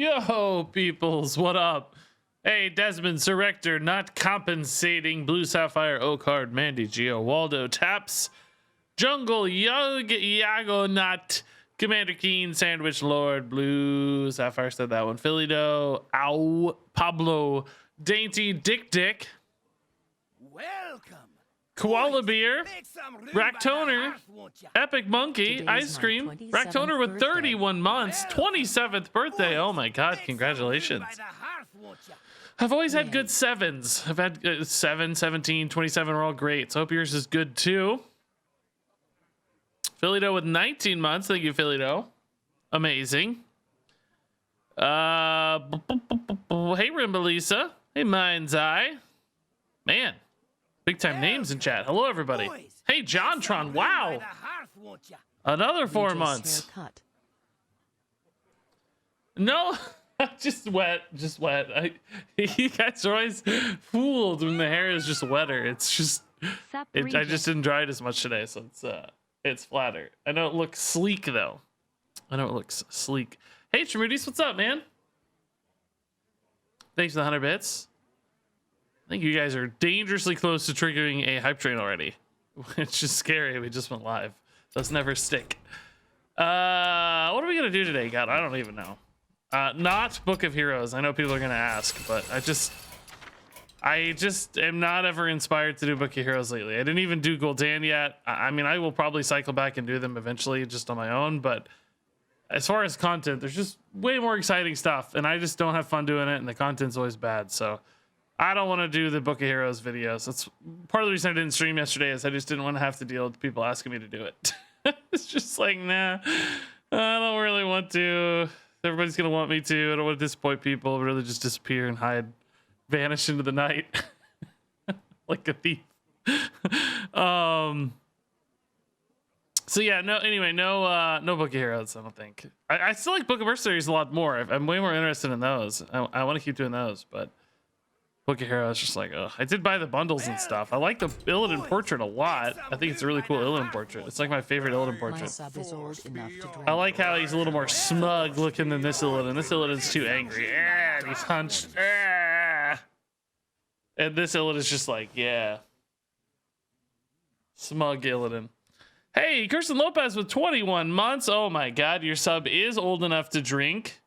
Yo, peoples, what up? Hey, Desmond, Surrector, not compensating, Blue Sapphire, Oakheart, Mandy, Geo, Waldo, Taps, Jungle, Yago, Not, Commander Keen, Sandwich Lord, Blue Sapphire said that one, Philly Doe, Ow, Pablo, Dainty, Dick, Welcome. Koala Beer, Racktoner, Epic Monkey, Today Ice is my Cream, 27th Racktoner with birthday. 31 months, 27th birthday. Oh my God, congratulations. I've always had good sevens. I've had 7, 17, 27 are all great. So I hope yours is good too. Philly Doe with 19 months. Thank you, Philly Doe. Amazing. Hey, Rimbalisa. Hey, Mind's Eye. Man. Big time names in chat. Hello, everybody. Hey, Jontron. Wow. Another 4 months. Haircut. No, just wet. Just wet. You guys are always fooled when the hair is just wetter. It's just, I just didn't dry it as much today, so it's flatter. I know it looks sleek though. I know it looks sleek. Hey, Tremudis, what's up, man? Thanks for the 100 bits. I think you guys are dangerously close to triggering a hype train already, which is scary. We just went live. Those never stick. What are we gonna do today, God? I don't even know. Not Book of Heroes. I know people are gonna ask, but I just am not ever inspired to do Book of Heroes lately. I didn't even do Gul'dan yet. I mean, I will probably cycle back and do them eventually, just on my own. But as far as content, there's just way more exciting stuff, and I just don't have fun doing it, and the content's always bad. So I don't want to do the Book of Heroes videos. That's part of the reason I didn't stream yesterday, is I just didn't want to have to deal with people asking me to do it. It's just like, nah, I don't really want to. Everybody's going to want me to. I don't want to disappoint people. I'd really just disappear and hide, vanish into the night like a thief. So yeah, no Book of Heroes, I don't think. I still like Book of Mercenaries a lot more. I'm way more interested in those. I want to keep doing those, but Book of Heroes, just like, ugh. I did buy the bundles and stuff. I like the Illidan portrait a lot. I think it's a really cool Illidan portrait. It's like my favorite Illidan portrait. My sub is old enough to drink. I like how he's a little more smug looking than this Illidan. This Illidan's too angry. And he's hunched. And this Illidan's just like, yeah. Smug Illidan. Hey, Kirsten Lopez with 21 months. Oh my God, your sub is old enough to drink.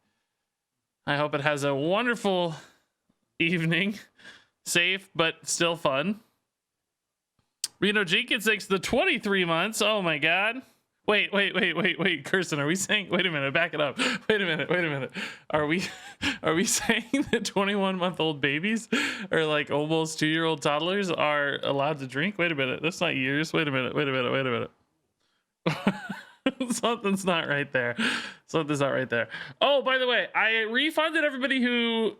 I hope it has a wonderful evening. Safe, but still fun. Reno Jenkins takes the 23 months. Oh my God. Wait. Kirsten, are we saying, wait a minute, back it up. Wait a minute. Are we saying that 21-month-old babies or like almost 2-year-old toddlers are allowed to drink? Wait a minute. That's not years. Wait a minute. Something's not right there. Oh, by the way, I refunded everybody who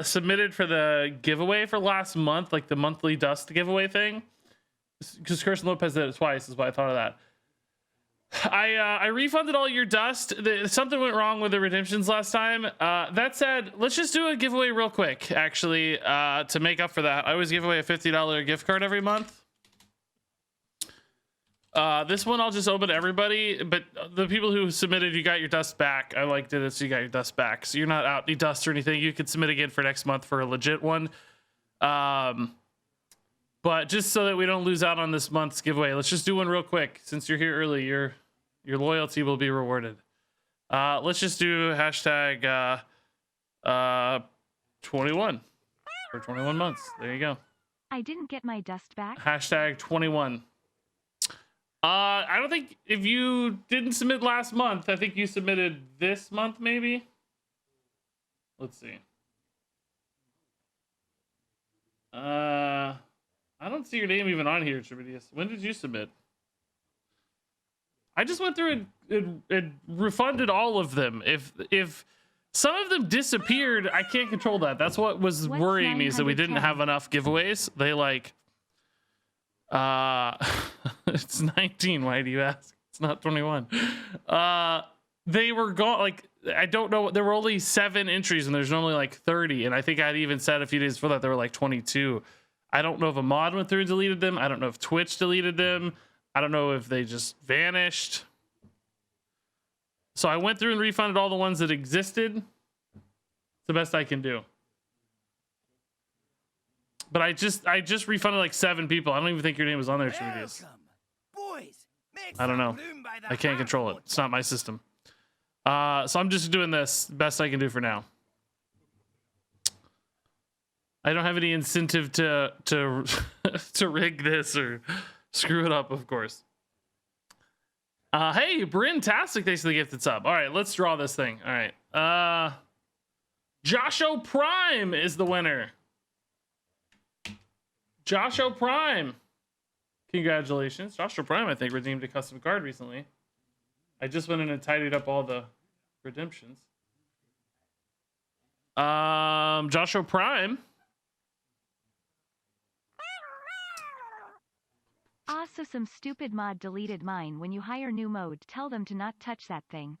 submitted for the giveaway for last month, like the monthly dust giveaway thing, because Kirsten Lopez did it twice, is why I thought of that. I refunded all your dust. Something went wrong with the redemptions last time. That said, let's just do a giveaway real quick, actually, to make up for that. I always give away a $50 gift card every month. This one I'll just open to everybody, but the people who submitted, you got your dust back. I did it, so you got your dust back. So you're not out any dust or anything. You could submit again for next month for a legit one. But just so that we don't lose out on this month's giveaway, let's just do one real quick. Since you're here early, your loyalty will be rewarded. Let's just do hashtag 21 for 21 months. There you go. I didn't get my dust back. Hashtag 21. I don't think, if you didn't submit last month, I think you submitted this month, maybe. Let's see. I don't see your name even on here, Tribidius. When did you submit? I just went through and refunded all of them. If some of them disappeared, I can't control that. That's what was worrying me, is that we didn't have enough giveaways. They like... it's 19. Why do you ask? It's not 21. They were gone. Like, I don't know. There were only 7 entries, and there's normally like 30. And I think I'd even said a few days before that there were like 22. I don't know if a mod went through and deleted them. I don't know if Twitch deleted them. I don't know if they just vanished. So I went through and refunded all the ones that existed. the best I can do. But I just refunded like 7 people. I don't even think your name was on there, Regis. Welcome. Boys, make I don't know. some room by the I can't control it. It's not my system. So I'm just doing this best I can do for now. I don't have any incentive to to rig this or screw it up, of course. Hey, Bryn-tastic, thanks for the gifted sub. All right, let's draw this thing. All right. Josho Prime is the winner. Josho Prime. Congratulations. Josho Prime, I think, redeemed a custom card recently. I just went in and tidied up all the redemptions. Josho Prime. Also, some stupid mod deleted mine. When you hire new mode, tell them to not touch that thing.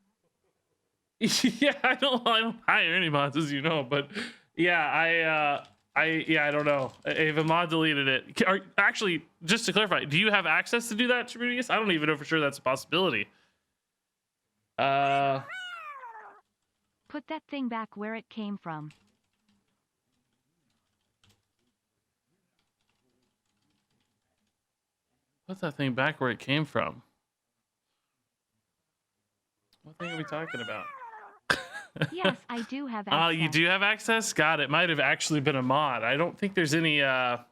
Yeah, I don't hire any mods, as you know, but yeah, I don't know if a mod deleted it. Actually, just to clarify, do you have access to do that, Regis? I don't even know for sure that's a possibility. Put that thing back where it came from. Put that thing back where it came from. What thing are we talking about? Yes, I do have access. You do have access? God, it might have actually been a mod. I don't think there's any I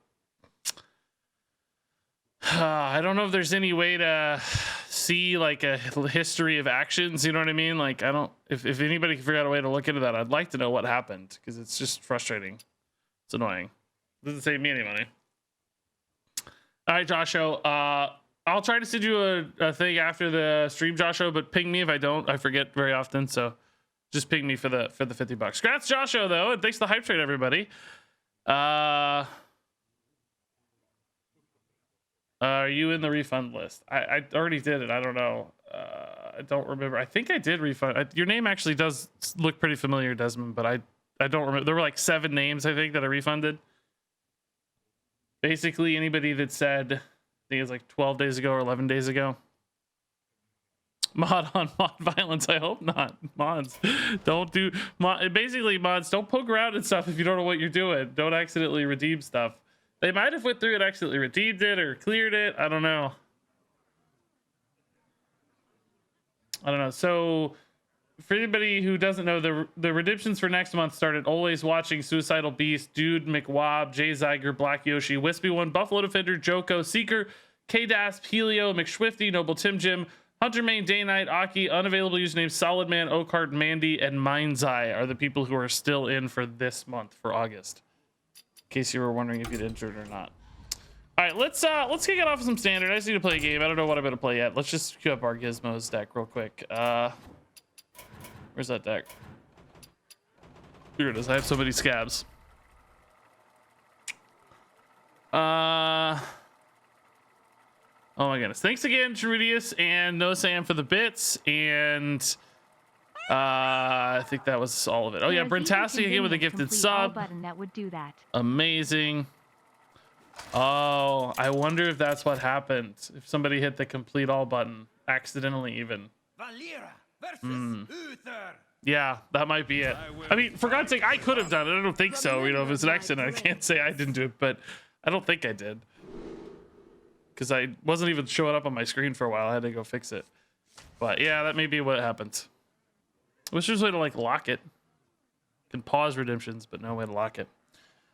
don't know if there's any way to see like a history of actions, you know what I mean? Like I don't if anybody can figure out a way to look into that, I'd like to know what happened because it's just frustrating. It's annoying. It doesn't save me any money. All right, Josho. I'll try to send you a thing after the stream, Josho, but ping me if I don't. I forget very often, so just ping me for the $50. Congrats, Josho, though, and thanks for the hype trade, everybody. Are you in the refund list? I already did it. I don't know. I don't remember. I think I did refund. Your name actually does look pretty familiar, Desmond, but I don't remember. There were like 7 names, I think, that I refunded. Basically, anybody that said, I think it was like 12 days ago or 11 days ago. Mod on mod violence. I hope not. Mods don't do basically mods don't poke around and stuff if you don't know what you're doing. Don't accidentally redeem stuff. They might have went through and accidentally redeemed it or cleared it. I don't know. So for anybody who doesn't know, the redemptions for next month started Always Watching, Suicidal Beast, Dude McWob, Jay Zyger, Black Yoshi, Wispy One, Buffalo Defender, Joko, Seeker, K-Dasp, Helio, McSwifty, Noble Tim Jim, Hunter Main, Day Night, Aki, unavailable usernames Solid Man, Oakheart, Mandy, and Mind's Eye are the people who are still in for this month for August. In case you were wondering if you'd entered or not. All right, let's kick it off with some standard. I just need to play a game. I don't know what I'm gonna play yet. Let's just queue up our Gizmos deck real quick. Where's that deck? Here it is. I have so many scabs. Oh my goodness. Thanks again, Gerudius and No Sam for the bits. And I think that was all of it. Oh yeah, Bryn-tastic again with a gifted sub. Button that would do that. Amazing. Oh, I wonder if that's what happened. If somebody hit the complete all button accidentally even. Valera versus Uther. Yeah, that might be it. I mean, for God's sake, I could have done it. I don't think so. You know, if it's an accident, I can't say I didn't do it, but I don't think I did. Because I wasn't even showing up on my screen for a while. I had to go fix it. But yeah, that may be what happened. Wish there's a way to like lock it. Can pause redemptions, but no way to lock it.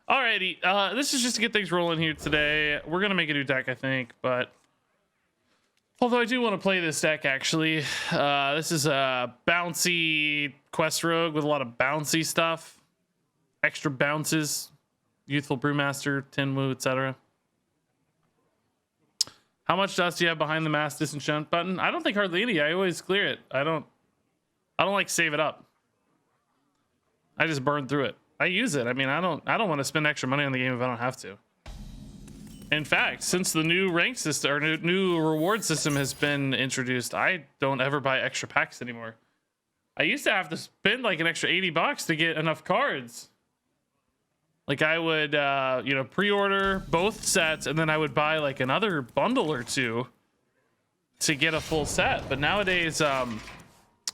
Alrighty, this is just to get things rolling here today. We're gonna make a new deck, I think, but although I do want to play this deck actually. This is a bouncy quest rogue with a lot of bouncy stuff, extra bounces, youthful brewmaster, Tinwu, etc. How much dust do you have behind the mass disenchant button? I don't think hardly any. I always clear it. I don't like save it up. I just burn through it. I use it. I mean, I don't want to spend extra money on the game if I don't have to. In fact, since the new rank system or new reward system has been introduced, I don't ever buy extra packs anymore. I used to have to spend like an extra $80 to get enough cards. Like I would, you know, pre-order both sets and then I would buy like another bundle or two to get a full set. But nowadays,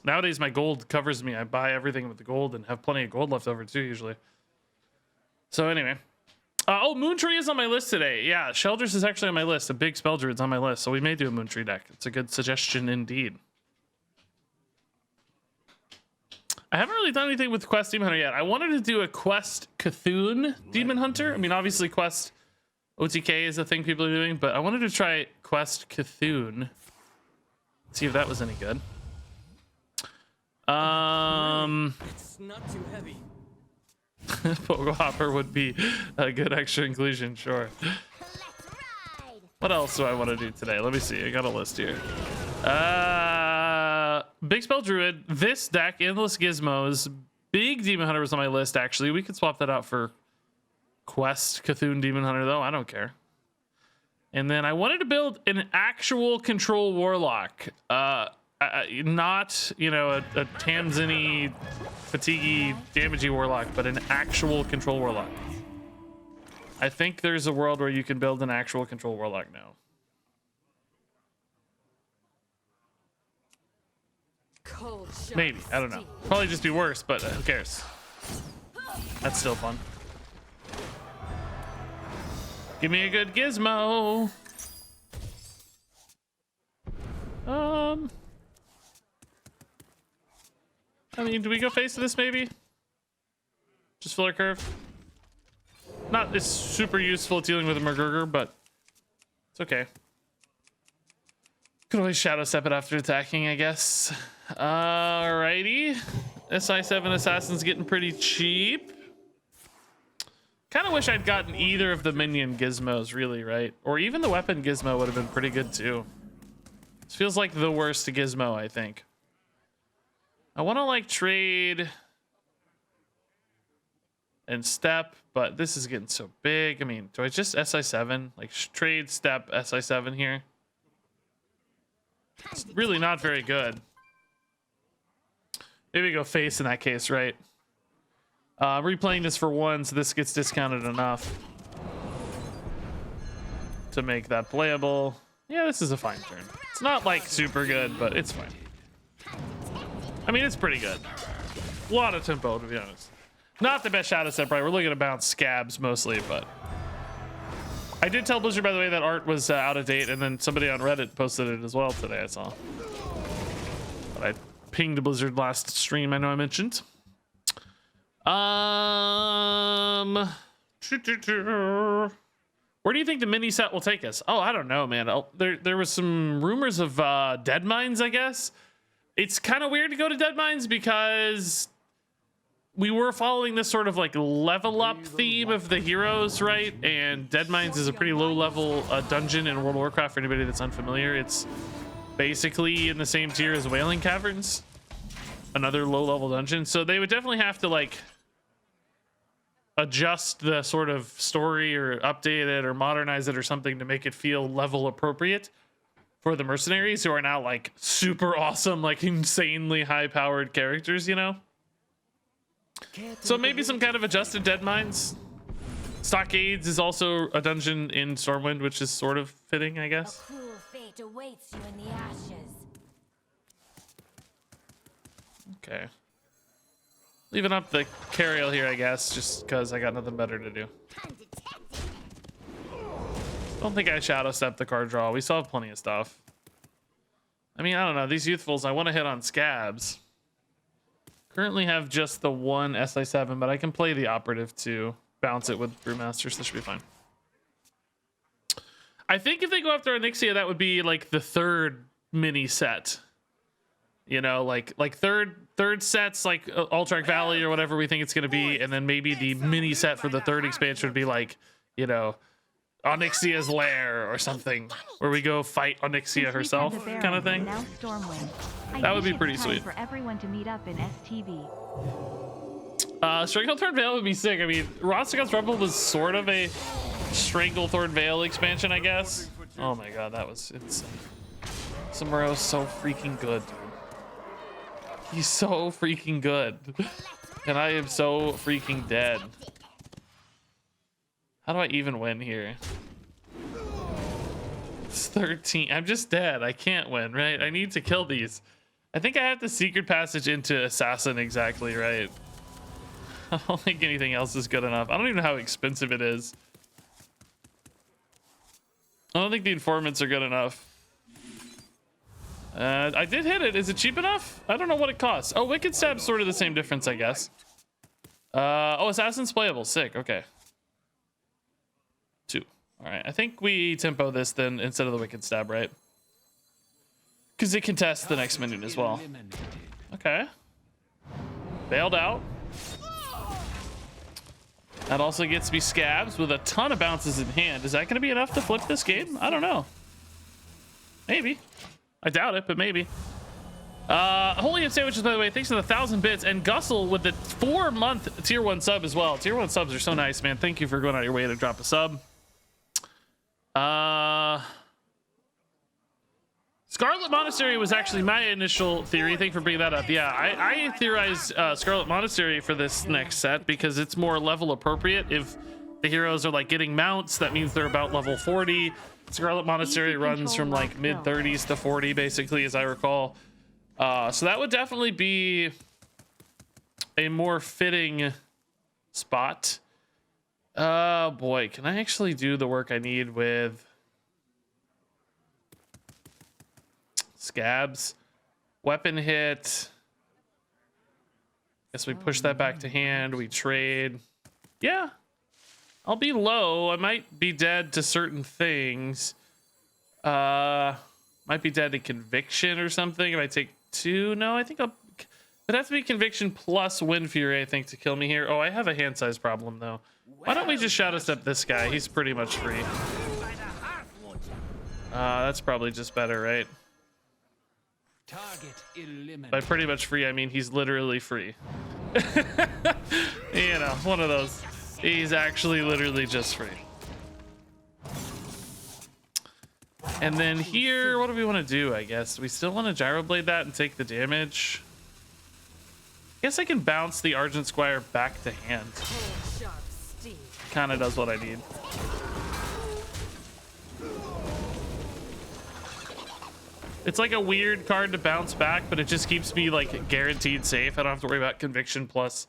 Nowadays, my gold covers me. I buy everything with the gold and have plenty of gold left over too, usually. So anyway. Oh, Moontree is on my list today. Yeah, Sheldris is actually on my list. A big Spell Druid's on my list, so we may do a Moontree deck. It's a good suggestion indeed. I haven't really done anything with Quest Demon Hunter yet. I wanted to do a Quest Cthulhu Demon Hunter. I mean, obviously Quest OTK is a thing people are doing, but I wanted to try Quest Cthulhu. See if that was any good. It's not too heavy. Pogo Hopper would be a good extra inclusion, sure. What else do I want to do today? Let me see. I got a list here. Big Spell Druid, this deck, Endless Gizmos, Big Demon Hunter was on my list, actually. We could swap that out for Quest Cthulhu Demon Hunter, though. I don't care. And then I wanted to build an actual control warlock. Not, you know, a Tamsin-y, fatigue-y, damagey warlock, but an actual control warlock. I think there's a world where you can build an actual control warlock now. Maybe, I don't know. Probably just be worse, but who cares? That's still fun. Give me a good gizmo. I mean, do we go face to this maybe? Just filler curve. Not as super useful at dealing with a McGurger, but it's okay. Could always shadow step it after attacking, I guess. Alrighty. SI7 Assassin's getting pretty cheap. Kind of wish I'd gotten either of the minion gizmos, really, right? Or even the weapon gizmo would have been pretty good too. This feels like the worst gizmo, I think. I want to like trade and step, but this is getting so big. I mean, do I just SI7? Like trade, step, SI7 here? It's really not very good. Maybe go face in that case, right? Replaying this for one, so this gets discounted enough to make that playable. Yeah, this is a fine turn. It's not like super good, but it's fine. I mean, it's pretty good. A lot of tempo, to be honest. Not the best shadow step, right? We're looking to bounce scabs mostly, but I did tell Blizzard, by the way, that art was out of date, and then somebody on Reddit posted it as well today, I saw. But I pinged Blizzard last stream, I know I mentioned. Where do you think the mini set will take us? Oh, I don't know, man. There was some rumors of Dead Mines, I guess. It's kind of weird to go to Dead Mines because we were following this sort of like level up theme of the heroes, right? And Dead Mines is a pretty low level dungeon in World of Warcraft for anybody that's unfamiliar. It's basically in the same tier as Wailing Caverns, another low level dungeon. So they would definitely have to like adjust the sort of story or update it or modernize it or something to make it feel level appropriate for the mercenaries who are now like super awesome, like insanely high powered characters, you know? So maybe some kind of adjusted Dead Mines. Stockades is also a dungeon in Stormwind, which is sort of fitting, I guess. A cruel fate awaits you in the ashes. Okay. Leaving up the Cariel here, I guess, just because I got nothing better to do. Don't think I shadow step the card draw. We still have plenty of stuff. I mean, I don't know. These youthfuls, I want to hit on scabs. Currently have just the one SI7, but I can play the operative to bounce it with Brewmasters. This should be fine. I think if they go after Onyxia, that would be like the third mini set. You know, like third sets like Alterac Valley or whatever we think it's going to be, and then maybe the mini set for the third expansion would be like, you know, Onyxia's Lair or something, where we go fight Onyxia herself, kind of thing. Now Stormwind. That would be it's pretty time sweet. For everyone to meet up in STB. Stranglethorn Vale would be sick. I mean, Rosticot's Rumble was sort of a Stranglethorn Vale expansion, I guess. Oh my god, that was insane. Samuro's so freaking good, dude. He's so freaking good. And I am so freaking dead. How do I even win here? It's 13. I'm just dead. I can't win, right? I need to kill these. I think I have the secret passage into assassin exactly right. I don't think anything else is good enough. I don't even know how expensive it is. I don't think the informants are good enough. I did hit it. Is it cheap enough? I don't know what it costs. Oh, Wicked Stab's sort of the same difference, I guess. Oh, Assassin's playable. Sick. Okay. 2. All right. I think we tempo this then instead of the Wicked Stab, right? Because it contests the next minion as well. Okay. Bailed out. That also gets me Scabs with a ton of bounces in hand. Is that going to be enough to flip this game? I don't know. Maybe. I doubt it, but maybe. Holy Sandwiches, by the way, thanks for the 1,000 bits. And Gussel with the 4-month tier 1 sub as well. Tier 1 subs are so nice, man. Thank you for going out of your way to drop a sub. Scarlet Monastery was actually my initial theory. Thank you for bringing that up. Yeah, I theorized Scarlet Monastery for this next set because it's more level appropriate. If the heroes are like getting mounts, that means they're about level 40. Scarlet Monastery runs from like mid 30s to 40 basically, as I recall. So that would definitely be a more fitting spot. Boy, can I actually do the work I need with Scabs? Weapon hit. Guess we push that back to hand. We trade. Yeah. I'll be low. I might be dead to certain things. Might be dead to Conviction or something. If I take 2, no, I think I'll. It has to be Conviction plus Wind Fury, I think, to kill me here. Oh, I have a hand size problem though. Why don't we just Shadow Step this guy? He's pretty much free. That's probably just better, right? Target eliminated. By pretty much free, I mean he's literally free. You know, one of those. He's actually literally just free. And then here, what do we want to do, I guess? We still want to Gyroblade that and take the damage. I guess I can bounce the Argent Squire back to hand. Kind of does what I need. It's like a weird card to bounce back, but it just keeps me like guaranteed safe. I don't have to worry about Conviction plus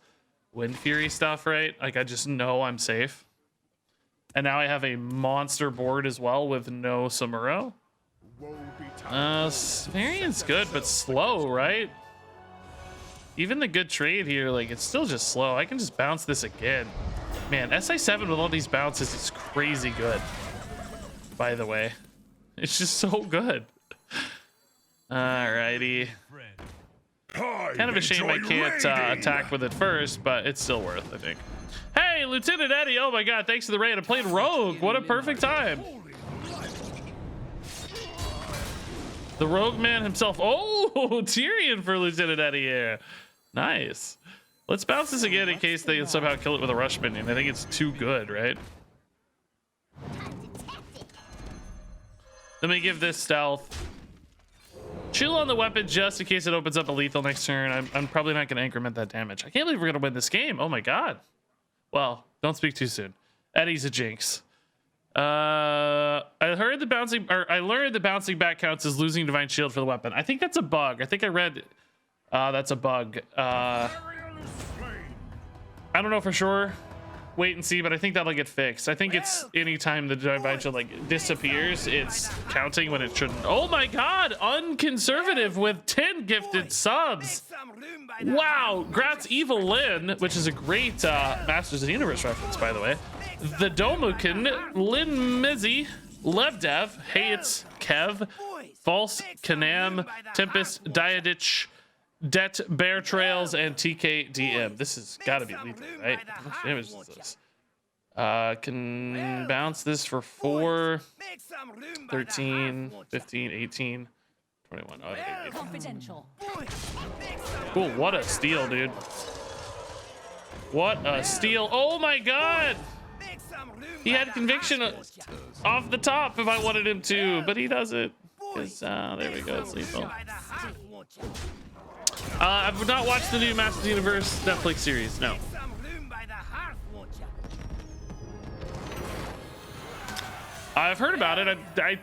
Wind Fury stuff, right? Like I just know I'm safe. And now I have a monster board as well with no Samuro. Variant's good, but slow, right? Even the good trade here, like it's still just slow. I can just bounce this again. Man, SI7 with all these bounces is crazy good. By the way, it's just so good. Alrighty. Kind of a shame I can't attack with it first, but it's still worth, I think. Hey, Lieutenant Eddie! Oh my God, thanks for the raid. I played Rogue. What a perfect time. The Rogue man himself. Oh, Tyrion for Lieutenant Eddie here. Nice. Let's bounce this again in case they somehow kill it with a rush minion. I think it's too good, right? Let me give this stealth. Chill on the weapon just in case it opens up a lethal next turn. I'm probably not going to increment that damage. I can't believe we're going to win this game. Oh my God. Well, don't speak too soon. Eddie's a jinx. I learned the bouncing back counts as losing Divine Shield for the weapon. I think that's a bug. I think I read that's a bug. I don't know for sure. Wait and see, but I think that'll get fixed. I think it's anytime the Divine Shield like disappears, it's counting when it shouldn't. Oh my God, unconservative with 10 gifted subs. Wow, Gratz Evil Lyn, which is a great Masters of the Universe reference, by the way. The Domukin, Lyn Mizzy, Levdev, Hey It's Kev, False Kanam, Tempest, Diadich, Det, Bear Trails, and TKDM. This has got to be lethal, right? How much damage is this? Can bounce this for 4, 13, 15, 18, 21. Oh, I don't need it. Confidential. Cool, what a steal, dude. What a steal. Oh my God! He had Conviction off the top if I wanted him to, but he doesn't. There we go, it's lethal. I've not watched the new Masters of the Universe Netflix series, no. I've heard about it.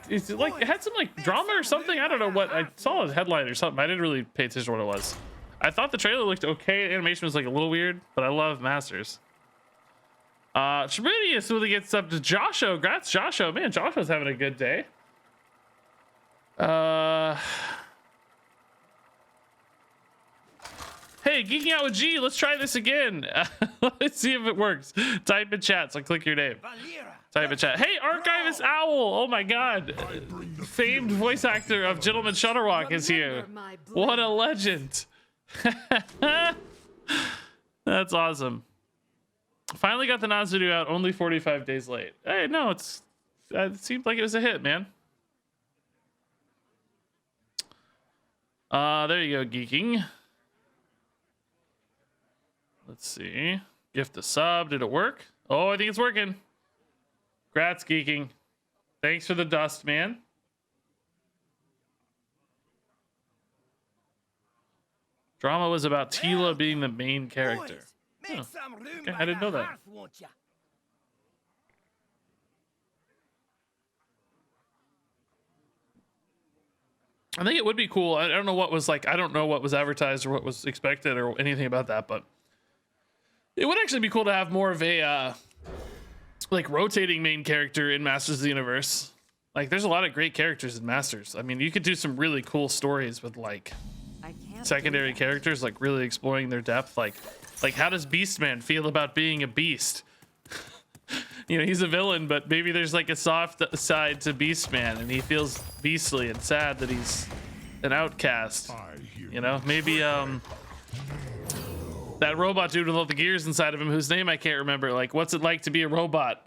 It's like it had some like drama or something. I don't know what. I saw a headline or something. I didn't really pay attention to what it was. I thought the trailer looked okay. Animation was like a little weird, but I love Masters. Tremendous really gets up to Josho. Congrats, Josho. Man, Josho's having a good day. Hey, geeking out with G. Let's try this again. Let's see if it works. Type in chat. So click your name. Type in chat. Hey, Archivist Owl. Oh my God. Famed voice actor of Gentleman Shutterwalk is here. What a legend. That's awesome. Finally got the Nas video out, only 45 days late. Hey, no, it seemed like it was a hit, man. There you go, geeking. Let's see. Gift a sub. Did it work? Oh, I think it's working. Congrats, geeking. Thanks for the dust, man. Drama was about Tila being the main character. Oh, okay, I didn't know that. I think it would be cool. I don't know what was like. I don't know what was advertised or what was expected or anything about that, but it would actually be cool to have more of a like rotating main character in Masters of the Universe. Like, there's a lot of great characters in Masters. I mean, you could do some really cool stories with like secondary characters, like really exploring their depth. Like how does Beastman feel about being a beast? You know, he's a villain, but maybe there's like a soft side to Beastman, and he feels beastly and sad that he's an outcast. You know, maybe that robot dude with all the gears inside of him, whose name I can't remember. Like, what's it like to be a robot?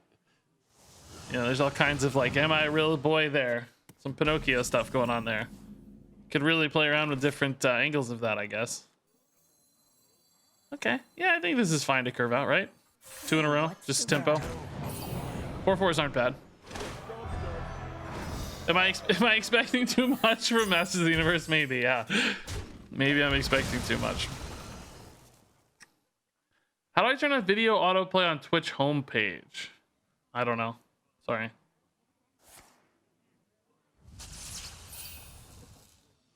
You know, there's all kinds of like, am I a real boy there? Some Pinocchio stuff going on there. Could really play around with different angles of that, I guess. Okay, yeah, I think this is fine to curve out, right? 2 in a row, just tempo. 4/4s aren't bad. Am I expecting too much from Masters of the Universe? Maybe, yeah. Maybe I'm expecting too much. How do I turn off video autoplay on Twitch homepage? I don't know. Sorry.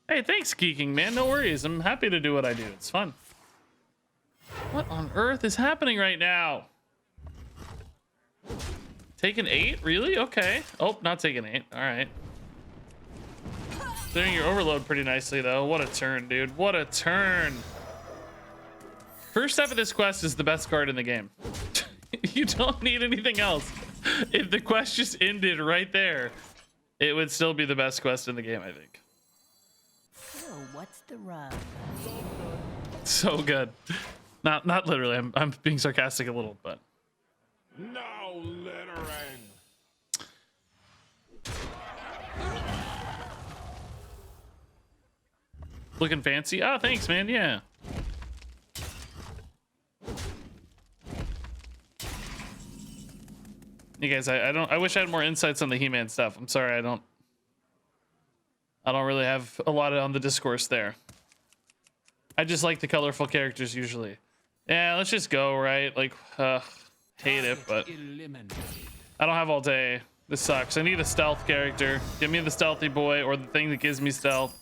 Hey, thanks, geeking, man. No worries. I'm happy to do what I do. It's fun. What on earth is happening right now? Taking 8? Really? Okay. Oh, not taking 8. All right. Doing your overload pretty nicely, though. What a turn, dude. What a turn. First step of this quest is the best card in the game. You don't need anything else. If the quest just ended right there, it would still be the best quest in the game, I think. So what's the rub? So good. Not literally. I'm being sarcastic a little, but. No littering. Looking fancy. Oh, thanks, man. Yeah. You guys, I wish I had more insights on the He-Man stuff. I'm sorry, I don't really have a lot on the discourse there. I just like the colorful characters usually. Yeah, let's just go, right? Like, hate it, but I don't have all day. This sucks. I need a stealth character. Give me the stealthy boy or the thing that gives me stealth.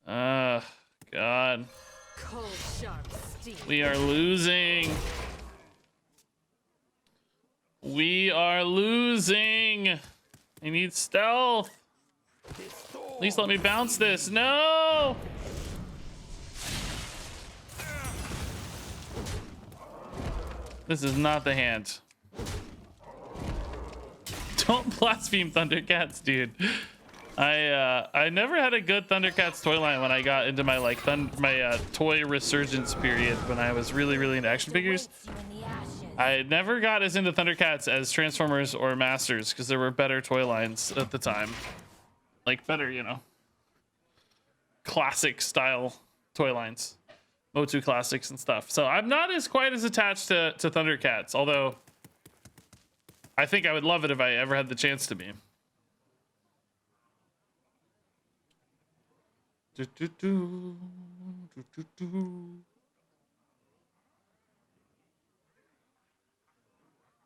God. Cold, sharp steel. We are losing. We are losing. I need stealth. At least let me bounce this. No! This is not the hand. Don't blaspheme Thundercats, dude. I never had a good Thundercats toy line when I got into my like toy resurgence period when I was really into action figures. I never got as into Thundercats as Transformers or Masters because there were better toy lines at the time. Like better, you know, classic style toy lines. Motu classics and stuff. So I'm not quite as attached to Thundercats, although I think I would love it if I ever had the chance to be.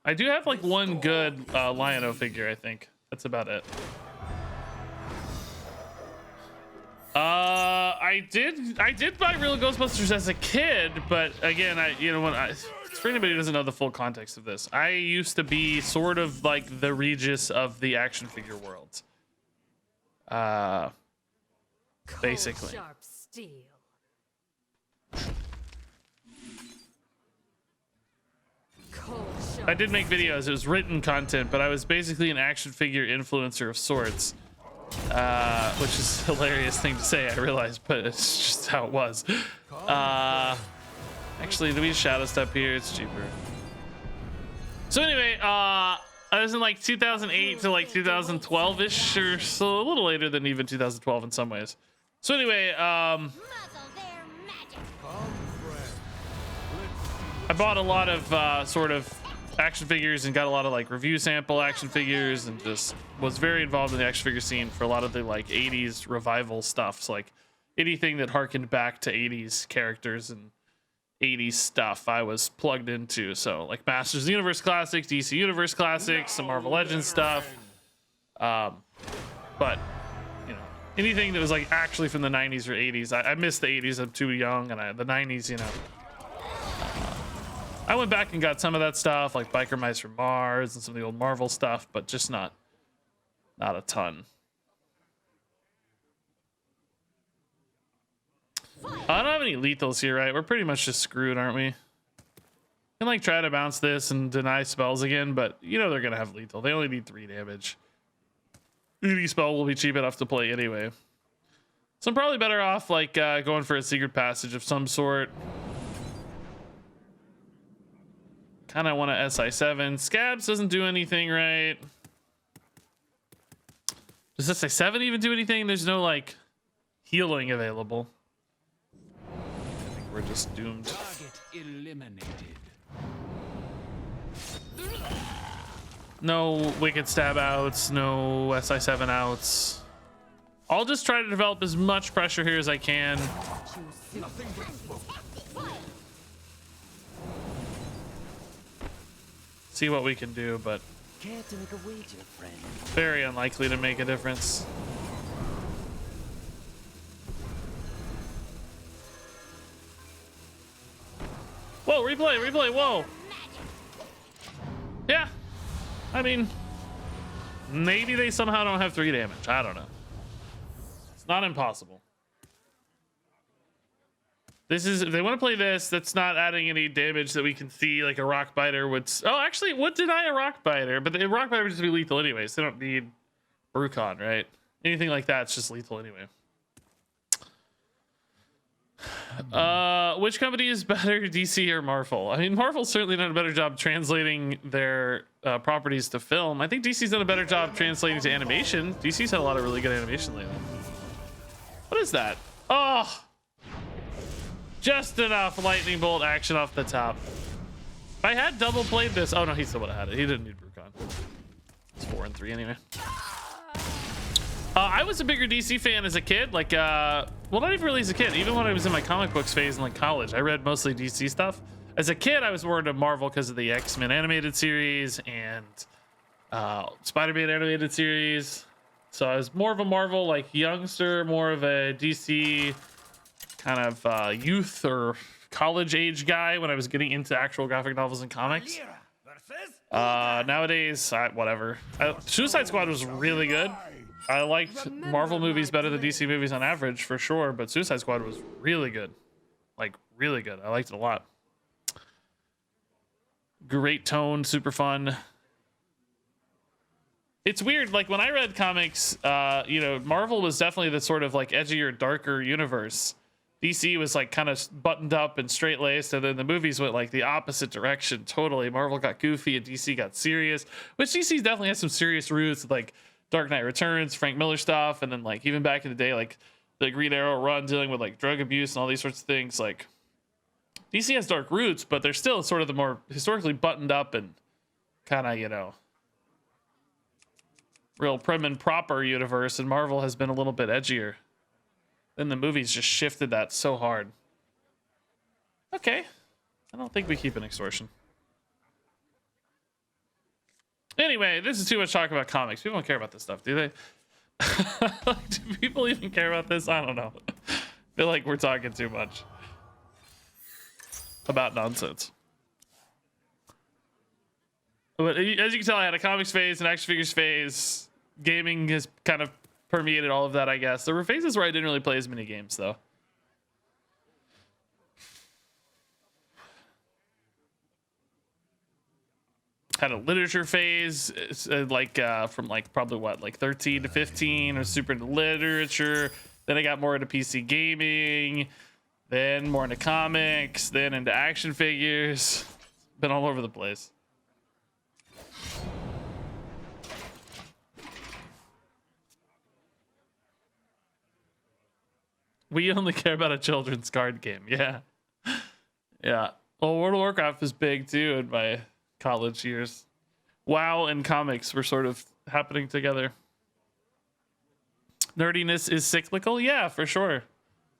I do have like one good Lion-O figure, I think. That's about it. I did buy Real Ghostbusters as a kid, but again, for anybody who doesn't know the full context of this, I used to be sort of like the Regis of the action figure world. Basically. Sharp steel. I did make videos. It was written content, but I was basically an action figure influencer of sorts, which is a hilarious thing to say, I realize, but it's just how it was. Actually, do we shadow step here? It's cheaper. So anyway, I was in like 2008 to like 2012-ish, or so, a little later than even 2012 in some ways. So anyway, I bought a lot of sort of action figures and got a lot of like review sample action figures, and just was very involved in the action figure scene for a lot of the like 80s revival stuff. So like anything that harkened back to 80s characters and 80s stuff I was plugged into. So like Masters of the Universe Classics, DC Universe Classics, some Marvel Legends stuff. But you know, anything that was like actually from the 90s or 80s. I missed the 80s, I'm too young, and the 90s, you know. I went back and got some of that stuff, like Biker Mice from Mars and some of the old Marvel stuff, but just not a ton. I don't have any lethals here, right? We're pretty much just screwed, aren't we? I can like try to bounce this and deny spells again, but you know they're gonna have lethal. They only need 3 damage. Any spell will be cheap enough to play anyway. So I'm probably better off like going for a secret passage of some sort. Kind of want a SI7. Scabs doesn't do anything, right? Does SI7 even do anything? There's no like healing available. I think we're just doomed. Target eliminated. No Wicked Stab outs, no SI7 outs. I'll just try to develop as much pressure here as I can. See what we can do, but Care to make a wager, friend? very unlikely to make a difference. Whoa, replay, whoa. Yeah, I mean, maybe they somehow don't have 3 damage. I don't know. It's not impossible. This is, if they want to play this, that's not adding any damage that we can see, like a Rock Biter would. Oh, actually, would deny a Rock Biter, but the Rock Biter would just be lethal anyway, so they don't need Brucon, right? Anything like that's just lethal anyway. Which company is better, DC or Marvel? I mean, Marvel's certainly done a better job translating their properties to film. I think DC's done a better job translating to animation. DC's had a lot of really good animation lately. What is that? Oh! Just enough lightning bolt action off the top. If I had double played this, oh no, he still would have had it. He didn't need Brucon. It's 4 and 3 anyway. I was a bigger DC fan as a kid, like well, not even really as a kid, even when I was in my comic books phase in like college. I read mostly DC stuff. As a kid, I was more into Marvel because of the X-Men animated series and Spider-Man animated series. So I was more of a Marvel like youngster, more of a DC kind of youth or college age guy when I was getting into actual graphic novels and comics. Nowadays, whatever. Suicide Squad was really good. I liked Marvel movies better than DC movies on average for sure, but Suicide Squad was really good. Like really good. I liked it a lot. Great tone, super fun. It's weird, like when I read comics, you know, Marvel was definitely the sort of like edgier, darker universe. DC was like kind of buttoned up and straight laced, and then the movies went like the opposite direction totally. Marvel got goofy and DC got serious, which DC definitely has some serious roots, like Dark Knight Returns, Frank Miller stuff, and then like even back in the day, like the Green Arrow run dealing with like drug abuse and all these sorts of things. Like DC has dark roots, but they're still sort of the more historically buttoned up and kind of, you know, real prim and proper universe, and Marvel has been a little bit edgier. Then the movies just shifted that so hard. Okay. I don't think we keep an extortion. Anyway, this is too much talk about comics. People don't care about this stuff, do they? Do people even care about this? I don't know. I feel like we're talking too much about nonsense. But as you can tell, I had a comics phase, an action figures phase. Gaming has kind of permeated all of that, I guess. There were phases where I didn't really play as many games, though. Had a literature phase, like from like probably what, like 13 to 15. I was super into literature. Then I got more into PC gaming. Then more into comics. Then into action figures. Been all over the place. We only care about a children's card game. Yeah. Yeah. Well, World of Warcraft is big too in my college years. WoW and comics were sort of happening together. Nerdiness is cyclical. Yeah, for sure.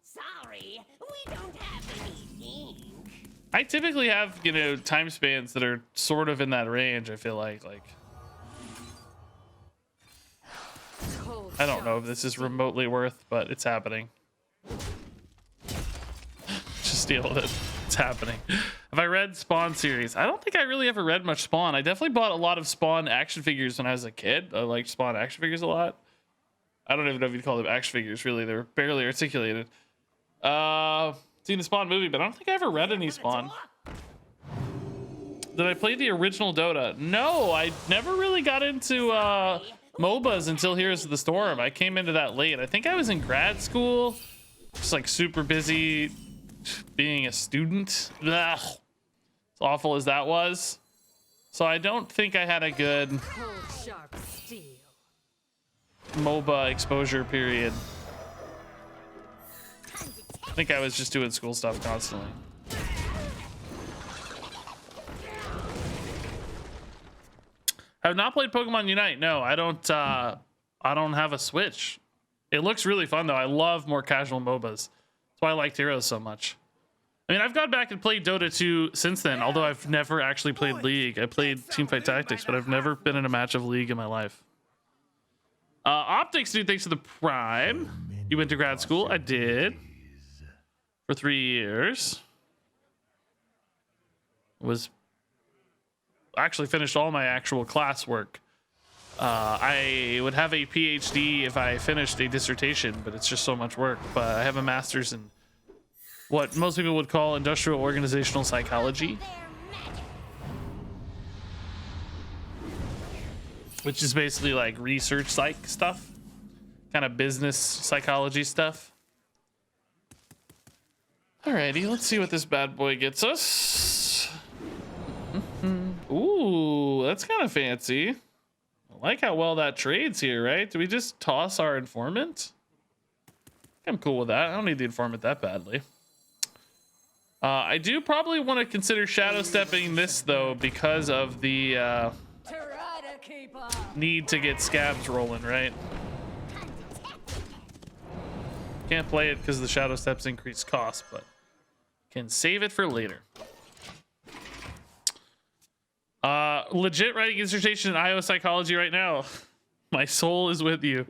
Sorry, we don't have anything. I typically have, you know, time spans that are sort of in that range. I feel like Cold I don't know if sharp this is steel. remotely worth, but it's happening. Just deal with it. It's happening. Have I read Spawn series? I don't think I really ever read much Spawn. I definitely bought a lot of Spawn action figures when I was a kid. I liked Spawn action figures a lot. I don't even know if you'd call them action figures, really. They're barely articulated. Seen the Spawn movie, but I don't think I ever read any Spawn. Did I play the original Dota? No, I never really got into MOBAs until Heroes of the Storm. I came into that late. I think I was in grad school, just like super busy being a student. Ugh. As awful as that was. So I don't think I had a good Cold sharp steel. MOBA exposure period. I think I was just doing school stuff constantly. I have not played Pokemon Unite. No, I don't have a Switch. It looks really fun though. I love more casual MOBAs. That's why I liked Heroes so much. I mean, I've gone back and played Dota 2 since then, although I've never actually played League. I played Teamfight Tactics, but I've never been in a match of League in my life. Optics, dude, thanks for the Prime. You went to grad school? I did. For 3 years. Was actually finished all my actual classwork. I would have a PhD if I finished a dissertation, but it's just so much work. But I have a master's in what most people would call industrial organizational psychology, which is basically like research psych stuff, kind of business psychology stuff. Alrighty, let's see what this bad boy gets us. Ooh, that's kind of fancy. I like how well that trades here, right? Do we just toss our informant? I'm cool with that. I don't need the informant that badly. I do probably want to consider shadow stepping this though, because of the Try to keep up. need to get scabs rolling, right? Can't play it because the shadow steps increase cost, but can save it for later. Legit writing dissertation in IO psychology right now. My soul is with you.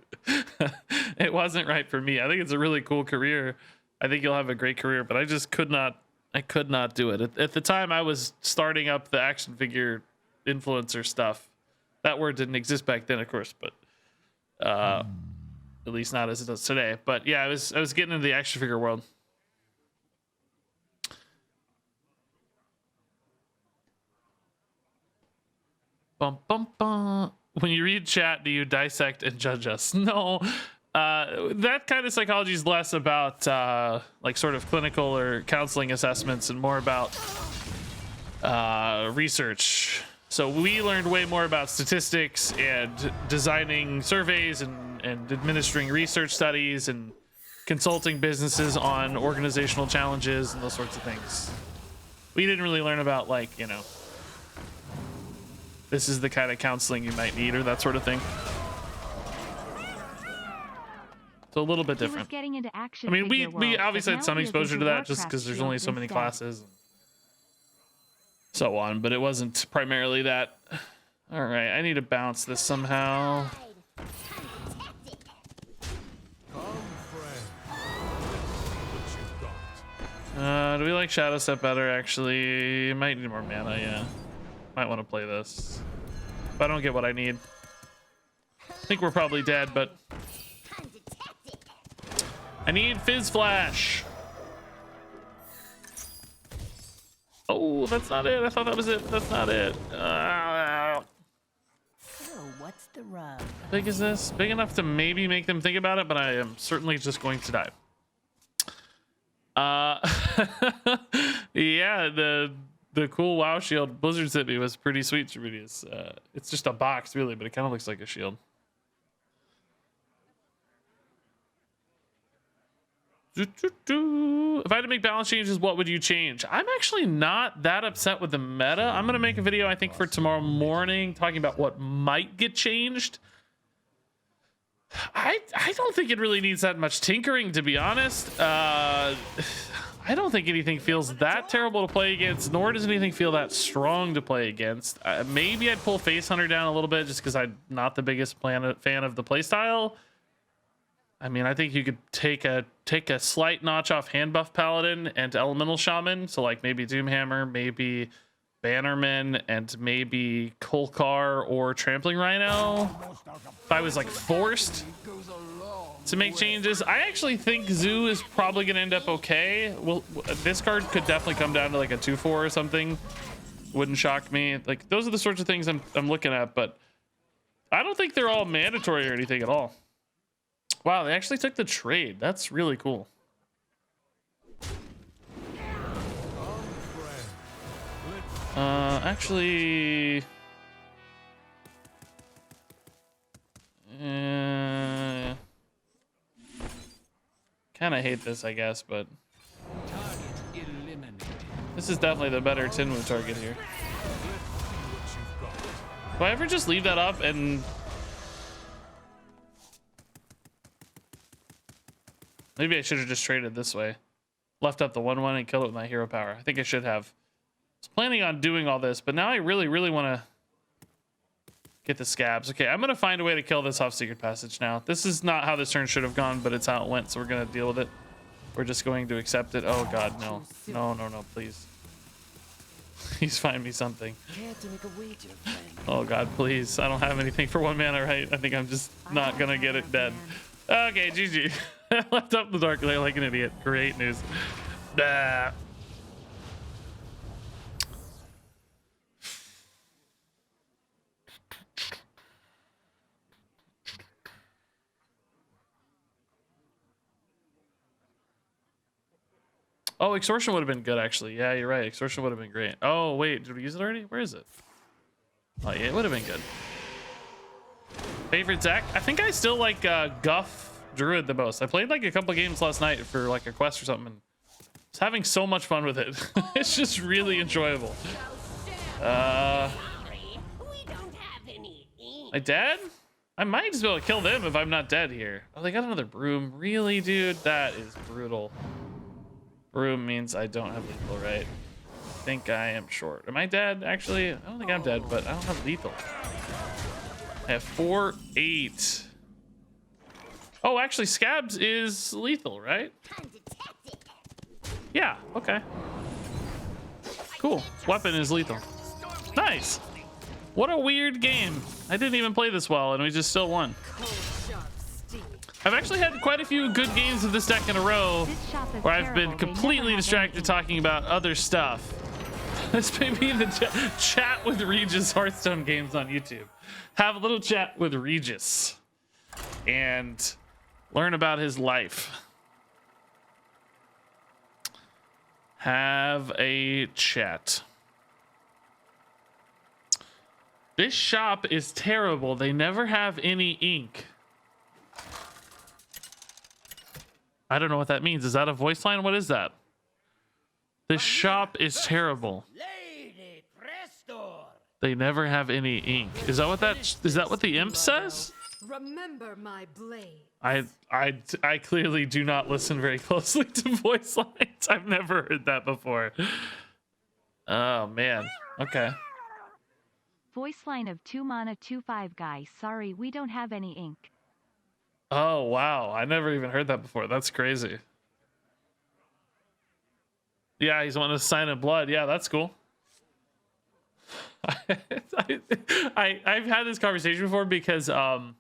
It wasn't right for me. I think it's a really cool career. I think you'll have a great career, but I just could not do it. At the time I was starting up the action figure influencer stuff. That word didn't exist back then, of course, but at least not as it does today. But yeah, I was getting into the action figure world. Bum, bum, bum. When you read chat, do you dissect and judge us? No. That kind of psychology is less about like sort of clinical or counseling assessments and more about research. So we learned way more about statistics and designing surveys and administering research studies and consulting businesses on organizational challenges and those sorts of things. We didn't really learn about, like, you know, this is the kind of counseling you might need or that sort of thing. So a little bit He was different. getting into action I mean, we figure world, obviously but had some now he is exposure into to that just Warcraft because there's shield only so many instead. classes and so on, but it wasn't primarily that All right, I need to bounce this somehow. Do we like Shadow Step better? Actually, might need more mana. Yeah, might want to play this. If I don't get what I need, I think we're probably dead. But I need Fizz Flash. Oh, that's not it. I thought that was it. That's not it. So what's the rub? Big is this? Big enough to maybe make them think about it, but I am certainly just going to die. Yeah, the cool WoW shield Blizzard sent me was pretty sweet, Regis. It's just a box, really, but it kind of looks like a shield. If I had to make balance changes, what would you change? I'm actually not that upset with the meta. I'm gonna make a video, I think, for tomorrow morning talking about what might get changed. I don't think it really needs that much tinkering, to be honest. I don't think anything feels that terrible to play against, nor does anything feel that strong to play against. Maybe I'd pull Face Hunter down a little bit just because I'm not the biggest fan of the playstyle. I mean, I think you could take a slight notch off Hand Buff Paladin and Elemental Shaman. So like maybe Doomhammer, maybe Bannerman, and maybe Kolkar or Trampling Rhino. If I was like forced to make changes, I actually think Zoo is probably going to end up okay. Well, this card could definitely come down to like a 2/4 or something. Wouldn't shock me. Like those are the sorts of things I'm looking at, but I don't think they're all mandatory or anything at all. Wow, they actually took the trade. That's really cool. Actually, kind of hate this, I guess, but this is definitely the better Tinwu target here. Do I ever just leave that up and maybe I should have just traded this way. Left up the 1/1 and killed it with my hero power. I think I should have. I was planning on doing all this, but now I really want to get the scabs. Okay, I'm going to find a way to kill this off Secret Passage now. This is not how this turn should have gone, but it's how it went, so we're going to deal with it. We're just going to accept it. Oh, God, no. No, please. Please find me something. Oh, God, please. I don't have anything for 1 mana, right? I think I'm just not going to get it dead. Okay, GG. Left up the dark layer like an idiot. Great news. Bah. Oh, Extortion would have been good, actually. Yeah, you're right. Extortion would have been great. Oh, wait. Did we use it already? Where is it? Oh, yeah, it would have been good. Favorite deck? I think I still like Guff Druid the most. I played like a couple games last night for like a quest or something. And I was having so much fun with it. It's just really enjoyable. My dad? I might just be able to kill them if I'm not dead here. Oh, they got another broom. Really, dude? That is brutal. Broom means I don't have lethal, right? I think I am short. Am I dead, actually? I don't think I'm dead, but I don't have lethal. I have 4/8. Oh, actually, Scabs is lethal, right? Yeah, okay. Cool. Weapon is lethal. Nice. What a weird game. I didn't even play this well, and we just still won. I've actually had quite a few good games of this deck in a row where I've been completely distracted talking about other stuff. This may be the chat with Regis Hearthstone games on YouTube. Have a little chat with Regis and learn about his life. Have a chat. This shop is terrible. They never have any ink. I don't know what that means. Is that a voice line? What is that? This shop is terrible. They never have any ink. Is that what the imp says? Remember my blade. I clearly do not listen very closely to voice lines. I've never heard that before. Oh man. Okay. Voice line of 2 mana 2/5 guy. Sorry, we don't have any ink. Oh wow, I never even heard that before. That's crazy. Yeah, he's wanting to sign in blood. Yeah, that's cool. I've had this conversation before because Ant,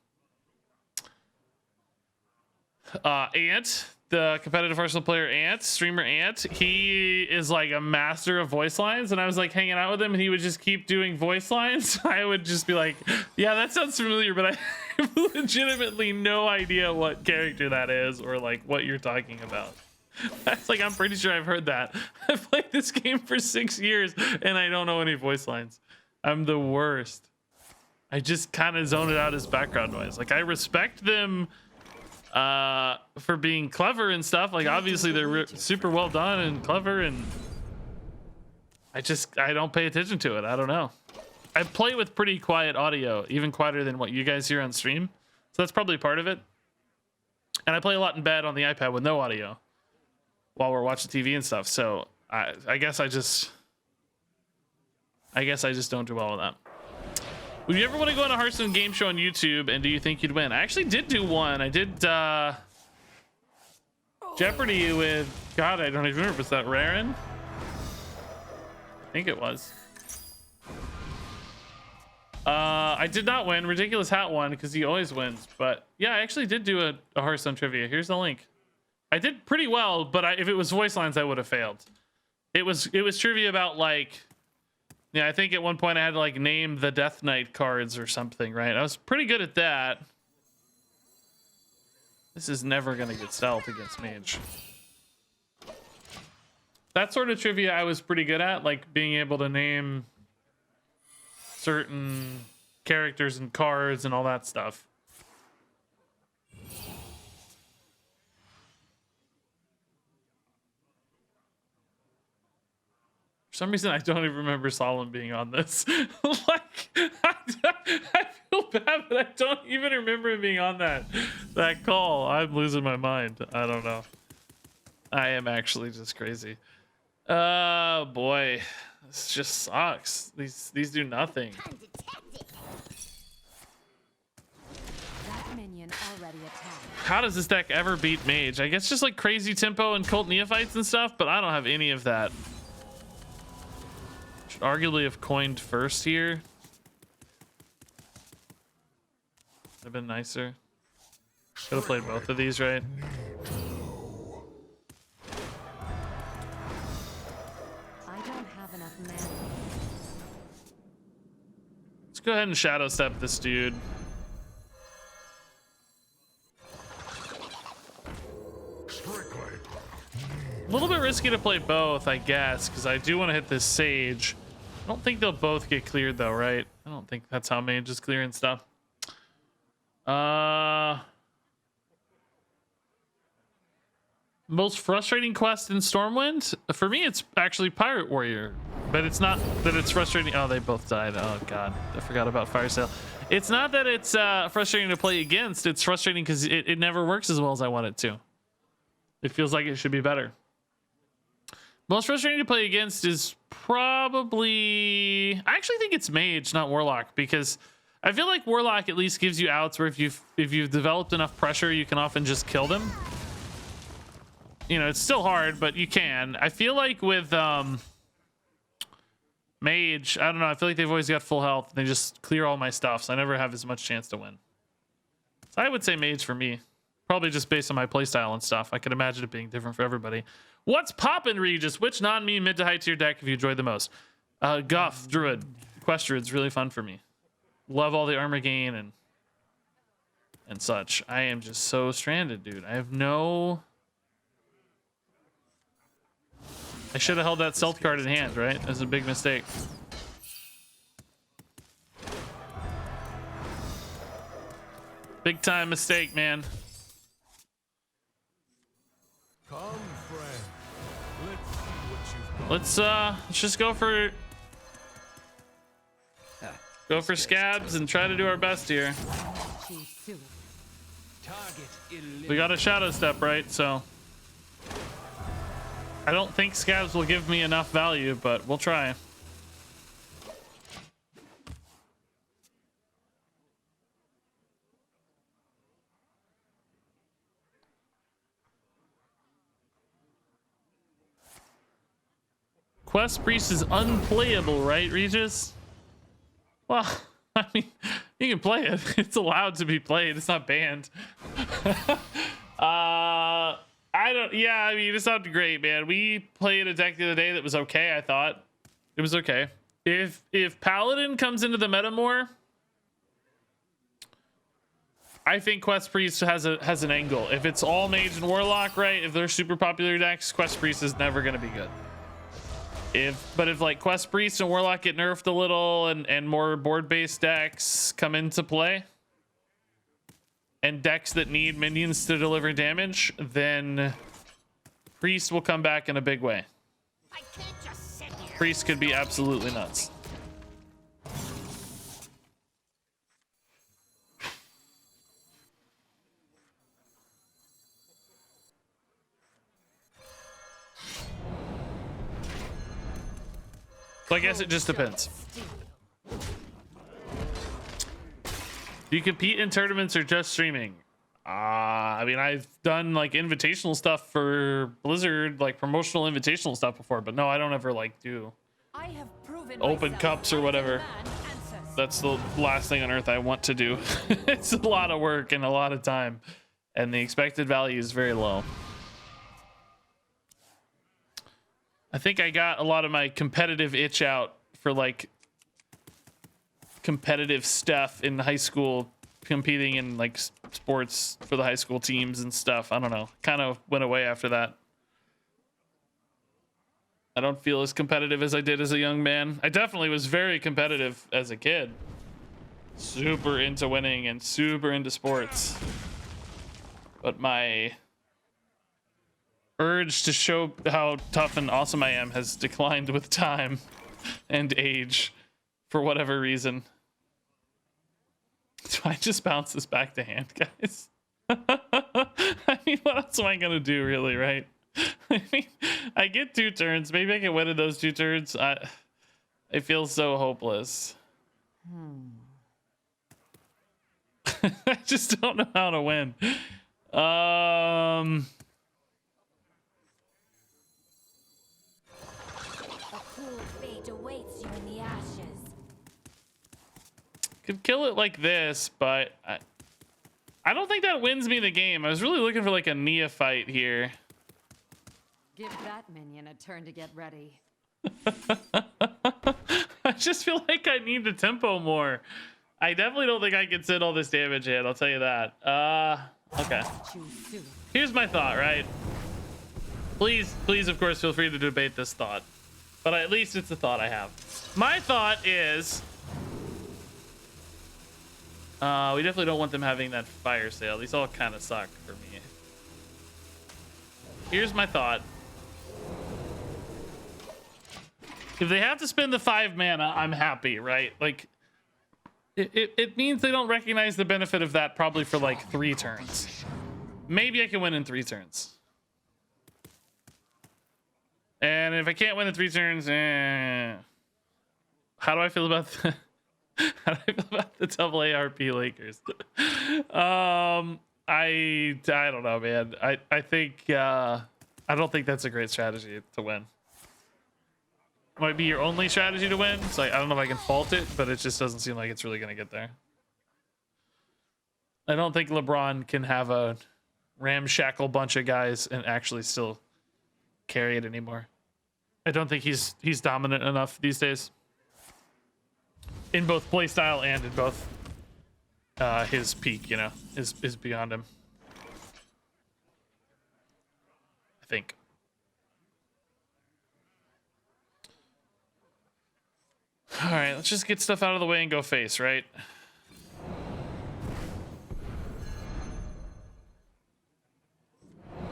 the competitive Hearthstone player Ant, streamer Ant, he is like a master of voice lines, and I was like hanging out with him and he would just keep doing voice lines. I would just be like, yeah, that sounds familiar, but I have legitimately no idea what character that is or like what you're talking about. That's like, I'm pretty sure I've heard that. I've played this game for 6 years and I don't know any voice lines. I'm the worst. I just kind of zone it out as background noise. Like, I respect them for being clever and stuff. Like, obviously they're super well done and clever, and I don't pay attention to it. I don't know. I play with pretty quiet audio, even quieter than what you guys hear on stream. So that's probably part of it. And I play a lot in bed on the iPad with no audio while we're watching TV and stuff. So I guess I just don't do well with that. Would you ever want to go on a Hearthstone game show on YouTube, and do you think you'd win? I actually did do one. I did Jeopardy with, God, I don't even remember. Was that Raren? I think it was. I did not win. Ridiculous Hat won because he always wins. But yeah, I actually did do a Hearthstone trivia. Here's the link. I did pretty well, but if it was voice lines, I would have failed. It was trivia about, like, yeah, I think at one point I had to like name the Death Knight cards or something, right? I was pretty good at that. This is never gonna get stealth against Mage. That sort of trivia I was pretty good at, like being able to name certain characters and cards and all that stuff. For some reason, I don't even remember Solemn being on this. Like, I feel bad, but I don't even remember him being on that call. I'm losing my mind. I don't know. I am actually just crazy. Oh boy, this just sucks. These do nothing. That minion already attacked. How does this deck ever beat Mage? I guess just like crazy tempo and cult neophytes and stuff, but I don't have any of that. Should arguably have coined first here. Would have been nicer. Could have played both of these, right? I don't have enough mana. Let's go ahead and shadow step this dude. A little bit risky to play both, I guess, because I do want to hit this Sage. I don't think they'll both get cleared though, right? I don't think that's how Mage is clearing stuff. Most frustrating quest in Stormwind? For me, it's actually Pirate Warrior. But it's not that it's frustrating. Oh, they both died. Oh, God. I forgot about Fire Sale. It's not that it's frustrating to play against. It's frustrating because it never works as well as I want it to. It feels like it should be better. Most frustrating to play against is probably... I actually think it's Mage, not Warlock, because I feel like Warlock at least gives you outs where if you've developed enough pressure, you can often just kill them. You know, it's still hard, but you can. I feel like with Mage, I don't know, I feel like they've always got full health. They just clear all my stuff, so I never have as much chance to win. So I would say Mage for me. Probably just based on my playstyle and stuff. I could imagine it being different for everybody. What's poppin', Regis? Which non-meme mid to high tier deck have you enjoyed the most? Guff, Druid. Quest Druid's really fun for me. Love all the armor gain and such. I am just so stranded, dude. I have no... I should have held that stealth card in hand, right? That's a big mistake. Big time mistake, man. Come, friend. Let's see what you've got. Let's just go for scabs and try to do our best here. Too soon. Target We got a shadow step, right? So I don't think scabs will give me enough value, but we'll try. Quest Priest is unplayable, right, Regis? Well, I mean, you can play it. It's allowed to be played. It's not banned. I don't. Yeah, I mean, it's not great, man. We played a deck the other day that was okay. I thought it was okay. If Paladin comes into the meta more, I think Quest Priest has an angle. If it's all Mage and Warlock, right? If they're super popular decks, Quest Priest is never gonna be good. If like Quest Priest and Warlock get nerfed a little and more board-based decks come into play, and decks that need minions to deliver damage, then Priest will come back in a big way. I can't just sit here. Priest could be absolutely nuts. So I guess it just depends. Do you compete in tournaments or just streaming? I mean, I've done like invitational stuff for Blizzard, like promotional invitational stuff before, but no, I don't ever like do I have proven open myself cups or as a whatever. man ancestor. That's the last thing on earth I want to do. It's a lot of work and a lot of time, and the expected value is very low. I think I got a lot of my competitive itch out for like competitive stuff in high school, competing in like sports for the high school teams and stuff. I don't know, kind of went away after that. I don't feel as competitive as I did as a young man. I definitely was very competitive as a kid, super into winning and super into sports, but my urge to show how tough and awesome I am has declined with time and age for whatever reason. Do I just bounce this back to hand, guys? I mean, what else am I gonna do, really, right? I mean, I get 2 turns. Maybe I can win in those 2 turns. I feel so hopeless. I just don't know how to win. A cruel fate awaits you in the ashes. Could kill it like this, but I don't think that wins me the game. I was really looking for like a neophyte here. Give that minion a turn to get ready. I just feel like I need the tempo more. I definitely don't think I can send all this damage in, I'll tell you that. Okay. Choose soon. Here's my thought, right? Please, of course, feel free to debate this thought. But at least it's a thought I have. My thought is... we definitely don't want them having that fire sale. These all kind of suck for me. Here's my thought. If they have to spend the 5 mana, I'm happy, right? Like, it means they don't recognize the benefit of that probably for like 3 turns. Maybe I can win in 3 turns. And if I can't win in 3 turns, how do I feel about the, how do I feel about the double ARP Lakers? I don't know, man. I think I don't think that's a great strategy to win. Might be your only strategy to win. So I don't know if I can fault it, but it just doesn't seem like it's really gonna get there. I don't think LeBron can have a ramshackle bunch of guys and actually still carry it anymore. I don't think he's dominant enough these days in both play style and in both his peak, you know, is beyond him, I think. All right, let's just get stuff out of the way and go face, right?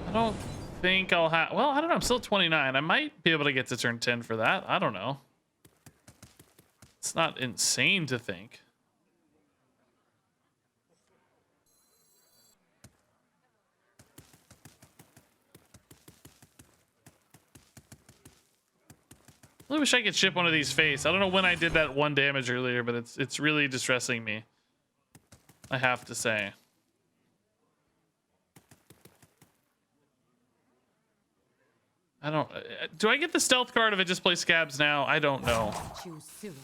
I don't think I'll have... Well, I don't know. I'm still 29. I might be able to get to turn 10 for that. I don't know. It's not insane to think. I wish I could ship one of these face. I don't know when I did that 1 damage earlier, but it's really distressing me, I have to say. I don't. Do I get the stealth card if I just play Scabs now? I don't know. Choose soon.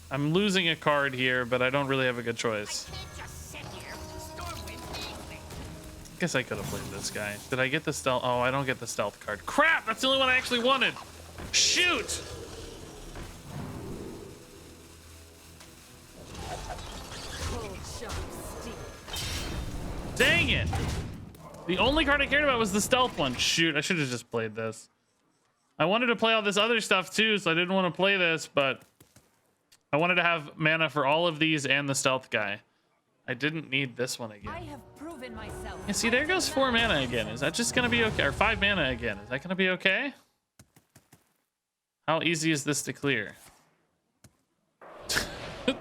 I'm losing a card here, but I don't really have a good choice. Can't just sit here. Stormwind needs me. I guess I could have played this guy. Did I get the stealth? Oh, I don't get the stealth card. Crap! That's the only one I actually wanted. Shoot! Cold, sharp steel. Dang it! The only card I cared about was the stealth one. Shoot, I should have just played this. I wanted to play all this other stuff too, so I didn't want to play this, but I wanted to have mana for all of these and the stealth guy. I didn't need this one I again. have proven myself. Yeah, see, there goes 4 mana again. Is that just gonna be okay? Or 5 mana again. Is that gonna be okay? How easy is this to clear?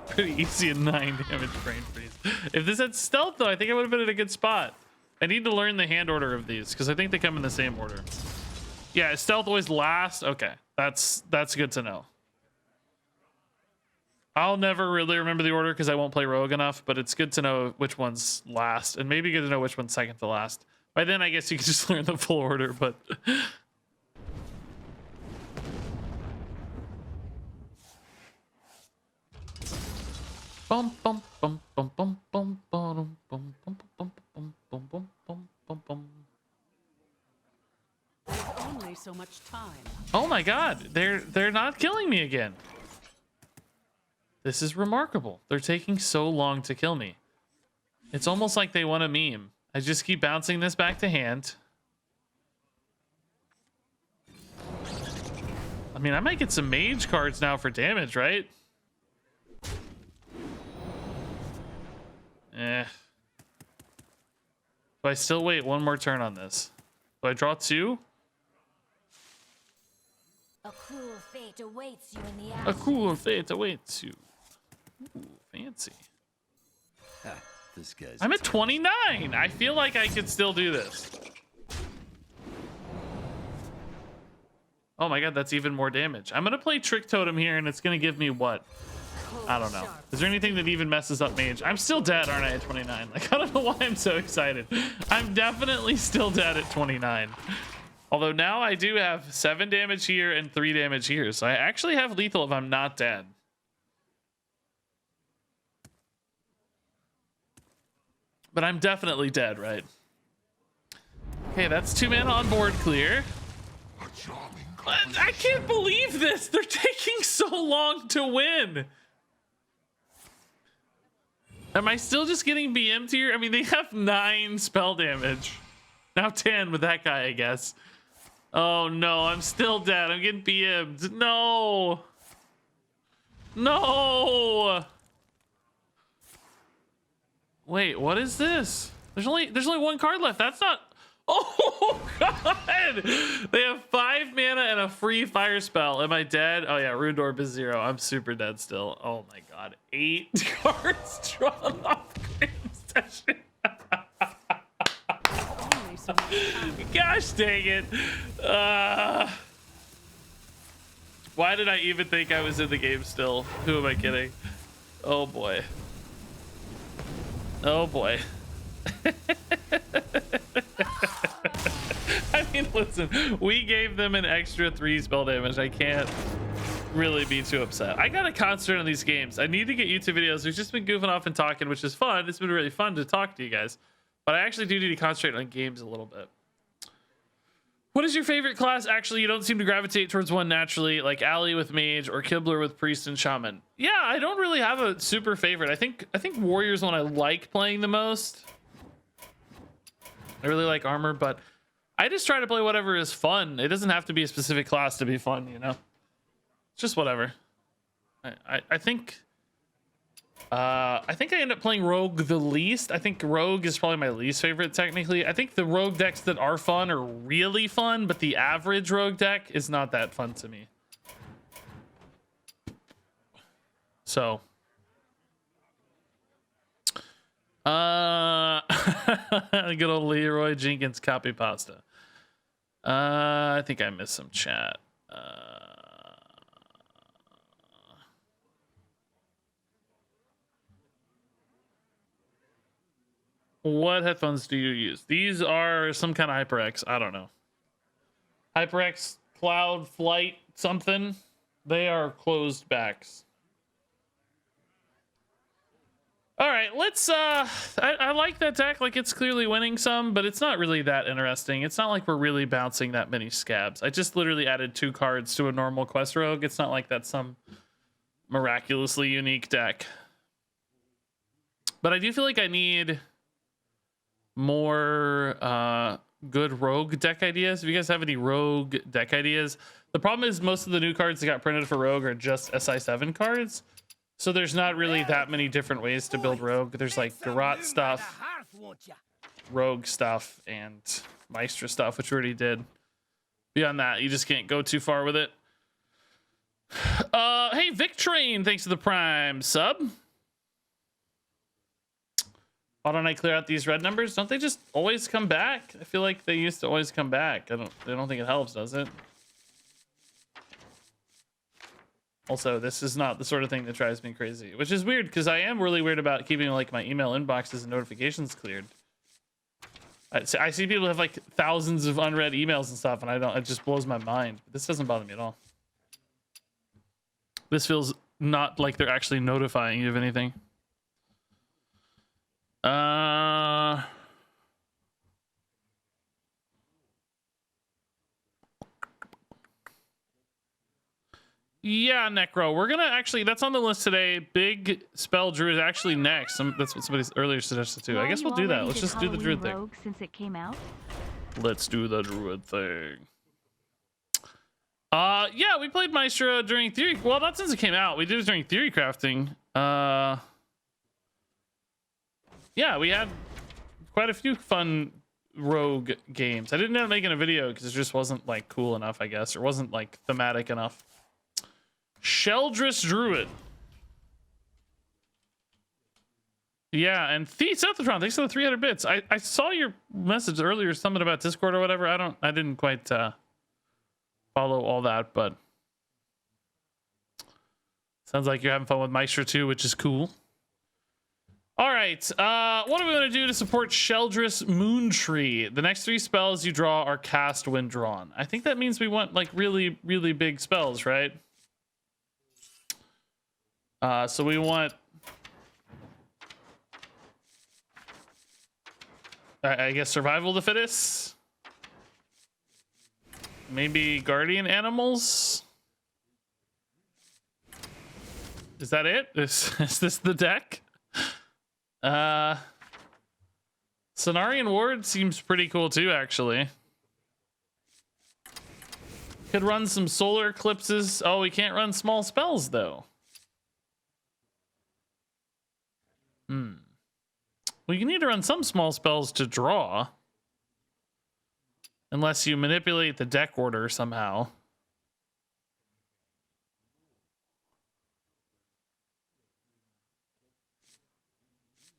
Pretty easy and 9 damage brain freeze. If this had stealth though, I think I would have been in a good spot. I need to learn the hand order of these because I think they come in the same order. Yeah, stealth always last. Okay, that's good to know. I'll never really remember the order because I won't play rogue enough, but it's good to know which one's last and maybe good to know which one's second to last. By then, I guess you can just learn the full order, but bum bum bum bum bum bum bum bum bum bum bum bum bum bum bum bum. There's only so much time. Oh my god, they're not killing me again. This is remarkable. They're taking so long to kill me. It's almost like they want a meme. I just keep bouncing this back to hand. I mean, I might get some mage cards now for damage, right? Eh. Do I still wait one more turn on this? Do I draw 2? A cruel fate awaits you in the A ashes. cool fate awaits you. Ooh, fancy. This guy's. I'm at 29. I feel like I could still do this. Oh my god, that's even more damage. I'm gonna play Trick Totem here, and it's gonna give me what? I don't know. Is there anything that even messes up mage? I'm still dead, aren't I, at 29? Like, I don't know why I'm so excited. I'm definitely still dead at 29. Although now I do have 7 damage here and 3 damage here. So I actually have lethal if I'm not dead. But I'm definitely dead, right? Okay, that's 2 mana on board clear. I can't believe this. They're taking so long to win. Am I still just getting BM'd here? I mean, they have 9 spell damage. Now 10 with that guy, I guess. Oh no, I'm still dead. I'm getting BM'd. No. No. Wait, what is this? There's only 1 card left. That's not. Oh god! They have 5 mana and a free fire spell. Am I dead? Oh yeah, Rune Orb is 0. I'm super dead still. Oh my god. 8 cards drawn off game session. Only so much time. Gosh dang it. Why did I even think I was in the game still? Who am I kidding? Oh boy. Oh boy. I mean, listen, we gave them an extra 3 spell damage. I can't really be too upset. I gotta concentrate on these games. I need to get YouTube videos. We've just been goofing off and talking, which is fun. It's been really fun to talk to you guys. But I actually do need to concentrate on games a little bit. What is your favorite class? Actually, you don't seem to gravitate towards one naturally, like Ali with Mage or Kibler with Priest and Shaman. Yeah, I don't really have a super favorite. I think Warrior's one I like playing the most. I really like Armor, but I just try to play whatever is fun. It doesn't have to be a specific class to be fun, you know? It's just whatever. I think I end up playing Rogue the least. I think Rogue is probably my least favorite technically. I think the Rogue decks that are fun are really fun, but the average Rogue deck is not that fun to me. So good old Leroy Jenkins copy pasta. I think I missed some chat. What headphones do you use? These are some kind of HyperX. I don't know. HyperX, Cloud, Flight, something. They are closed backs. All right, let's I like that deck. Like, it's clearly winning some, but it's not really that interesting. It's not like we're really bouncing that many scabs. I just literally added 2 cards to a normal quest rogue. It's not like that's some miraculously unique deck. But I do feel like I need more good rogue deck ideas. If you guys have any rogue deck ideas, the problem is most of the new cards that got printed for rogue are just SI7 cards. So there's not really that many different ways to build rogue. There's like Garrote stuff, rogue stuff, and Maestra stuff, which we already did. Beyond that, you just can't go too far with it. Hey, Vic Train, thanks for the Prime sub. Why don't I clear out these red numbers? Don't they just always come back? I feel like they used to always come back. I don't think it helps, does it? Also, this is not the sort of thing that drives me crazy, which is weird because I am really weird about keeping like my email inboxes and notifications cleared. I see people have like thousands of unread emails and stuff, and it just blows my mind. This doesn't bother me at all. This feels not like they're actually notifying you of anything. Yeah, Necro. We're gonna actually, that's on the list today. Big Spell Druid is actually next. That's what somebody earlier suggested too. I guess we'll do that. Let's just do the Druid thing. Since it came out. Let's do the Druid thing. Yeah, we played Maestro during Theory. Well, not since it came out. We did it during Theory Crafting. Yeah, we had quite a few fun rogue games. I didn't end up making a video because it just wasn't like cool enough, I guess, or wasn't like thematic enough. Sheldris Druid. Yeah, and Sethatron, thanks for the 300 bits. I saw your message earlier, something about Discord or whatever. I didn't quite follow all that, but sounds like you're having fun with Maestro too, which is cool. All right, what are we going to do to support Sheldris Moontree? The next 3 spells you draw are cast when drawn. I think that means we want like really, really big spells, right? So we want, I guess, Survival of the Fittest. Maybe Guardian Animals. Is that it? Is this the deck? Cenarian Ward seems pretty cool too, actually. Could run some solar eclipses. Oh, we can't run small spells though. Well, you need to run some small spells to draw. Unless you manipulate the deck order somehow.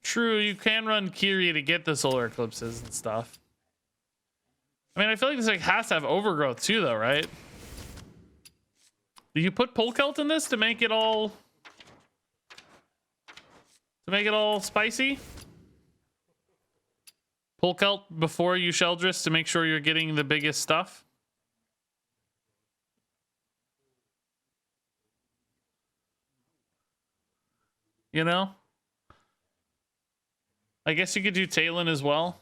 True, you can run Kiri to get the solar eclipses and stuff. I mean, I feel like this like has to have overgrowth too, though, right? Do you put Polkelt in this to make it all spicy? Polkelt before you Sheldris to make sure you're getting the biggest stuff. You know? I guess you could do Talon as well.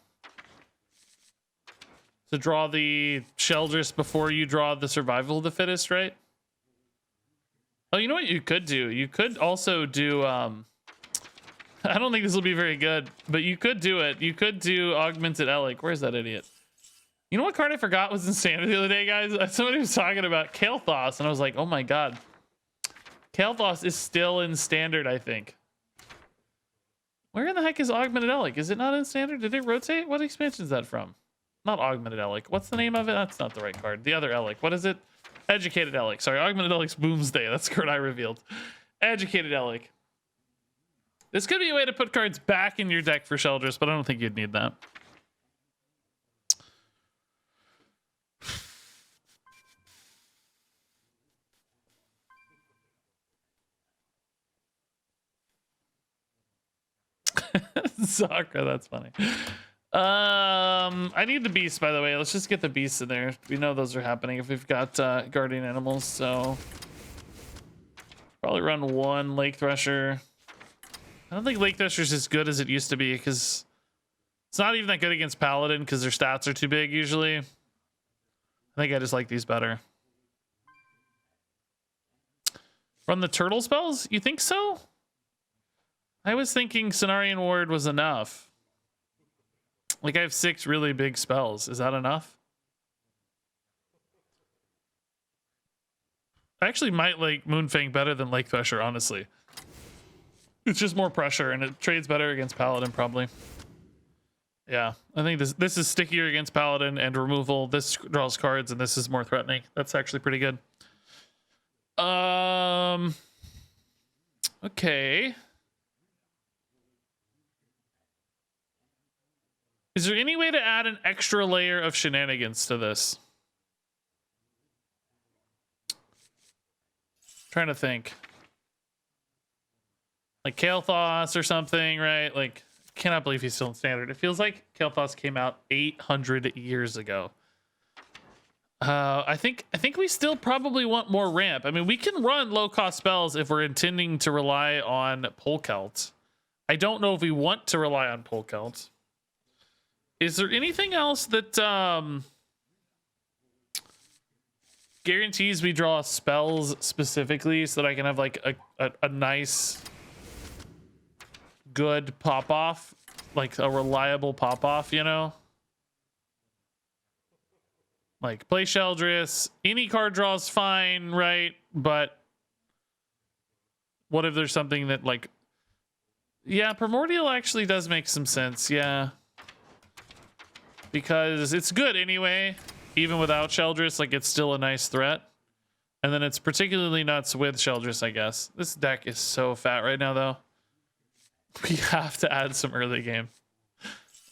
To draw the Sheldris before you draw the Survival of the Fittest, right? Oh, you know what you could do? You could also do, I don't think this will be very good, but you could do it. You could do Augmented Elic. Where's that idiot? You know what card I forgot was in Standard the other day, guys? Somebody was talking about Kael'thas, and I was like, oh my god. Kael'thas is still in Standard, I think. Where in the heck is Augmented Elic? Is it not in Standard? Did it rotate? What expansion is that from? Not Augmented Elic. What's the name of it? That's not the right card. The other Elic. What is it? Educated Elic. Sorry, Augmented Elic's Boomsday. That's the card I revealed. Educated Elic. This could be a way to put cards back in your deck for Sheldris, but I don't think you'd need that. Sakura, that's funny. I need the beasts, by the way. Let's just get the beasts in there. We know those are happening if we've got guardian animals, so probably run one Lake Thresher. I don't think Lake Thresher's as good as it used to be because it's not even that good against Paladin because their stats are too big usually. I think I just like these better. Run the turtle spells? You think so? I was thinking Cenarian Ward was enough. Like I have 6 really big spells. Is that enough? I actually might like Moonfang better than Lake Thresher, honestly. It's just more pressure and it trades better against Paladin probably. Yeah, I think this is stickier against Paladin and removal. This draws cards and this is more threatening. That's actually pretty good. Okay. Is there any way to add an extra layer of shenanigans to this? Trying to think. Like Kael'thas or something, right? Like, cannot believe he's still in standard. It feels like Kael'thas came out 800 years ago. I think we still probably want more ramp. I mean, we can run low-cost spells if we're intending to rely on Polkelt. I don't know if we want to rely on Polkelt. Is there anything else that guarantees we draw spells specifically so that I can have like a nice, good pop-off? Like a reliable pop-off, you know? Like play Sheldris, any card draws fine, right? But what if there's something that like, yeah, Primordial actually does make some sense, yeah. Because it's good anyway, even without Sheldris, like it's still a nice threat. And then it's particularly nuts with Sheldris, I guess. This deck is so fat right now though. We have to add some early game.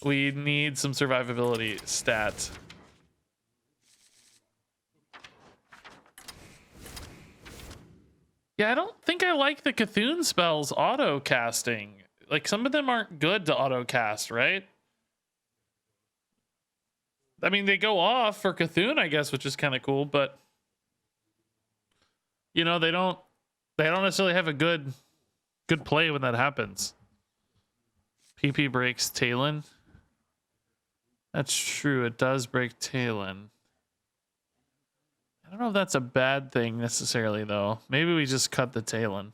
We need some survivability stat. Yeah, I don't think I like the Cthulhu spells auto casting. Like some of them aren't good to auto cast, right? I mean, they go off for Cthulhu, I guess, which is kind of cool, but you know, they don't necessarily have a good play when that happens. PP breaks Talon. That's true. It does break Talon. I don't know if that's a bad thing necessarily, though. Maybe we just cut the Talon.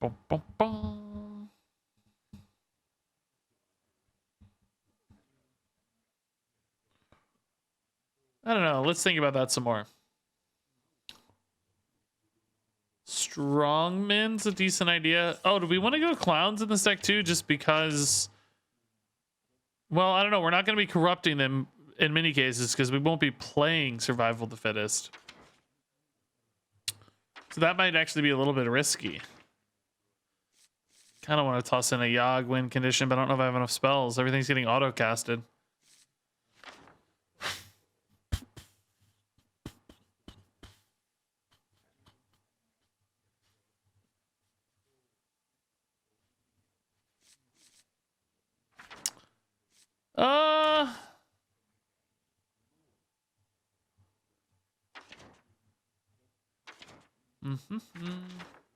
Bum, bum, bum. I don't know. Let's think about that some more. Strongman's a decent idea. Oh, do we want to go clowns in this deck too? Just because... Well, I don't know. We're not going to be corrupting them in many cases because we won't be playing Survival of the Fittest. So that might actually be a little bit risky. Kind of want to toss in a Yogg win condition, but I don't know if I have enough spells. Everything's getting auto-casted.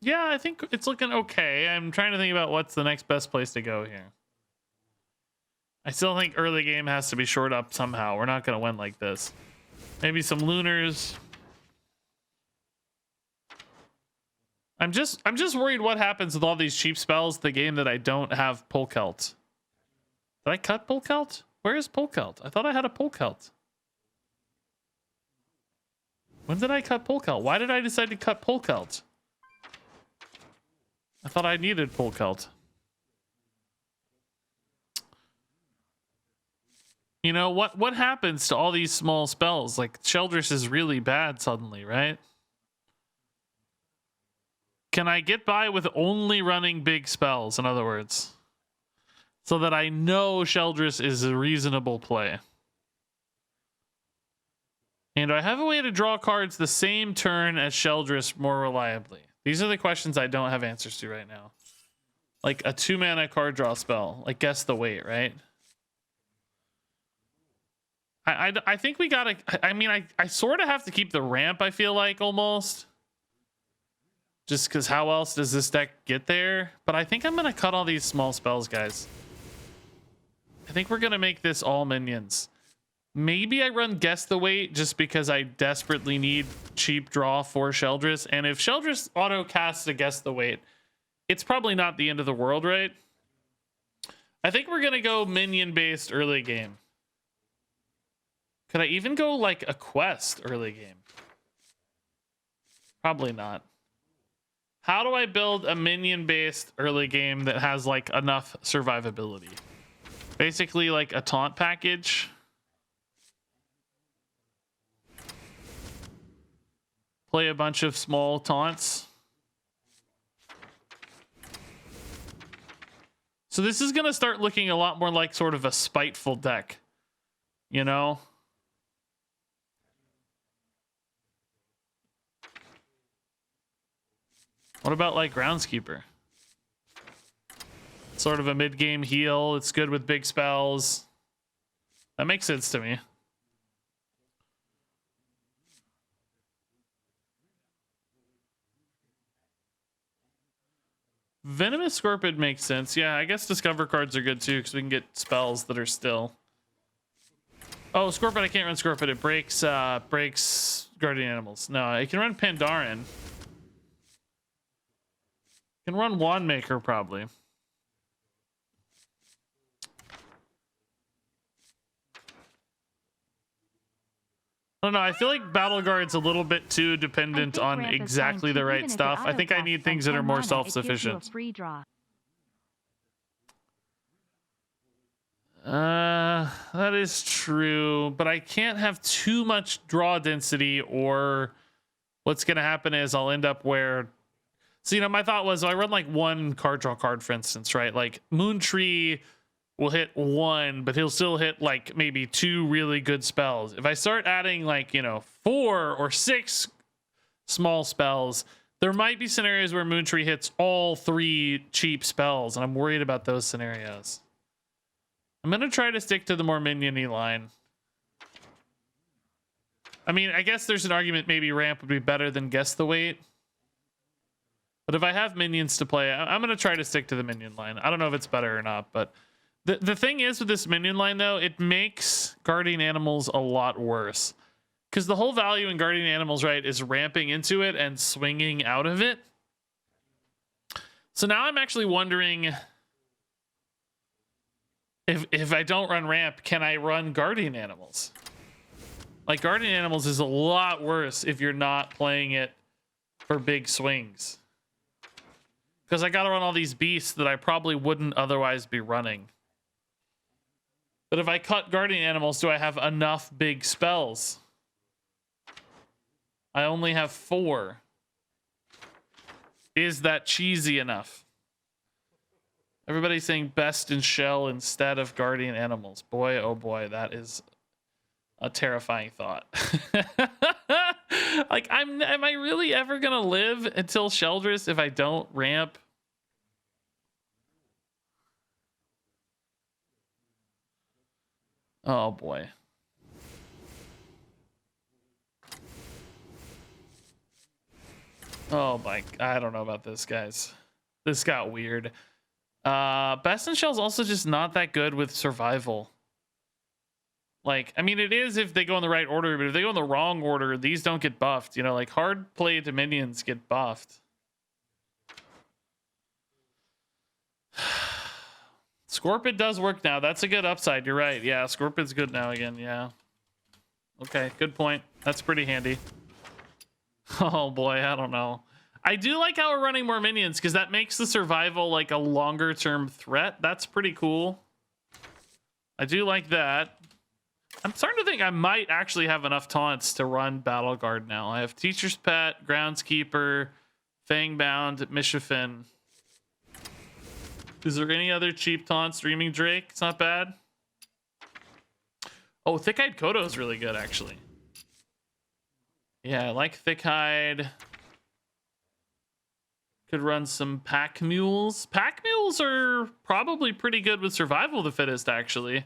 Yeah, I think it's looking okay. I'm trying to think about what's the next best place to go here. I still think early game has to be shored up somehow. We're not going to win like this. Maybe some Lunars. I'm just worried what happens with all these cheap spells the game that I don't have Polkelt. Did I cut Polkelt? Where is Polkelt? I thought I had a Polkelt. When did I cut Polkelt? Why did I decide to cut Polkelt? I thought I needed Polkelt. You know, what happens to all these small spells? Like, Sheldris is really bad suddenly, right? Can I get by with only running big spells, in other words? So that I know Sheldris is a reasonable play. And do I have a way to draw cards the same turn as Sheldris more reliably? These are the questions I don't have answers to right now. Like a 2-mana card draw spell. Like guess the weight, right? I think we gotta... I mean, I sort of have to keep the ramp, I feel like, almost. Just because how else does this deck get there? But I think I'm going to cut all these small spells, guys. I think we're going to make this all minions. Maybe I run Guess the Weight just because I desperately need cheap draw for Sheldris. And if Sheldris auto casts a Guess the Weight, it's probably not the end of the world, right? I think we're going to go minion-based early game. Could I even go like a quest early game? Probably not. How do I build a minion-based early game that has like enough survivability? Basically like a taunt package. Play a bunch of small taunts. So this is going to start looking a lot more like sort of a spiteful deck, you know? What about like Groundskeeper? Sort of a mid-game heal. It's good with big spells. That makes sense to me. Venomous Scorpid makes sense. Yeah, I guess Discover cards are good too because we can get spells that are still... Oh, Scorpid, I can't run Scorpid. It breaks Guardian Animals. No, I can run Pandaren. Can run Wandmaker probably. I don't know. I feel like Battle Guard's a little bit too dependent on exactly the right stuff. I think I need things that are more self-sufficient. That is true, but I can't have too much draw density, or what's going to happen is I'll end up where... So, you know, my thought was I run like one card draw card, for instance, right? Like Moontree will hit 1, but he'll still hit like maybe 2 really good spells. If I start adding like, you know, 4 or 6 small spells, there might be scenarios where Moontree hits all 3 cheap spells, and I'm worried about those scenarios. I'm going to try to stick to the more minion-y line. I mean, I guess there's an argument maybe ramp would be better than Guess the Weight. But if I have minions to play, I'm going to try to stick to the minion line. I don't know if it's better or not, but the thing is with this minion line, though, it makes Guardian Animals a lot worse. Because the whole value in Guardian Animals, right, is ramping into it and swinging out of it. So now I'm actually wondering if I don't run ramp, can I run Guardian Animals? Like, Guardian Animals is a lot worse if you're not playing it for big swings. Because I got to run all these beasts that I probably wouldn't otherwise be running. But if I cut Guardian Animals, do I have enough big spells? I only have 4. Is that cheesy enough? Everybody's saying best in shell instead of Guardian Animals. Boy, oh boy, that is a terrifying thought. Like, am I really ever gonna live until Sheldris if I don't ramp? Oh boy. Oh my, I don't know about this, guys. This got weird. Best in Shell's also just not that good with survival. Like, I mean, it is if they go in the right order, but if they go in the wrong order, these don't get buffed. You know, like hard play to minions get buffed. Scorpid does work now. That's a good upside. You're right. Yeah, Scorpid's good now again. Yeah. Okay, good point. That's pretty handy. Oh boy, I don't know. I do like how we're running more minions because that makes the survival like a longer term threat. That's pretty cool. I do like that. I'm starting to think I might actually have enough taunts to run Battle Guard now. I have Teacher's Pet, Groundskeeper, Fangbound, Mishafin. Is there any other cheap taunts? Dreaming Drake, it's not bad. Oh, Thick-Eyed Kodo is really good, actually. Yeah, I like Thick-Eyed. Could run some pack mules. Pack mules are probably pretty good with survival of the fittest, actually.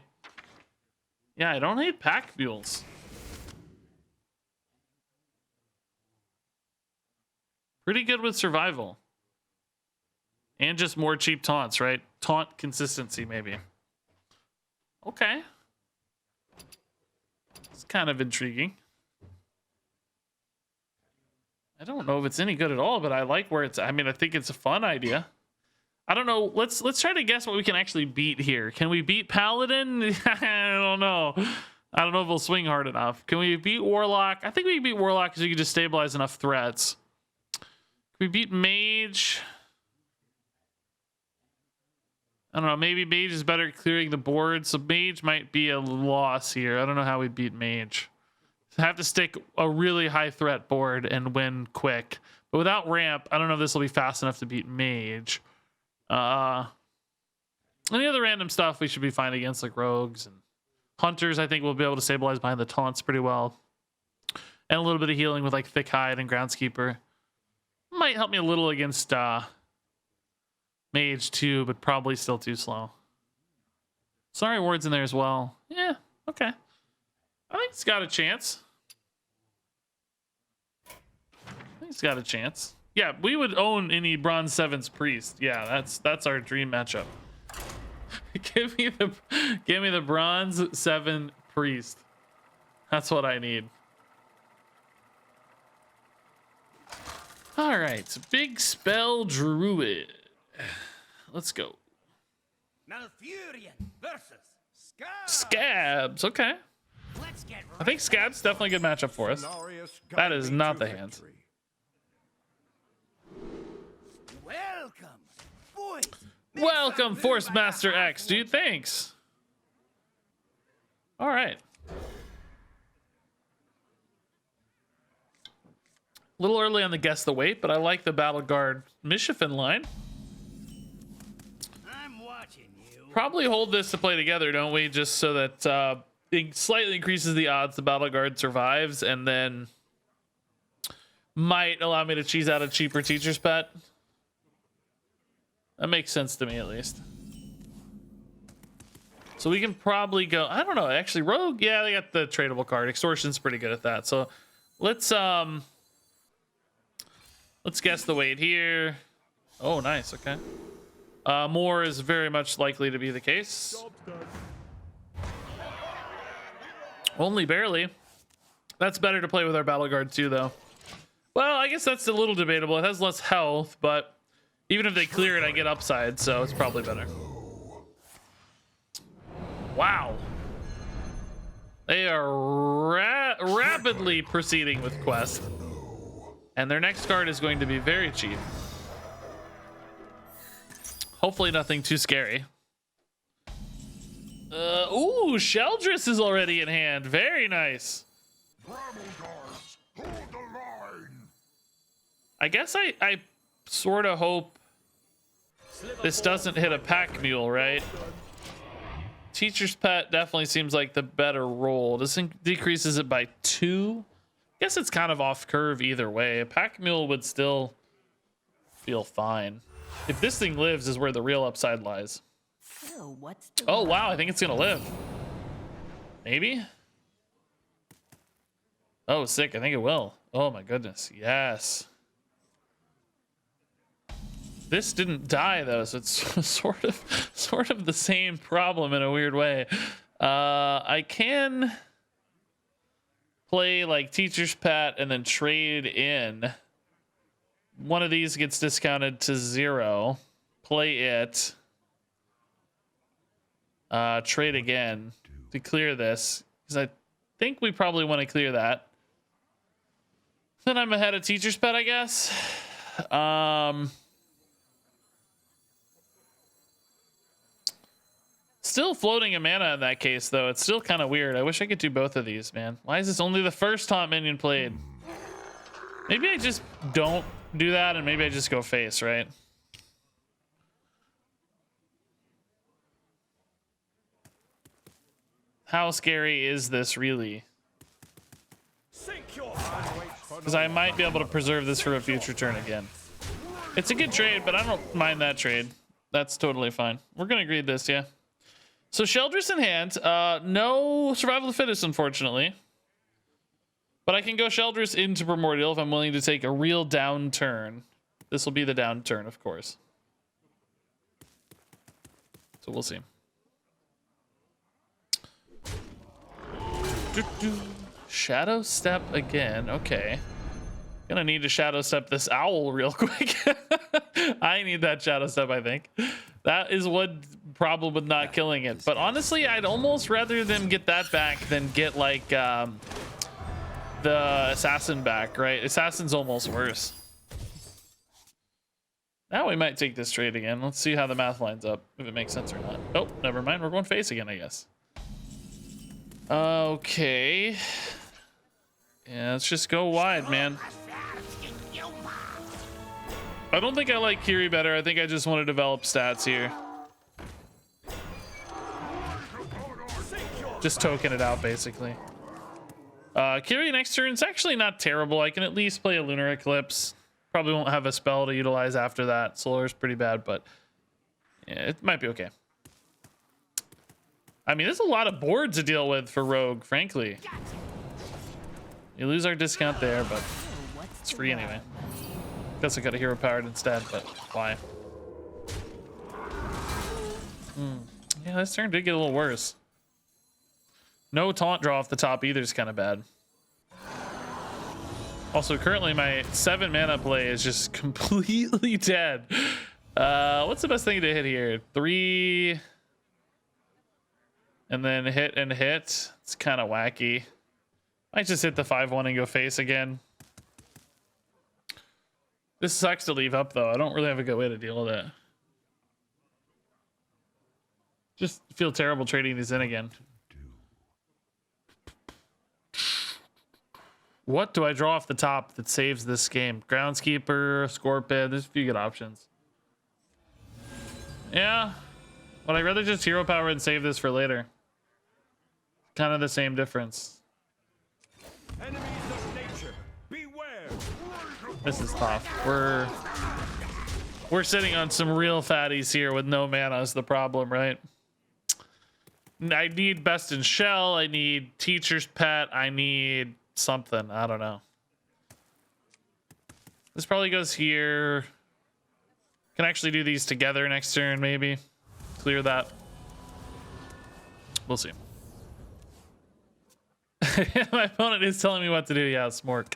Yeah, I don't hate pack mules. Pretty good with survival. And just more cheap taunts, right? Taunt consistency, maybe. Okay. It's kind of intriguing. I don't know if it's any good at all, but I like where it's... I mean, I think it's a fun idea. I don't know. Let's try to guess what we can actually beat here. Can we beat Paladin? I don't know. I don't know if we'll swing hard enough. Can we beat Warlock? I think we can beat Warlock because we can just stabilize enough threats. Can we beat Mage? I don't know. Maybe Mage is better at clearing the board, so Mage might be a loss here. I don't know how we beat Mage. Have to stick a really high threat board and win quick. But without ramp, I don't know if this will be fast enough to beat Mage. Any other random stuff we should be fine against, like rogues and hunters. I think we'll be able to stabilize behind the taunts pretty well. And a little bit of healing with like Thick Hide and Groundskeeper. Might help me a little against Mage too, but probably still too slow. Sorry, Ward's in there as well. Yeah, okay. I think it's got a chance. He's got a chance. Yeah, we would own any Bronze 7's Priest. Yeah, that's our dream matchup. give me the Bronze 7 Priest. That's what I need. All right, big Spell Druid. Let's go. Malfurion versus Scabs. Okay. Let's get I think Scab's definitely a good matchup for us. That is not the hand. Welcome, boys. Welcome, Force Master X, dude. Thanks. All right. A little early on the guess the weight, but I like the Battle Guard Mishafin line. I'm watching you. Probably hold this to play together, don't we? Just so that it slightly increases the odds the Battle Guard survives, and then might allow me to cheese out a cheaper Teacher's Pet. That makes sense to me, at least. So we can probably go... I don't know. Actually, Rogue... Yeah, they got the tradable card. Extortion's pretty good at that. So let's guess the weight here. Oh, nice. Okay. More is very much likely to be the case. Only barely. That's better to play with our Battle Guard too, though. Well, I guess that's a little debatable. It has less health, but even if they clear it, I get upside, so it's probably better. Wow. They are rapidly proceeding with quest. And their next card is going to be very cheap. Hopefully nothing too scary. Ooh, Sheldris is already in hand. Very nice. I guess I sort of hope this doesn't hit a pack mule, right? Teacher's Pet definitely seems like the better roll. This decreases it by 2. I guess it's kind of off curve either way. A pack mule would still feel fine. If this thing lives is where the real upside lies. So what's the Oh, wow. I think it's going to live. Maybe? Oh, sick. I think it will. Oh, my goodness. Yes. This didn't die, though, so it's sort of the same problem in a weird way. I can play, like, Teacher's Pet and then trade in. One of these gets discounted to 0. Play it. Trade again to clear this, because I think we probably want to clear that. Then I'm ahead of Teacher's Pet, I guess. Still floating a mana in that case, though. It's still kind of weird. I wish I could do both of these, man. Why is this only the first taunt minion played? Maybe I just don't do that, and maybe I just go face, right? How scary is this, really? Because I might be able to preserve this for a future turn again. It's a good trade, but I don't mind that trade. That's totally fine. We're gonna greed this, yeah. So Sheldress in hand. No Survival of the Fittest, unfortunately. But I can go Sheldress into Primordial if I'm willing to take a real downturn. This will be the downturn, of course. So we'll see. Shadow Step again. Okay. Gonna need to Shadow Step this owl real quick. I need that Shadow Step, I think. That is one problem with not killing it. But honestly, I'd almost rather them get that back than get like the Assassin back, right? Assassin's almost worse. Now we might take this trade again. Let's see how the math lines up, if it makes sense or not. Oh, never mind. We're going face again, I guess. Okay. Yeah, let's just go wide, man. I don't think I like Kiri better. I think I just want to develop stats here. Just token it out, basically. Kiri next turn is actually not terrible. I can at least play a Lunar Eclipse. Probably won't have a spell to utilize after that. Solar's pretty bad, but yeah, it might be okay. I mean, there's a lot of boards to deal with for Rogue, frankly. You lose our discount there, but it's free anyway. Guess I got a hero powered instead, but why? Yeah, this turn did get a little worse. No taunt draw off the top either is kind of bad. Also, currently my 7 mana play is just completely dead. What's the best thing to hit here? 3 and then hit and hit. It's kind of wacky. Might just hit the 5-1 and go face again. This sucks to leave up though. I don't really have a good way to deal with it. Just feel terrible trading these in again. What do I draw off the top that saves this game? Groundskeeper, Scorpion. There's a few good options. Yeah. Would I rather just hero power and save this for later? Kind of the same difference. Enemies of nature, beware. This is tough. We're sitting on some real fatties here with no mana is the problem, right? I need Best in Shell. I need Teacher's Pet. I need something. I don't know. This probably goes here. Can actually do these together next turn, maybe. Clear that. We'll see. My opponent is telling me what to do. Yeah, Smork.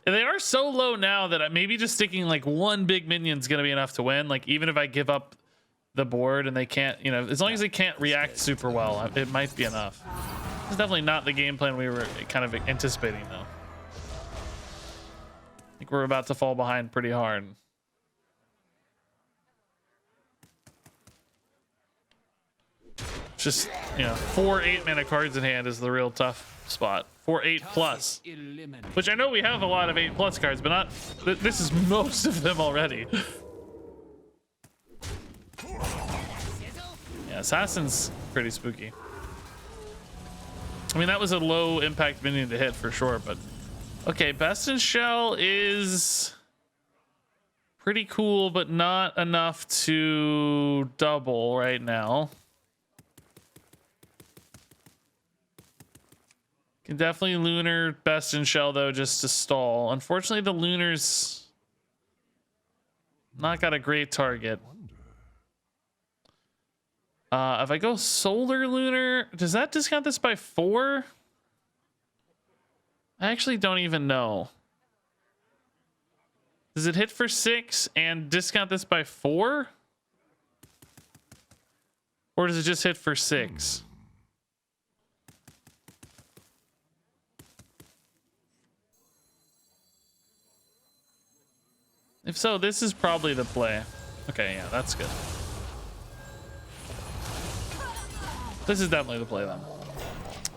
And they are so low now that maybe just sticking like one big minion is going to be enough to win. Like, even if I give up the board and they can't, you know, as long as they can't react super well, it might be enough. It's definitely not the game plan we were kind of anticipating, though. I think we're about to fall behind pretty hard. Just, you know, 4 8-mana cards in hand is the real tough spot. 4 8+, which I know we have a lot of 8+ cards, but not. This is most of them already. Yeah, Assassin's pretty spooky. I mean, that was a low impact minion to hit for sure, but okay. Best in Shell is pretty cool, but not enough to double right now. Can definitely Lunar Best in Shell though, just to stall. Unfortunately, the Lunar's not got a great target. If I go Solar Lunar, does that discount this by 4? I actually don't even know. Does it hit for 6 and discount this by 4? Or does it just hit for 6? If so, this is probably the play. Okay, yeah, that's good. This is definitely the play then.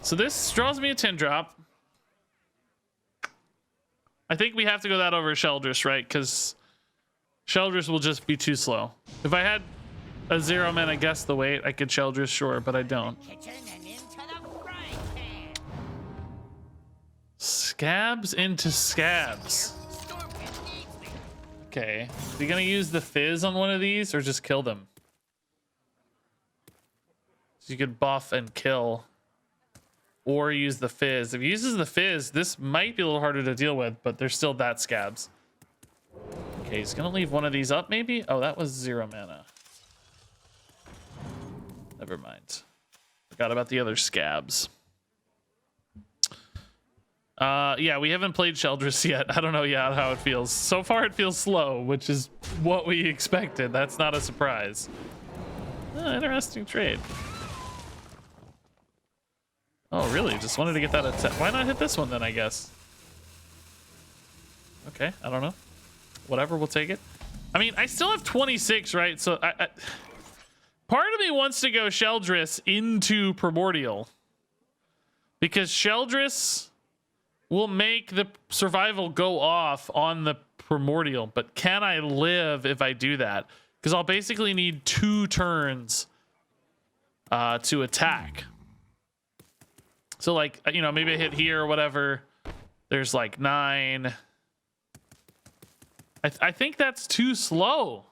So this draws me a 10 drop. I think we have to go that over Sheldress, right? Because Sheldress will just be too slow. If I had a 0 mana guess the weight, I could Sheldress, sure, but I don't. Scabs into Scabs. Okay. Is he gonna use the fizz on one of these or just kill them? So you could buff and kill. Or use the fizz. If he uses the fizz, this might be a little harder to deal with, but there's still that scabs. Okay, he's gonna leave one of these up maybe? Oh, that was 0 mana. Never mind. Forgot about the other scabs. Yeah, we haven't played Sheldris yet. I don't know yet how it feels. So far it feels slow, which is what we expected. That's not a surprise. Interesting trade. Oh, really? Just wanted to get that attack. Why not hit this one then, I guess? Okay, I don't know. Whatever, we'll take it. I mean, I still have 26, right? So part of me wants to go Sheldris into Primordial. Because Sheldris will make the survival go off on the Primordial. But can I live if I do that? Because I'll basically need 2 turns to attack. So, like, you know, maybe I hit here or whatever. There's like 9. I think that's too slow.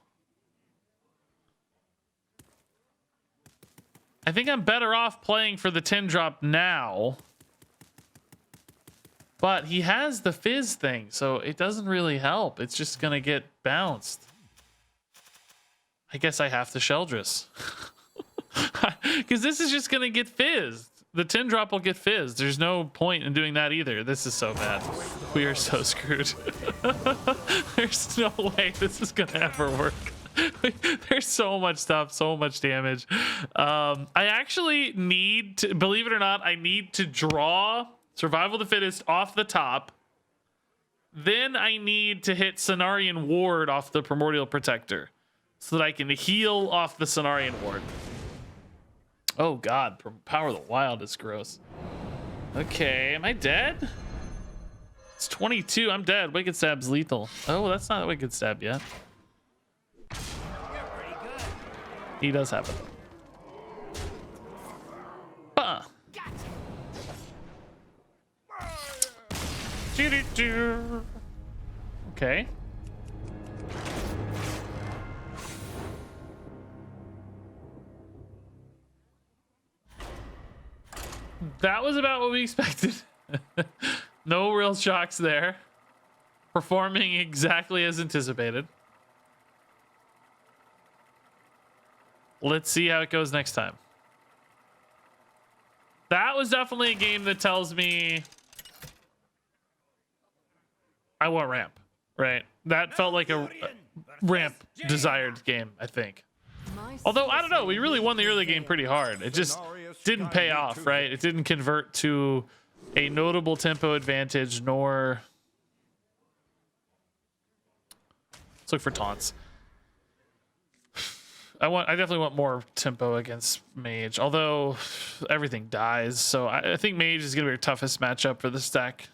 I think I'm better off playing for the 10 drop now. But he has the fizz thing, so it doesn't really help. It's just going to get bounced. I guess I have to Sheldris. Because this is just going to get fizzed. The 10 drop will get fizzed. There's no point in doing that either. This is so bad. We are so screwed. There's no way this is gonna ever work. There's so much stuff, so much damage. I actually need to, believe it or not, I need to draw Survival of the Fittest off the top. Then I need to hit Cenarian Ward off the Primordial Protector so that I can heal off the Cenarian Ward. Oh god, Power of the Wild is gross. Okay, am I dead? It's 22, I'm dead. Wicked Stab's lethal. Oh, that's not a Wicked Stab yet. He does have it. Okay. That was about what we expected. No real shocks there. Performing exactly as anticipated. Let's see how it goes next time. That was definitely a game that tells me I want ramp, right? That felt like a ramp desired game, I think. Although, I don't know, we really won the early game pretty hard. It just didn't pay off, right? It didn't convert to a notable tempo advantage, nor... Let's look for taunts. I definitely want more tempo against Mage, although everything dies, so I think Mage is going to be our toughest matchup for this deck.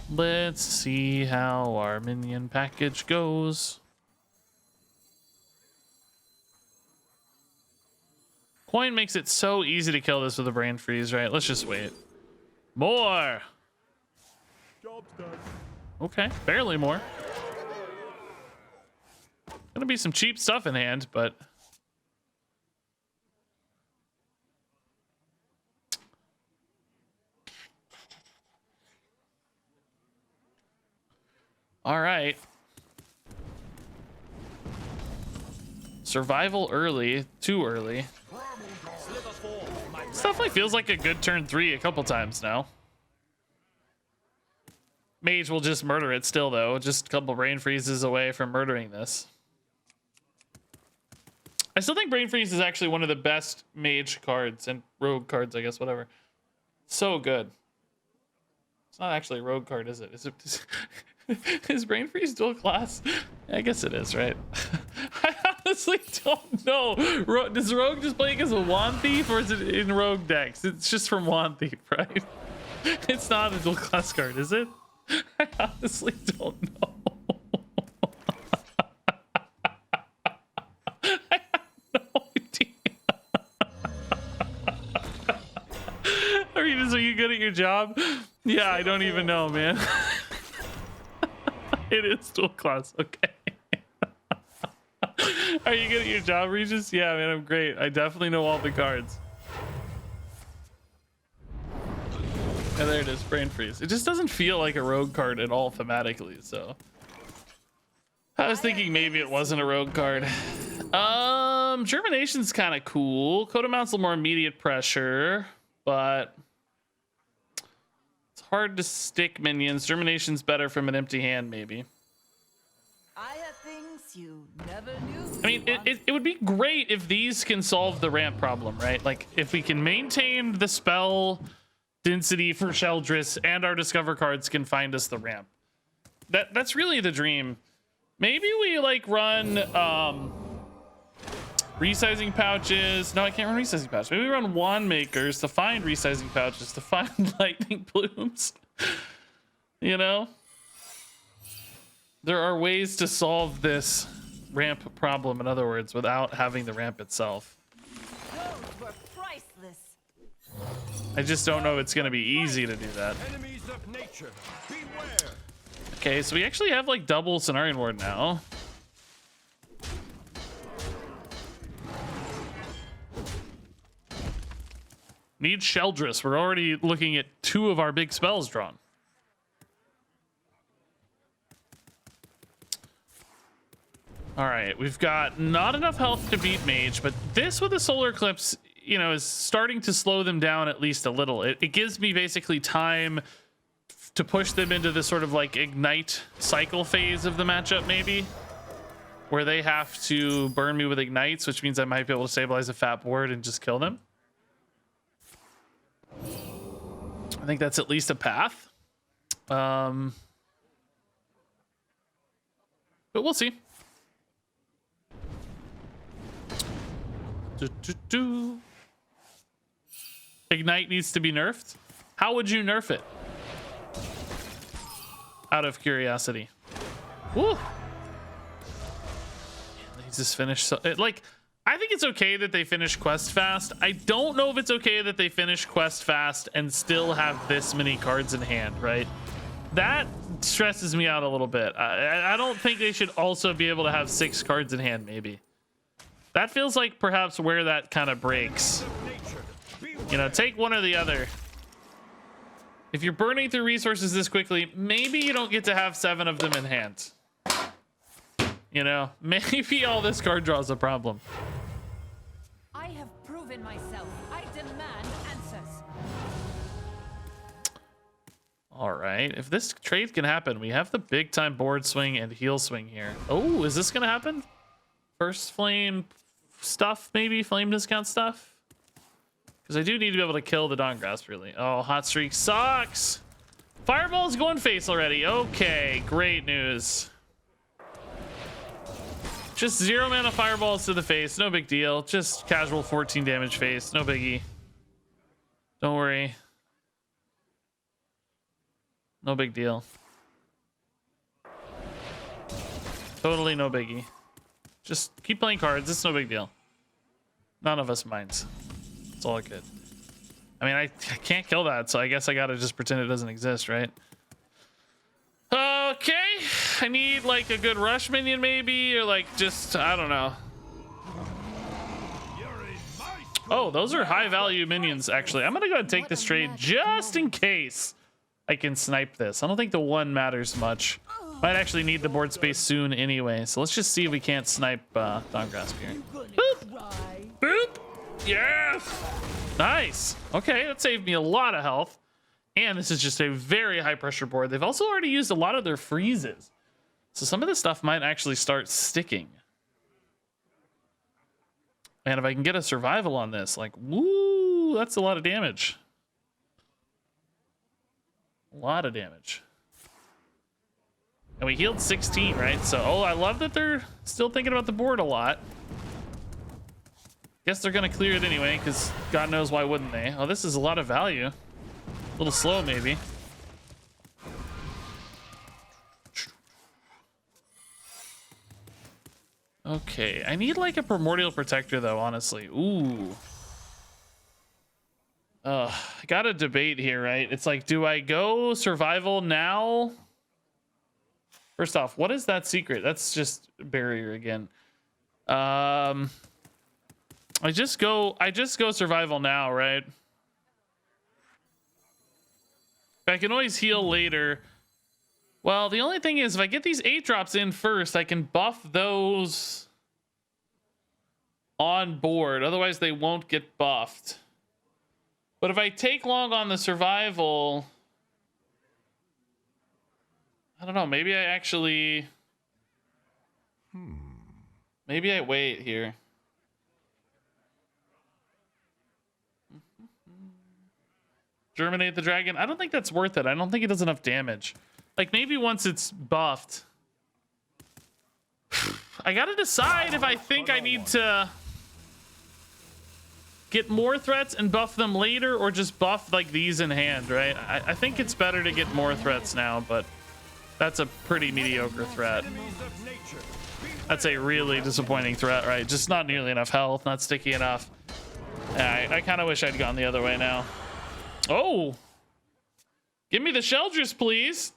Let's see how our minion package goes. Coin makes it so easy to kill this with a brain freeze, right? Let's just wait. More! Job's done. Okay, barely more. Gonna be some cheap stuff in hand, but... All right. Survival early, too early. This definitely feels like a good turn 3 a couple times now. Mage will just murder it still, though. Just a couple brain freezes away from murdering this. I still think brain freeze is actually one of the best mage cards and rogue cards, I guess, whatever. So good. It's not actually a rogue card, is it? Is brain freeze dual class? I guess it is, right? I honestly don't know. Does Rogue just play against a Wand Thief, or is it in Rogue decks? It's just from Wand Thief, right? It's not a dual class card, is it? I honestly don't know. your job? Yeah, I don't even know, man. It is dual class. Okay. Are you good at your job, Regis? Yeah, man, I'm great. I definitely know all the cards. And there it is, brain freeze. It just doesn't feel like a rogue card at all thematically, so. I was thinking maybe it wasn't a rogue card. Germination's kind of cool. Coda Mount's a little more immediate pressure, but it's hard to stick minions. Germination's better from an empty hand, maybe. I have things you never knew. I mean, it would be great if these can solve the ramp problem, right? Like, if we can maintain the spell density for Sheldris and our Discover cards can find us the ramp. That's really the dream. Maybe we, like, run resizing pouches. No, I can't run resizing pouches. Maybe we run wand makers to find resizing pouches, to find lightning plumes. You know? There are ways to solve this ramp problem, in other words, without having the ramp itself. Those were priceless. I just don't know if it's going to be easy to do that. Enemies of nature, beware. Okay, so we actually have like double Cenarian Ward now. Need Sheldris. We're already looking at 2 of our big spells drawn. All right, we've got not enough health to beat Mage, but this with the Solar Eclipse, you know, is starting to slow them down at least a little. It gives me basically time to push them into this sort of like Ignite cycle phase of the matchup, maybe, where they have to burn me with Ignites, which means I might be able to stabilize a fat board and just kill them. I think that's at least a path. But we'll see. Ignite needs to be nerfed. How would you nerf it? Out of curiosity. Woo! They just finished. Like, I think it's okay that they finish quest fast. I don't know if it's okay that they finish quest fast and still have this many cards in hand, right? That stresses me out a little bit. I don't think they should also be able to have 6 cards in hand, maybe. That feels like perhaps where that kind of breaks. You know, take one or the other. If you're burning through resources this quickly, maybe you don't get to have 7 of them in hand. You know, maybe all this card draw is a problem. I have proven myself. I demand answers. All right, if this trade can happen, we have the big time board swing and heal swing here. Oh, is this gonna happen? First flame stuff, maybe flame discount stuff, because I do need to be able to kill the Dawn Grasp, really. Oh, hot streak sucks. Fireball's going face already. Okay, great news. Just 0 mana fireballs to the face, no big deal. Just casual 14 damage face, no biggie. Don't worry. No big deal. Totally no biggie. Just keep playing cards, it's no big deal. None of us minds. It's all good. I mean, I can't kill that, so I guess I gotta just pretend it doesn't exist, right? Okay, I need like a good rush minion maybe, or like just, I don't know. Oh, those are high value minions, actually. I'm gonna go ahead and take this trade just in case I can snipe this. I don't think the 1 matters much. Might actually need the board space soon anyway, so let's just see if we can't snipe Dawn Grasp here. Boop! Boop! Yes! Nice! Okay, that saved me a lot of health. And this is just a very high pressure board. They've also already used a lot of their freezes. So some of this stuff might actually start sticking. And if I can get a survival on this, like, woo, that's a lot of damage. A lot of damage. And we healed 16, right? So, oh, I love that they're still thinking about the board a lot. Guess they're gonna clear it anyway, because God knows why wouldn't they? Oh, this is a lot of value. A little slow, maybe. Okay, I need like a Primordial Protector, though, honestly. Ooh. I got a debate here, right? It's like, do I go survival now? First off, what is that secret? That's just barrier again. I just go survival now, right? I can always heal later. Well, the only thing is, if I get these 8 drops in first, I can buff those on board. Otherwise, they won't get buffed. But if I take long on the survival, I don't know. Maybe I actually... Maybe I wait here. Germinate the dragon. I don't think that's worth it. I don't think it does enough damage. Like, maybe once it's buffed. I gotta decide if I think I need to get more threats and buff them later, or just buff like these in hand, right? I think it's better to get more threats now, but that's a pretty mediocre threat. That's a really disappointing threat, right? Just not nearly enough health, not sticky enough. I kind of wish I'd gone the other way now. Oh, give me the Sheldress, please.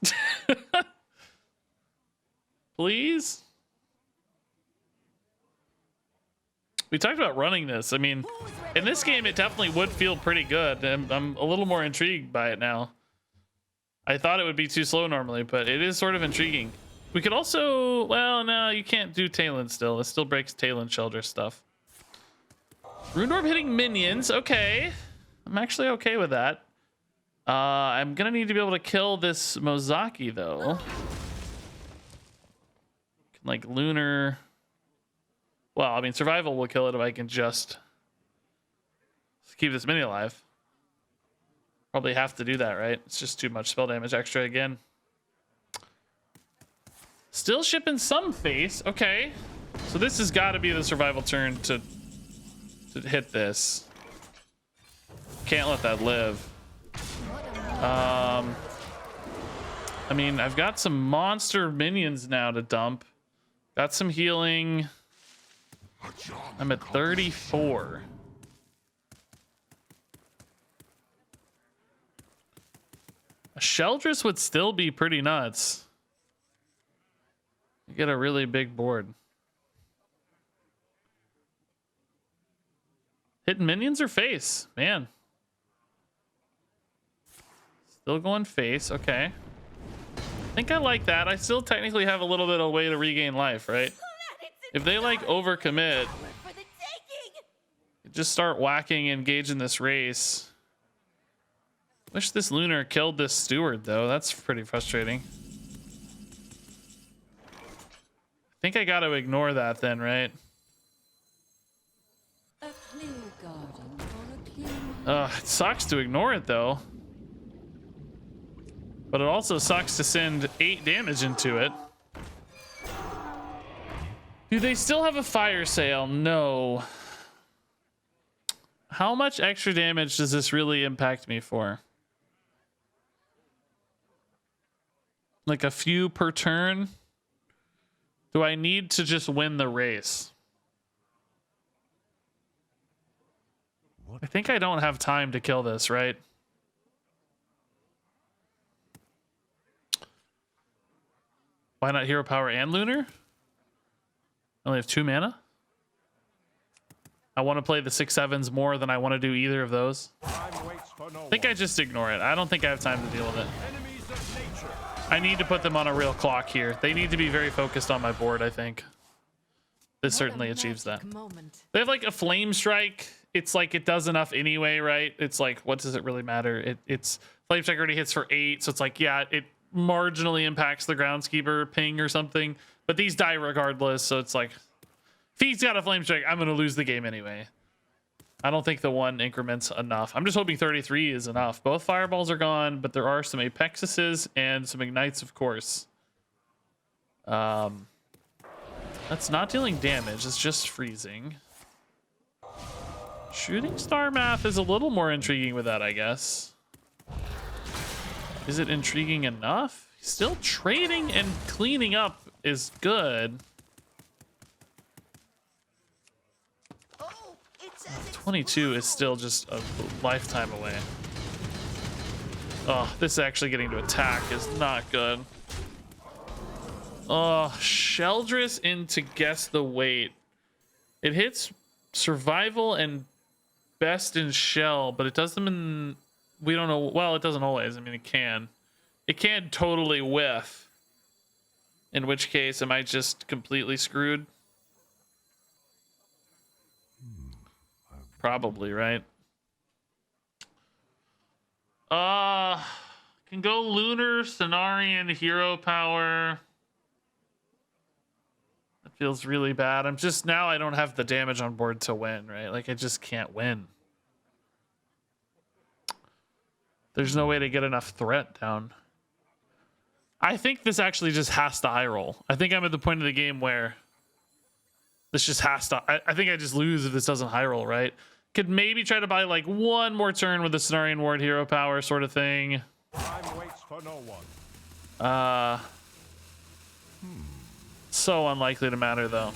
Please. We talked about running this. I mean, in this game, it definitely would feel pretty good. I'm a little more intrigued by it now. I thought it would be too slow normally, but it is sort of intriguing. We could also, well, no, you can't do Talon still. It still breaks Talon Sheldress stuff. Rune Orb hitting minions. Okay. I'm actually okay with that. I'm gonna need to be able to kill this Mozaki though. Like lunar. Well, I mean, survival will kill it if I can just keep this mini alive. Probably have to do that, right? It's just too much spell damage extra again. Still shipping some face. Okay. So this has got to be the survival turn to hit this. Can't let that live. I mean, I've got some monster minions now to dump. Got some healing. I'm at 34. A Sheldress would still be pretty nuts. You get a really big board. Hitting minions or face? Man. Still going face. Okay. I think I like that. I still technically have a little bit of way to regain life, right? If they like overcommit, just start whacking, engage in this race. Wish this lunar killed this steward though. That's pretty frustrating. I think I got to ignore that then, right? It sucks to ignore it though. But it also sucks to send 8 damage into it. Do they still have a fire sale? No. How much extra damage does this really impact me for? Like a few per turn? Do I need to just win the race? I think I don't have time to kill this, right? Why not hero power and lunar? I only have 2 mana. I want to play the 6/7s more than I want to do either of those. I think I just ignore it. I don't think I have time to deal with it. I need to put them on a real clock here. They need to be very focused on my board, I think. This certainly achieves that. They have like a flame strike. It's like it does enough anyway, right? It's like, what does it really matter? It's flame strike already hits for 8, so it's like, yeah, it marginally impacts the groundskeeper ping or something, but these die regardless, so it's like, if he's got a flame strike, I'm gonna lose the game anyway. I don't think the 1 increments enough. I'm just hoping 33 is enough. Both fireballs are gone, but there are some apexuses and some ignites, of course. That's not dealing damage, it's just freezing. Shooting star math is a little more intriguing with that, I guess. Is it intriguing enough? Still trading and cleaning up is good. 22 is still just a lifetime away. Oh, this actually getting to attack is not good. Oh, Sheldris into Guess the Weight. It hits survival and best in shell, but it does them in... We don't know. Well, it doesn't always. I mean, it can. It can totally whiff. In which case, am I just completely screwed? Probably, right? Can go Lunar, Cenarian, Hero Power. That feels really bad. I'm just... Now I don't have the damage on board to win, right? Like, I just can't win. There's no way to get enough threat down. I think this actually just has to high roll. I think I'm at the point of the game where this just has to... I think I just lose if this doesn't high roll, right? Could maybe try to buy like one more turn with the Cenarian Ward Hero Power sort of thing. Time waits for no one. So unlikely to matter though.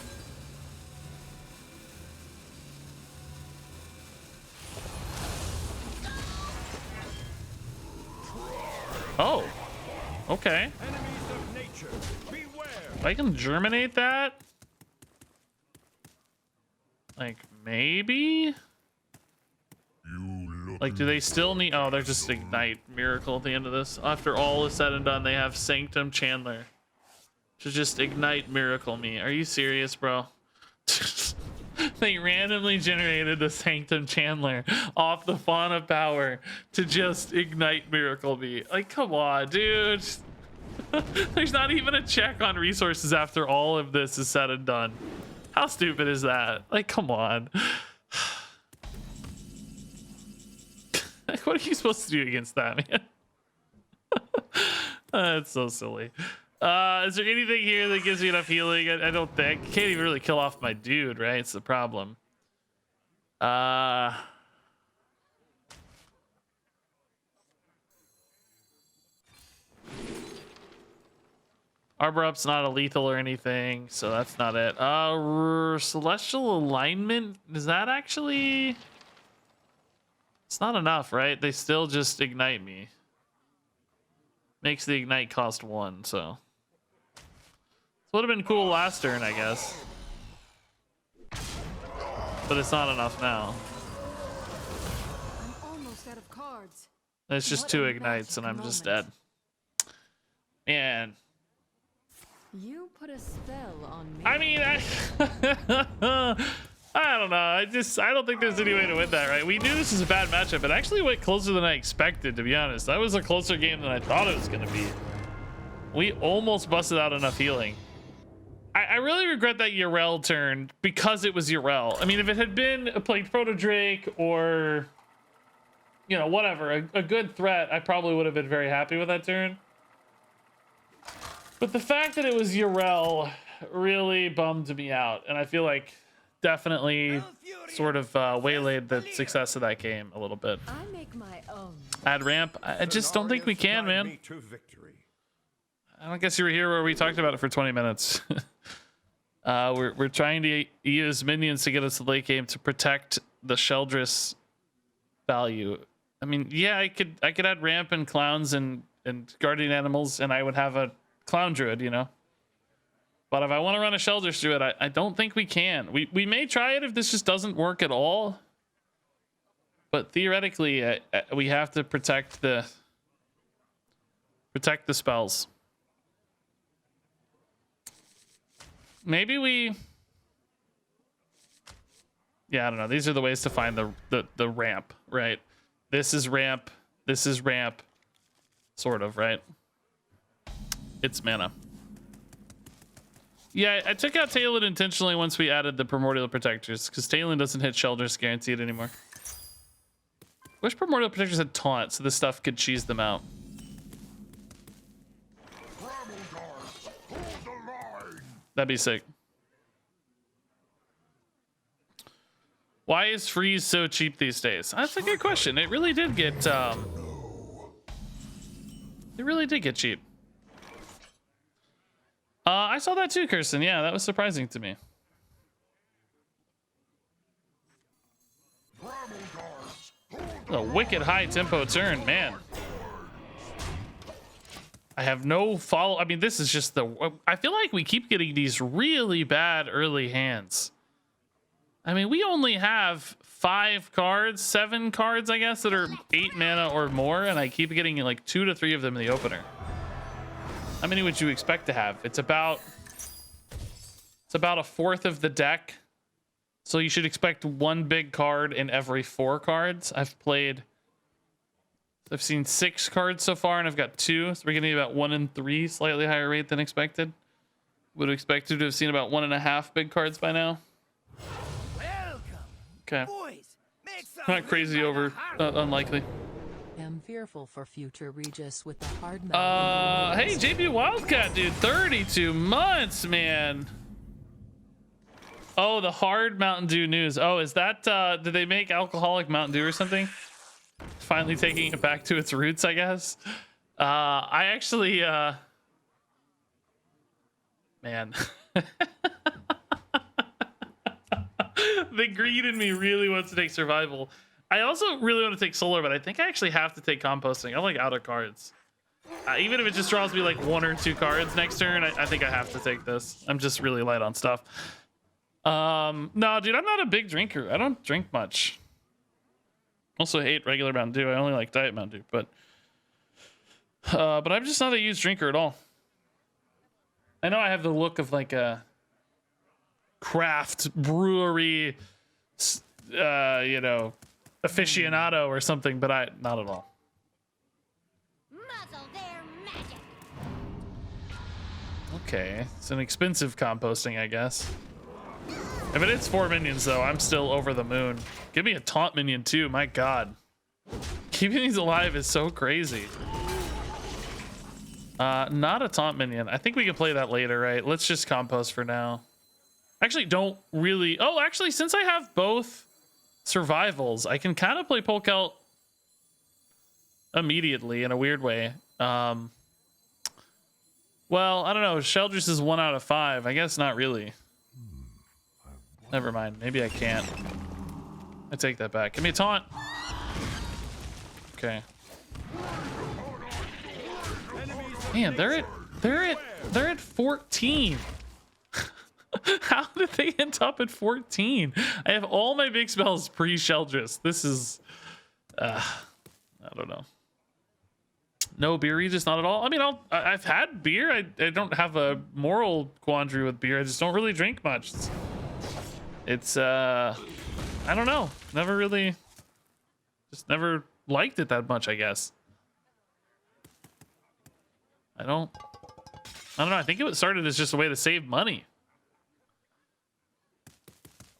Oh, okay. Enemies of nature, beware. I can germinate that. Like maybe. Like, do they still need? Oh, they're just Ignite Miracle at the end of this. After all is said and done, they have Sanctum Chandler to just Ignite Miracle me. Are you serious, bro? They randomly generated the Sanctum Chandler off the Fauna Power to just Ignite Miracle me. Like, come on, dude. There's not even a check on resources after all of this is said and done. How stupid is that? Like, come on. What are you supposed to do against that, man? That's so silly. Is there anything here that gives me enough healing? I don't think. I can't even really kill off my dude, right? It's the problem. Arbor Up's not a lethal or anything, so that's not it. Celestial Alignment, is that actually... It's not enough, right? They still just ignite me. Makes the ignite cost 1, so. This would have been cool last turn, I guess. But it's not enough now. I'm almost out of cards. It's just 2 ignites and I'm just dead. Man. You put a spell on me. I mean, I don't know. I don't think there's any way to win that, right? We knew this was a bad matchup. It actually went closer than I expected, to be honest. That was a closer game than I thought it was going to be. We almost busted out enough healing. I really regret that Yrel turn because it was Yrel. I mean, if it had been played Proto Drake or, you know, whatever, a good threat, I probably would have been very happy with that turn. But the fact that it was Yrel really bummed me out. And I feel like definitely sort of waylaid the success of that game a little bit. I make my own. Add ramp. I just don't think we can, man. I don't guess you were here where we talked about it for 20 minutes. We're trying to use minions to get us the late game to protect the Sheldris value. I mean, yeah, I could add ramp and clowns and guardian animals, and I would have a clown druid, you know. But if I want to run a Sheldris Druid, I don't think we can. We may try it if this just doesn't work at all. But theoretically, we have to protect the spells. Maybe we... Yeah, I don't know. These are the ways to find the ramp, right? This is ramp. This is ramp. Sort of, right? It's mana. Yeah, I took out Talon intentionally once we added the Primordial Protectors, because Talon doesn't hit Sheldris guaranteed anymore. Wish Primordial Protectors had taunt, so this stuff could cheese them out. That'd be sick. Why is freeze so cheap these days? That's a good question. It really did get cheap. I saw that too, Kirsten. Yeah, that was surprising to me. A wicked high tempo turn, man. I have no follow. I mean, this is just I feel like we keep getting these really bad early hands. I mean, we only have 5 cards, 7 cards, I guess, that are 8 mana or more, and I keep getting like 2 to 3 of them in the opener. How many would you expect to have? It's about a fourth of the deck. So you should expect 1 big card in every 4 cards. I've seen 6 cards so far, and I've got 2. So we're getting about 1 in 3, slightly higher rate than expected. Would have expected to have seen about 1.5 big cards by now. Welcome. Okay. Boys, make some Not crazy room over, for the harvest. unlikely. Am fearful for future Regis with the hard mouth. Hey, JP Wildcat, dude, 32 months, man. Oh, the hard Mountain Dew news. Oh, is that, did they make alcoholic Mountain Dew or something? Finally taking it back to its roots, I guess. I actually, man. The greed in me really wants to take survival. I also really want to take solar, but I think I actually have to take composting. I'm like out of cards. Even if it just draws me like 1 or 2 cards next turn, I think I have to take this. I'm just really light on stuff. No, dude, I'm not a big drinker. I don't drink much. Also hate regular Mountain Dew. I only like Diet Mountain Dew, but I'm just not a huge drinker at all. I know I have the look of like a craft brewery, you know, aficionado or something, but not at all. Muzzle their magic. Okay, it's an expensive composting, I guess. If it is 4 minions, though, I'm still over the moon. Give me a taunt minion, too. My God. Keeping these alive is so crazy. Not a taunt minion. I think we can play that later, right? Let's just compost for now. Actually, don't really... Oh, actually, since I have both survivals, I can kind of play Polkelt immediately in a weird way. Well, I don't know. Sheldris is 1 out of 5. I guess not really. Never mind. Maybe I can't. I take that back. Give me a taunt. Okay. Man, they're at 14. How did they end up at 14? I have all my big spells pre-Sheldris. This is I don't know. No beer, Regis, not at all. I mean, I've had beer. I don't have a moral quandary with beer. I just don't really drink much. It's I don't know. Never really, just never liked it that much, I guess. I don't know. I think it started as just a way to save money.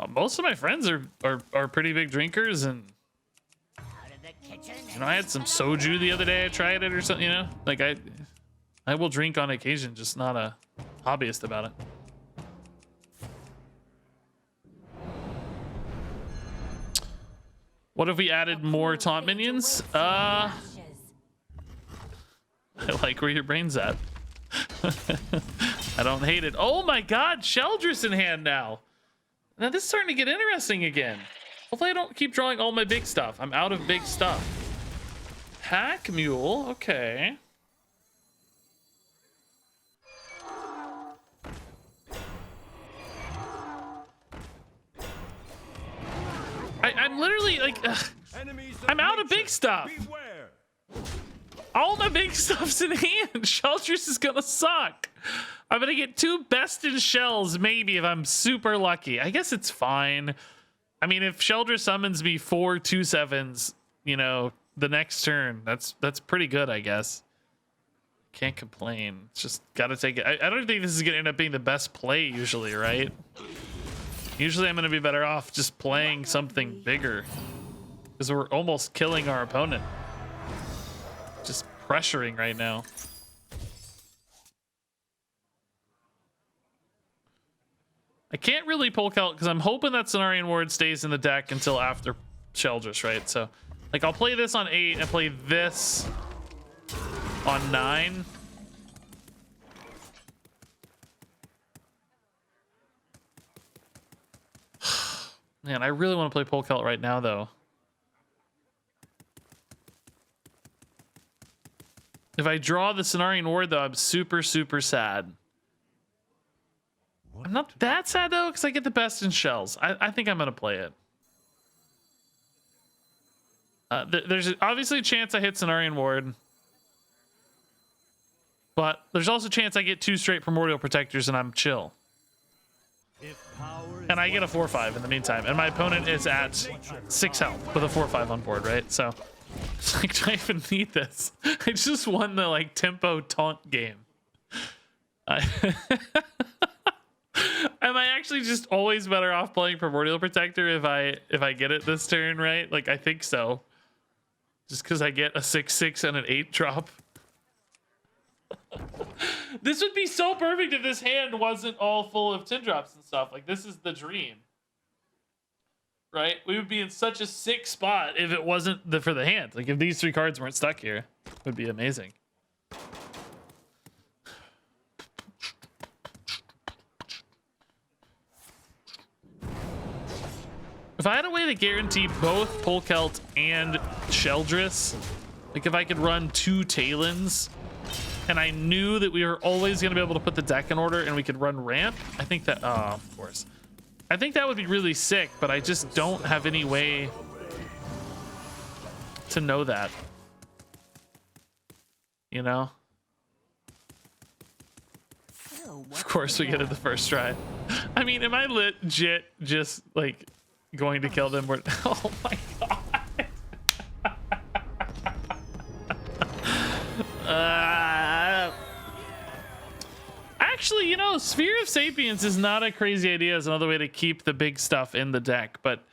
Most of my friends are pretty big drinkers, and you know, I had some soju the other day. I tried it or something, you know. Like I will drink on occasion, just not a hobbyist about it. What if we added more taunt minions? I like where your brain's at. I don't hate it. Oh my God, Sheldris in hand now. Now this is starting to get interesting again. Hopefully I don't keep drawing all my big stuff. I'm out of big stuff. Hack Mule, okay. I'm literally like, I'm out of big stuff. Beware. All my big stuff's in hand. Sheldris is gonna suck. I'm gonna get 2 best in shells, maybe, if I'm super lucky. I guess it's fine. I mean, if Sheldris summons me 4 2/7s, you know, the next turn, that's pretty good, I guess. Can't complain. It's just gotta take it. I don't think this is gonna end up being the best play usually, right? Usually I'm gonna be better off just playing something bigger, because we're almost killing our opponent. Just pressuring right now. I can't really Polkelt because I'm hoping that Cenarian Ward stays in the deck until after Sheldris, right? So, like, I'll play this on 8 and play this on 9. Man, I really want to play Polkelt right now, though. If I draw the Cenarian Ward, though, I'm super, super sad. I'm not that sad, though, because I get the best in shells. I think I'm going to play it. There's obviously a chance I hit Cenarian Ward. But there's also a chance I get 2 straight Primordial Protectors and I'm chill. And I get a 4/5 in the meantime. And my opponent is at 6 health with a 4/5 on board, right? So, it's like, do I even need this? I just won the, like, tempo taunt game. Am I actually just always better off playing Primordial Protector if I get it this turn, right? Like, I think so. Just because I get a 6/6 and an 8 drop. This would be so perfect if this hand wasn't all full of 10 drops and stuff. Like, this is the dream. Right? We would be in such a sick spot if it wasn't for the hand. Like, if these 3 cards weren't stuck here, it would be amazing. If I had a way to guarantee both Polkelt and Sheldris, like if I could run 2 Talons, and I knew that we were always going to be able to put the deck in order and we could run Rant, I think that, of course. I think that would be really sick, but I just don't have any way to know that. You know? Of course we get it the first try. I mean, am I legit just, like, going to kill them? Oh my god. Actually, you know, Sphere of Sapience is not a crazy idea as another way to keep the big stuff in the deck, but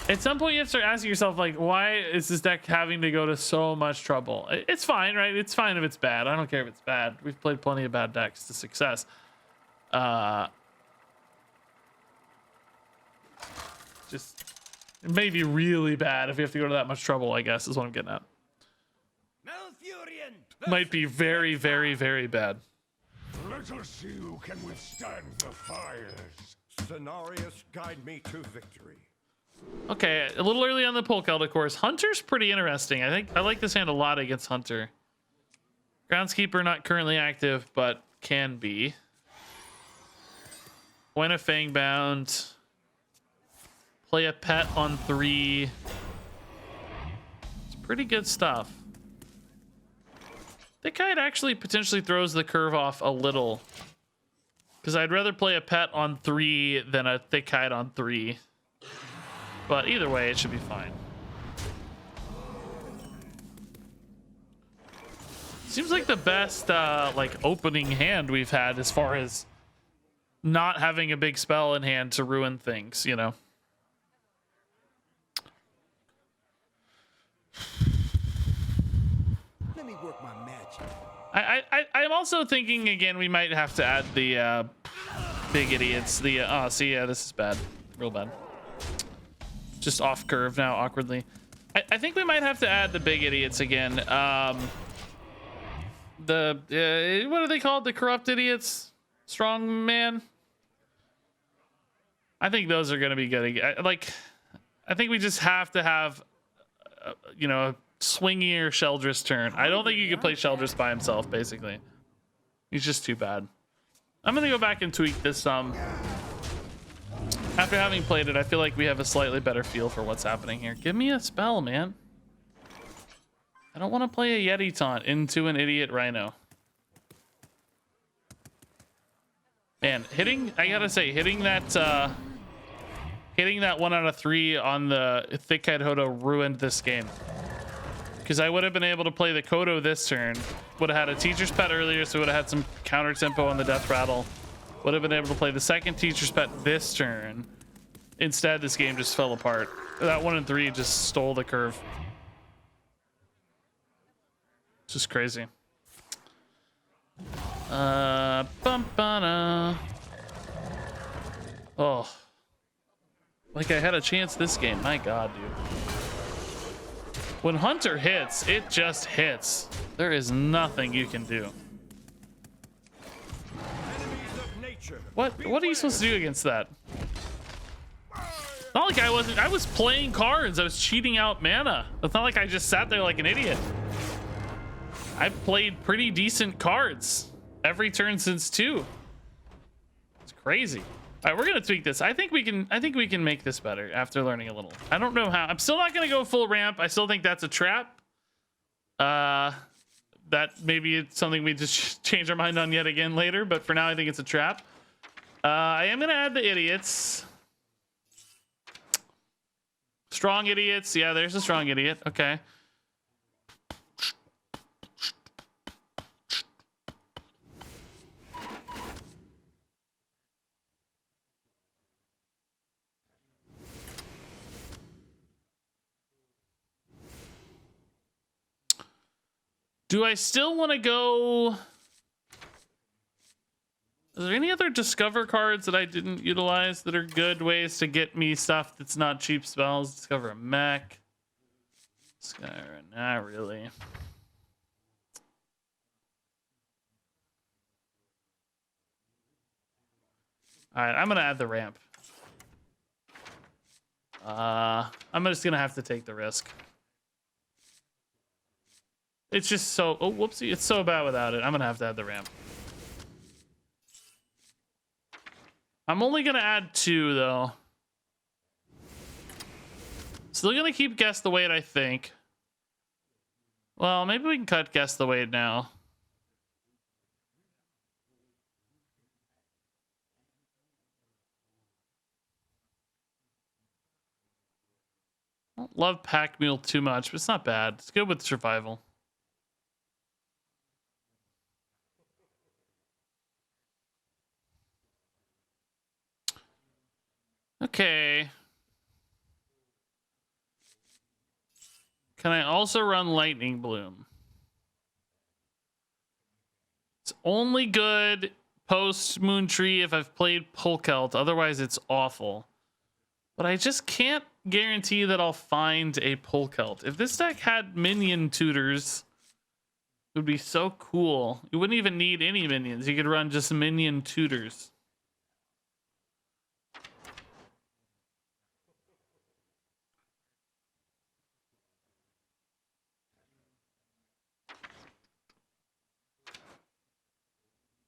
at some point you have to start asking yourself, like, why is this deck having to go to so much trouble? It's fine, right? It's fine if it's bad. I don't care if it's bad. We've played plenty of bad decks to success. Just, it may be really bad if you have to go to that much trouble, I guess, is what I'm getting at. Might be very, very, very bad. Let us see who can withstand the fires. Cenarius, guide me to victory. Okay, a little early on the Polkelt, of course. Hunter's pretty interesting. I think I like this hand a lot against Hunter. Groundskeeper not currently active, but can be. Win a Fangbound. Play a pet on 3. It's pretty good stuff. Thick Hide actually potentially throws the curve off a little. Because I'd rather play a pet on 3 than a Thick Hide on 3. But either way, it should be fine. Seems like the best like opening hand we've had as far as not having a big spell in hand to ruin things, you know. Let me work my magic. I'm also thinking again we might have to add the big idiots. The oh, see, yeah, this is bad, real bad. Just off curve now, awkwardly. I think we might have to add the big idiots again. The what are they called? The corrupt idiots? Strong man? I think those are going to be good. I think we just have to have, you know, a swingier Sheldris turn. I don't think you can play Sheldris by himself, basically. He's just too bad. I'm going to go back and tweak this some. After having played it, I feel like we have a slightly better feel for what's happening here. Give me a spell, man. I don't want to play a Yeti taunt into an idiot Rhino. Man, I gotta say, hitting that 1 out of 3 on the Thick Hide Hodo ruined this game. Because I would have been able to play the Kodo this turn. Would have had a Teacher's Pet earlier, so would have had some counter tempo on the Death Rattle. Would have been able to play the second Teacher's Pet this turn. Instead, this game just fell apart. That 1 and 3 just stole the curve. It's just crazy. Oh. Like I had a chance this game. My God, dude. When Hunter hits, it just hits. There is nothing you can do. What are you supposed to do against that? Not like I was playing cards. I was cheating out mana. It's not like I just sat there like an idiot. I've played pretty decent cards every turn since 2. It's crazy. All right, we're gonna tweak this. I think we can make this better after learning a little. I don't know how. I'm still not gonna go full ramp. I still think that's a trap. That maybe it's something we just change our mind on yet again later, but for now I think it's a trap. I am gonna add the idiots. Strong idiots. Yeah, there's a strong idiot. Okay. Do I still want to go? Is there any other discover cards that I didn't utilize that are good ways to get me stuff that's not cheap spells? Discover a mech. Not really. All right, I'm gonna add the ramp. I'm just gonna have to take the risk. It's just so, oh, whoopsie. It's so bad without it. I'm going to have to add the ramp. I'm only going to add 2, though. Still going to keep guess the weight, I think. Well, maybe we can cut guess the weight now. I don't love Pack Mule too much, but it's not bad. It's good with survival. Okay. Can I also run Lightning Bloom? It's only good post Moon Tree if I've played Polkelt. Otherwise, it's awful. But I just can't guarantee that I'll find a Polkelt. If this deck had minion tutors, it would be so cool. You wouldn't even need any minions. You could run just minion tutors.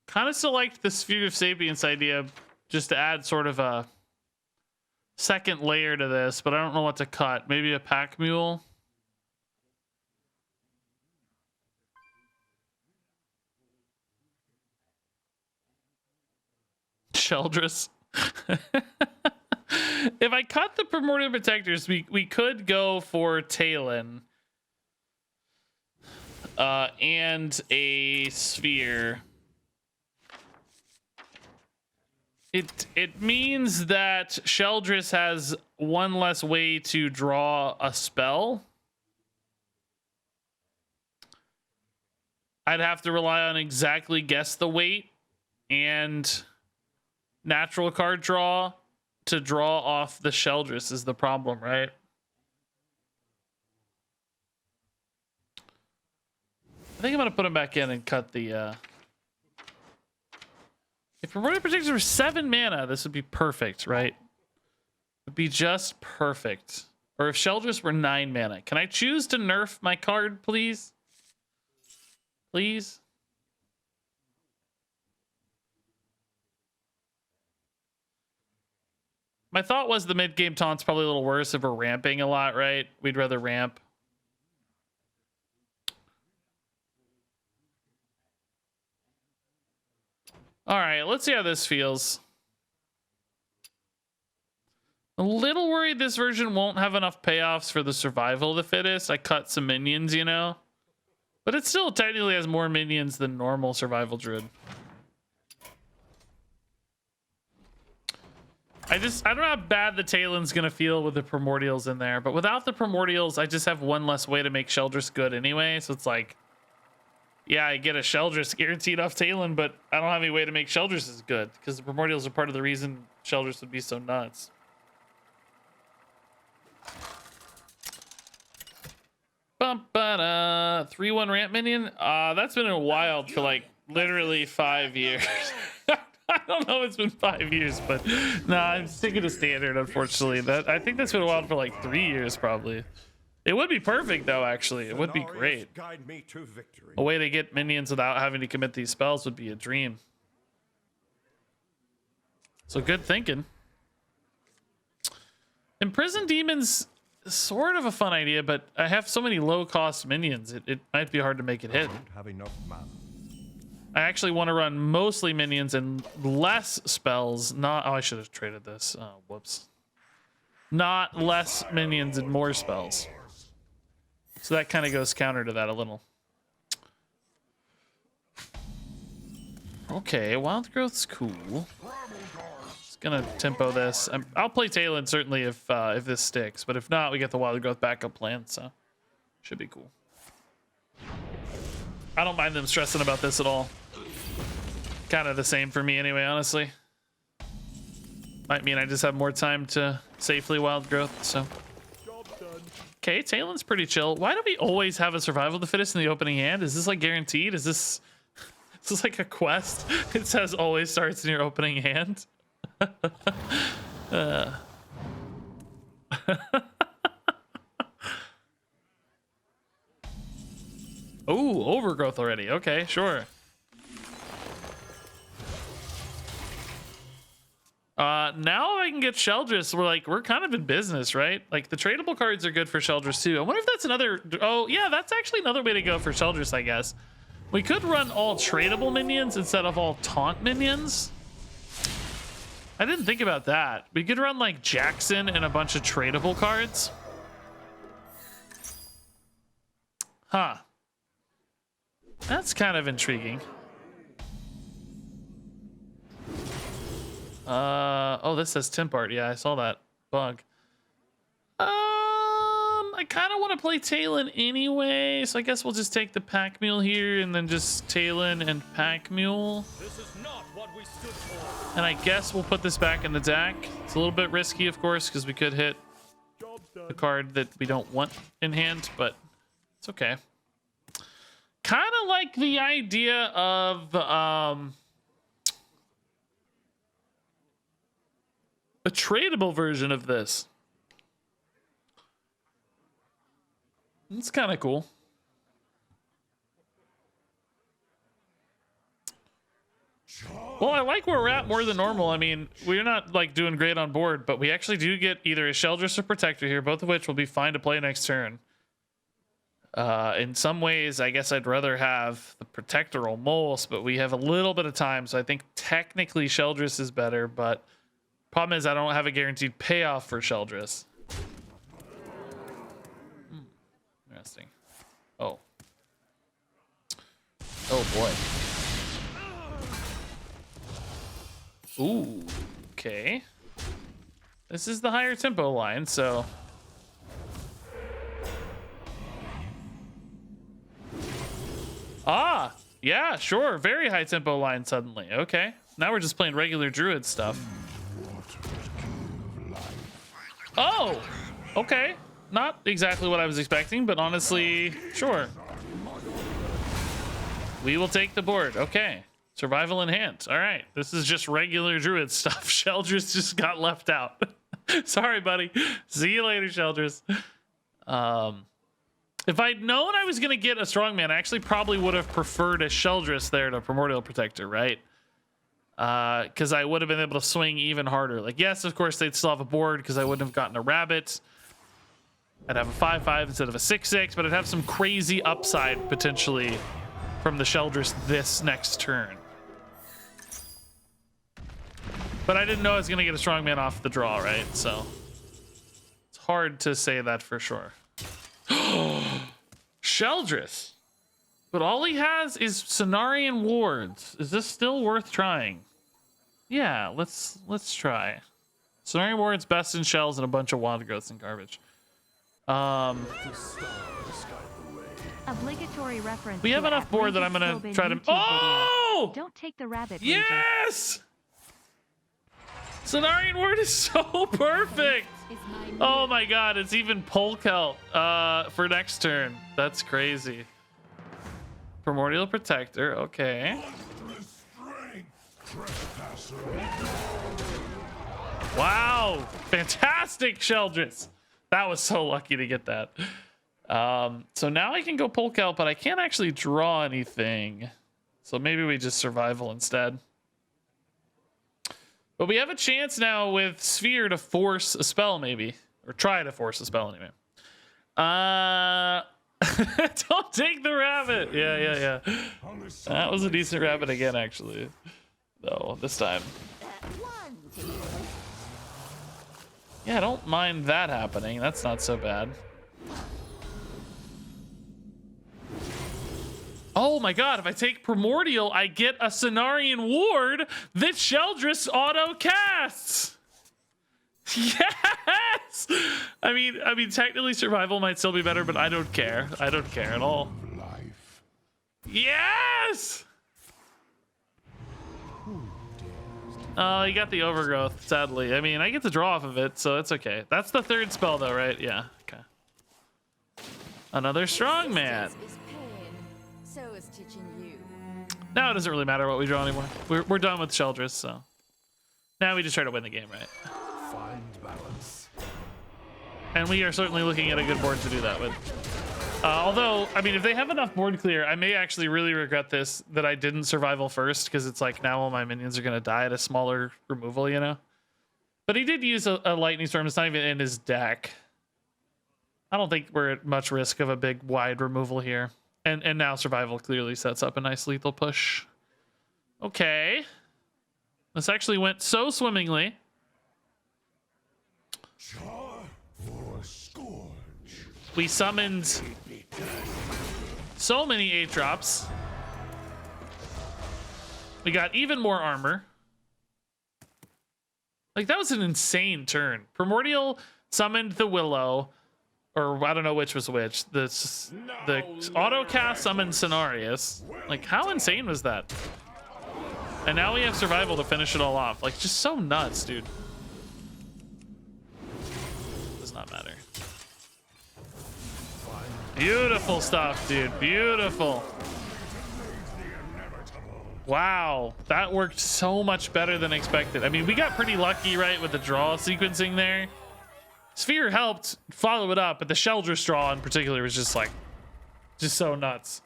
Kind of still liked the Sphere of Sapience idea, just to add sort of a second layer to this, but I don't know what to cut. Maybe a Pack Mule. Sheldress. If I cut the Primordial Protectors, we could go for Talon. And a Sphere. It means that Sheldress has one less way to draw a spell. I'd have to rely on exactly guess the weight and natural card draw to draw off the Sheldress is the problem, right? I think I'm gonna put him back in and cut the if Primordial Protectors were 7 mana, this would be perfect, right? It would be just perfect. Or if Sheldress were 9 mana. Can I choose to nerf my card, please? Please? My thought was the mid-game taunt's probably a little worse if we're ramping a lot, right? We'd rather ramp. All right, let's see how this feels. A little worried this version won't have enough payoffs for the survival of the fittest. I cut some minions, you know? But it still technically has more minions than normal survival druid. I don't know how bad the Talon's gonna feel with the Primordials in there, but without the Primordials, I just have one less way to make Sheldress good anyway, so it's like, yeah, I get a Sheldress guaranteed off Talon, but I don't have any way to make Sheldress as good because the Primordials are part of the reason Sheldress would be so nuts. Bum, ba-da. 3/1 ramp minion. That's been a wild for like literally 5 years. I don't know if it's been 5 years, but no, I'm sticking to standard. Unfortunately, I think that's been a wild for like 3 years probably. It would be perfect though, actually. It would be Cenarius, great. Guide me to victory. A way to get minions without having to commit these spells would be a dream. So good thinking. Imprison demons, sort of a fun idea, but I have so many low cost minions. It might be hard to make it hit. Don't have enough mana. I actually want to run mostly minions and less spells. Not, oh, I should have traded this. Oh, whoops. Not less minions and more spells. So that kind of goes counter to that a little. Okay, wild growth's cool. Just gonna tempo this. I'll play Talon certainly if this sticks, but if not, we get the wild growth backup plan, so should be cool. I don't mind them stressing about this at all. Kind of the same for me anyway, honestly. Might mean I just have more time to safely wild growth, so. Okay, Talon's pretty chill. Why do we always have a survival of the fittest in the opening hand? Is this like guaranteed? Is this like a quest? It says always starts in your opening hand. Oh, overgrowth already. Okay, sure. Now I can get Sheldress. We're kind of in business, right? Like the tradable cards are good for Sheldress too. I wonder if that's another. Oh yeah, that's actually another way to go for Sheldress, I guess. We could run all tradable minions instead of all taunt minions. I didn't think about that. We could run like Jackson and a bunch of tradable cards. Huh. That's kind of intriguing. Oh, this says temp art. Yeah, I saw that bug. I kind of want to play Talon anyway, so I guess we'll just take the Pack Mule here and then just Talon and Pack Mule. This is not what we stood for. And I guess we'll put this back in the deck. It's a little bit risky, of course, because we could hit a card that we don't want in hand, but it's okay. Kind of like the idea of a tradable version of this. It's kind of cool. Well, I like where we're at more than normal. I mean, we're not like doing great on board, but we actually do get either a Sheldress or Protector here, both of which will be fine to play next turn. In some ways, I guess I'd rather have the Protector almost, but we have a little bit of time, so I think technically Sheldress is better, but problem is I don't have a guaranteed payoff for Sheldress. Interesting. Oh. Oh boy. Ooh. Okay. This is the higher tempo line, so. Ah, yeah, sure. Very high tempo line suddenly. Okay. Now we're just playing regular druid stuff. Oh, okay. Not exactly what I was expecting, but honestly, sure. We will take the board. Okay. Survival in hand. All right. This is just regular druid stuff. Sheldress just got left out. Sorry, buddy. See you later, Sheldress. If I'd known I was going to get a strongman, I actually probably would have preferred a Sheldress there to Primordial Protector, right? Because I would have been able to swing even harder. Like, yes, of course, they'd still have a board because I wouldn't have gotten a rabbit. I'd have a 5/5 instead of a 6/6, but I'd have some crazy upside potentially from the Sheldress this next turn. But I didn't know I was going to get a strongman off the draw, right? So it's hard to say that for sure. Sheldress. But all he has is Cenarian wards. Is this still worth trying? Yeah, let's try. Cenarian wards, best in shells, and a bunch of wild growths and garbage. Obligatory reference. We have to enough board that I'm gonna try to. Oh! Don't take the rabbit. Yes! Cenarian ward is so perfect. Oh my god, it's even Polkelt for next turn. That's crazy. Primordial Protector, okay. Wow, fantastic Sheldress. That was so lucky to get that. So now I can go Polk out, but I can't actually draw anything. So maybe we just survival instead. But we have a chance now with Sphere to force a spell, maybe. Or try to force a spell, anyway. Don't take the rabbit! Yeah. That was a decent rabbit again, actually. Though, this time. Yeah, I don't mind that happening. That's not so bad. Oh my god, if I take Primordial, I get a Cenarian Ward that Sheldris auto-casts! Yes! I mean, technically survival might still be better, but I don't care. I don't care at all. Yes! Oh, you got the Overgrowth, sadly. I mean, I get to draw off of it, so it's okay. That's the third spell, though, right? Yeah, okay. Another Strongman. So is teaching you. Now it doesn't really matter what we draw anymore. We're done with Sheldris, so now we just try to win the game, right? Find balance. And we are certainly looking at a good board to do that with. Although, I mean, if they have enough board clear, I may actually really regret this, that I didn't survival first, because it's like now all my minions are going to die at a smaller removal, you know? But he did use a Lightning Storm. It's not even in his deck. I don't think we're at much risk of a big wide removal here. And now survival clearly sets up a nice lethal push. Okay. This actually went so swimmingly. We summoned so many 8-drops. We got even more armor. Like, that was an insane turn. Primordial summoned the Willow. Or I don't know which was which. The auto cast summoned Cenarius. Like, how insane was that? And now we have survival to finish it all off. Like, just so nuts, dude. Does not matter. Beautiful stuff, dude. Beautiful. Wow, that worked so much better than expected. I mean, we got pretty lucky, right, with the draw sequencing there. Sphere helped follow it up, but the Sheldris draw in particular was just like, just so nuts.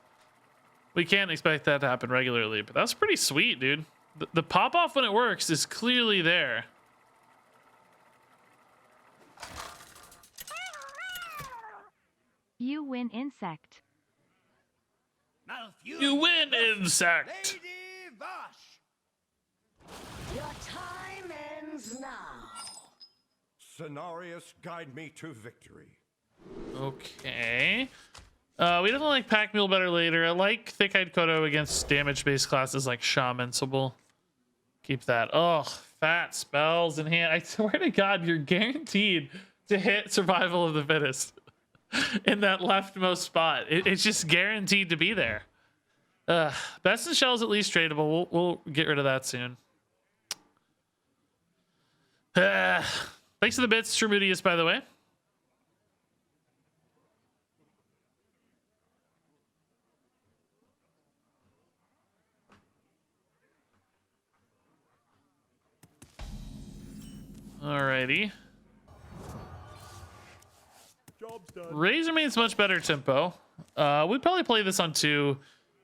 We can't expect that to happen regularly, but that's pretty sweet, dude. The pop-off when it works is clearly there. You win, insect. You win, insect! Lady Vosh. Your time ends now. Cenarius, guide me to victory. Okay. We definitely like Pack Mule better later. I like Thick-Eyed Kodo against damage-based classes like Shaman, so we'll keep that. Oh, fat spells in hand. I swear to God, you're guaranteed to hit Survival of the Fittest in that leftmost spot. It's just guaranteed to be there. Best in Shell is at least tradable. We'll get rid of that soon. Thanks for the bits, Tremudius, by the way. Alrighty. Job's done. Razor Maid's much better tempo. We'd probably play this on 2.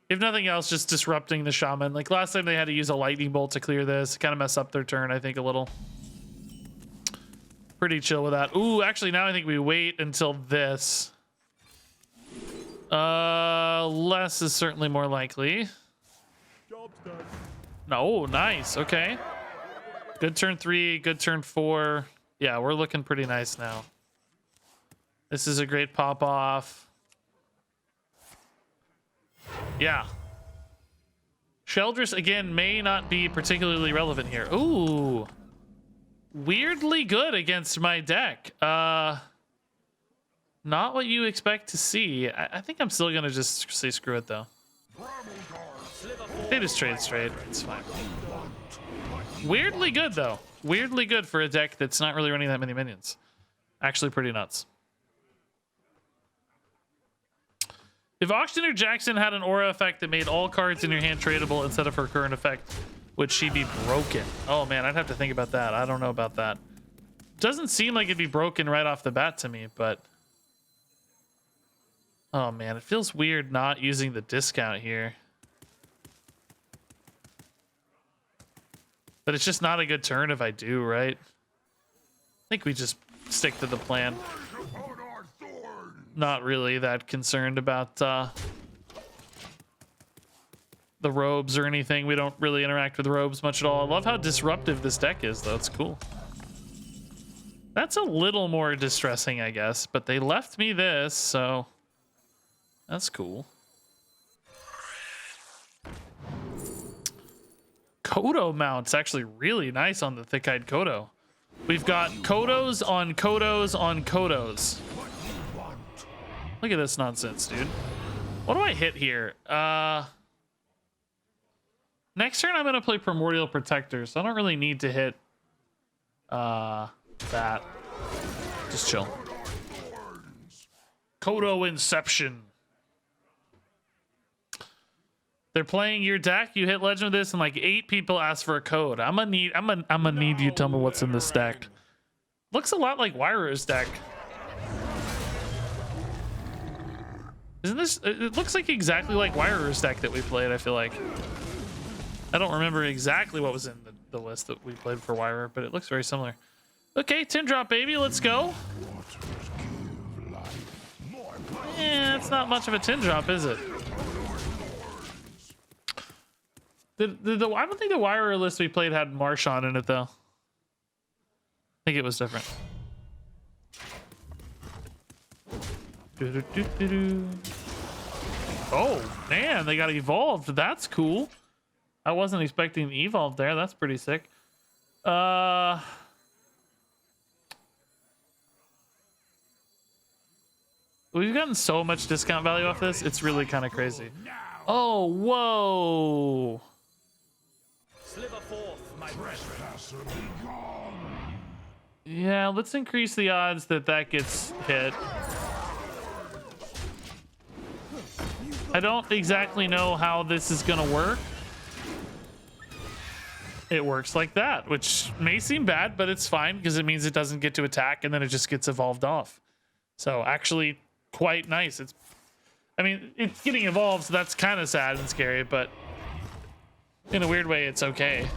If nothing else, just disrupting the Shaman. Like last time they had to use a Lightning Bolt to clear this. Kind of mess up their turn, I think, a little. Pretty chill with that. Ooh, actually, now I think we wait until this. Less is certainly more likely. Job's done. No, nice. Okay. Good turn 3, good turn 4. Yeah, we're looking pretty nice now. This is a great pop off. Yeah. Sheldris, again, may not be particularly relevant here. Ooh. Weirdly good against my deck. Not what you expect to see. I think I'm still gonna just say screw it though. They just trade straight. It's fine. Weirdly good though. Weirdly good for a deck that's not really running that many minions. Actually pretty nuts. If Auctioneer Jackson had an aura effect that made all cards in your hand tradable instead of her current effect, would she be broken? Oh man, I'd have to think about that. I don't know about that. Doesn't seem like it'd be broken right off the bat to me, but Oh man, it feels weird not using the discount here. But it's just not a good turn if I do, right? I think we just stick to the plan. Not really that concerned about the robes or anything. We don't really interact with robes much at all. I love how disruptive this deck is, though. It's cool. That's a little more distressing, I guess, but they left me this, so that's cool. Kodo mount's actually really nice on the thick-eyed Kodo. We've got Kodos on Kodos on Kodos. Look at this nonsense, dude. What do I hit here? Next turn I'm gonna play Primordial Protector, so I don't really need to hit that. Just chill. Kodo Inception. They're playing your deck. You hit Legend of this, and like 8 people ask for a code. I'm gonna need you to tell me what's in this deck. Looks a lot like Wyra's deck. Isn't this? It looks like exactly like Wyra's deck that we played. I feel like. I don't remember exactly what was in the list that we played for Wyra, but it looks very similar. Okay, 10 drop baby. Let's go. Yeah, it's not much of a 10 drop, is it? I don't think the Wyra list we played had Marshon in it, though. I think it was different. Oh, man, they got evolved. That's cool. I wasn't expecting the evolve there. That's pretty sick. We've gotten so much discount value off this. It's really kind of crazy. Oh, whoa. Yeah, let's increase the odds that that gets hit. I don't exactly know how this is gonna work. It works like that, which may seem bad, but it's fine because it means it doesn't get to attack and then it just gets evolved off. So actually quite nice. I mean, it's getting evolved, so that's kind of sad and scary, but in a weird way, it's okay.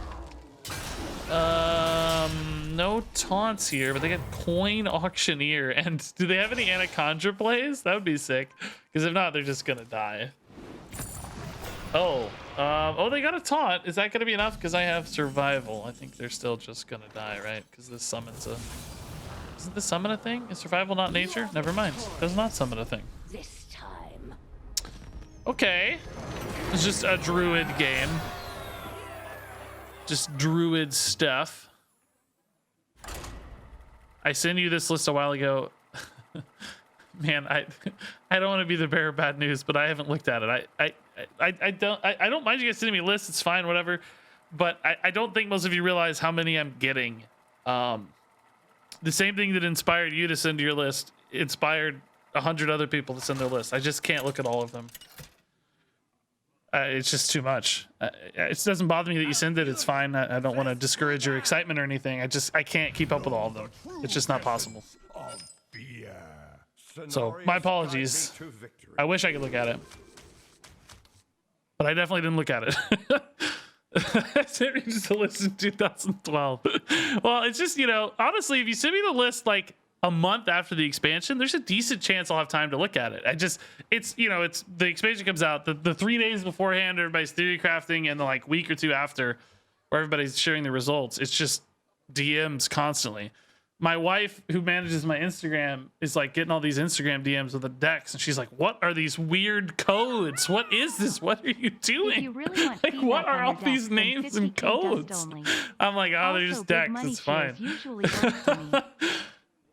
No taunts here, but they got Coin Auctioneer. And do they have any Anaconda plays? That would be sick. Because if not, they're just gonna die. Oh, they got a taunt. Is that gonna be enough? Because I have survival. I think they're still just gonna die, right? Because this summons a. Isn't this summon a thing? Is survival not nature? Never mind. Does not summon a thing. This time. Okay. It's just a druid game. Just druid stuff. I sent you this list a while ago. Man, I don't want to be the bearer of bad news, but I haven't looked at it. I don't mind you guys sending me lists. It's fine, whatever. But I don't think most of you realize how many I'm getting. The same thing that inspired you to send your list inspired 100 other people to send their list. I just can't look at all of them. It's just too much. It doesn't bother me that you send it. It's fine. I don't want to discourage your excitement or anything. I can't keep up with all of them. It's just not possible. So my apologies. I wish I could look at it, but I definitely didn't look at it. I sent me just a list in 2012. Well, it's just, honestly, if you send me the list like a month after the expansion, there's a decent chance I'll have time to look at it. It's the expansion comes out the 3 days beforehand, everybody's theory crafting, and the like week or two after where everybody's sharing the results. It's just DMs constantly. My wife, who manages my Instagram, is like getting all these Instagram DMs with the decks, and she's like, "What are these weird codes? What is this? What are you doing? If you really want like, what feedback are on all your these deck, then names and 50K dust codes?" only. I'm like, "Oh, they're Also, just big decks. money It's fine." shares usually work for me.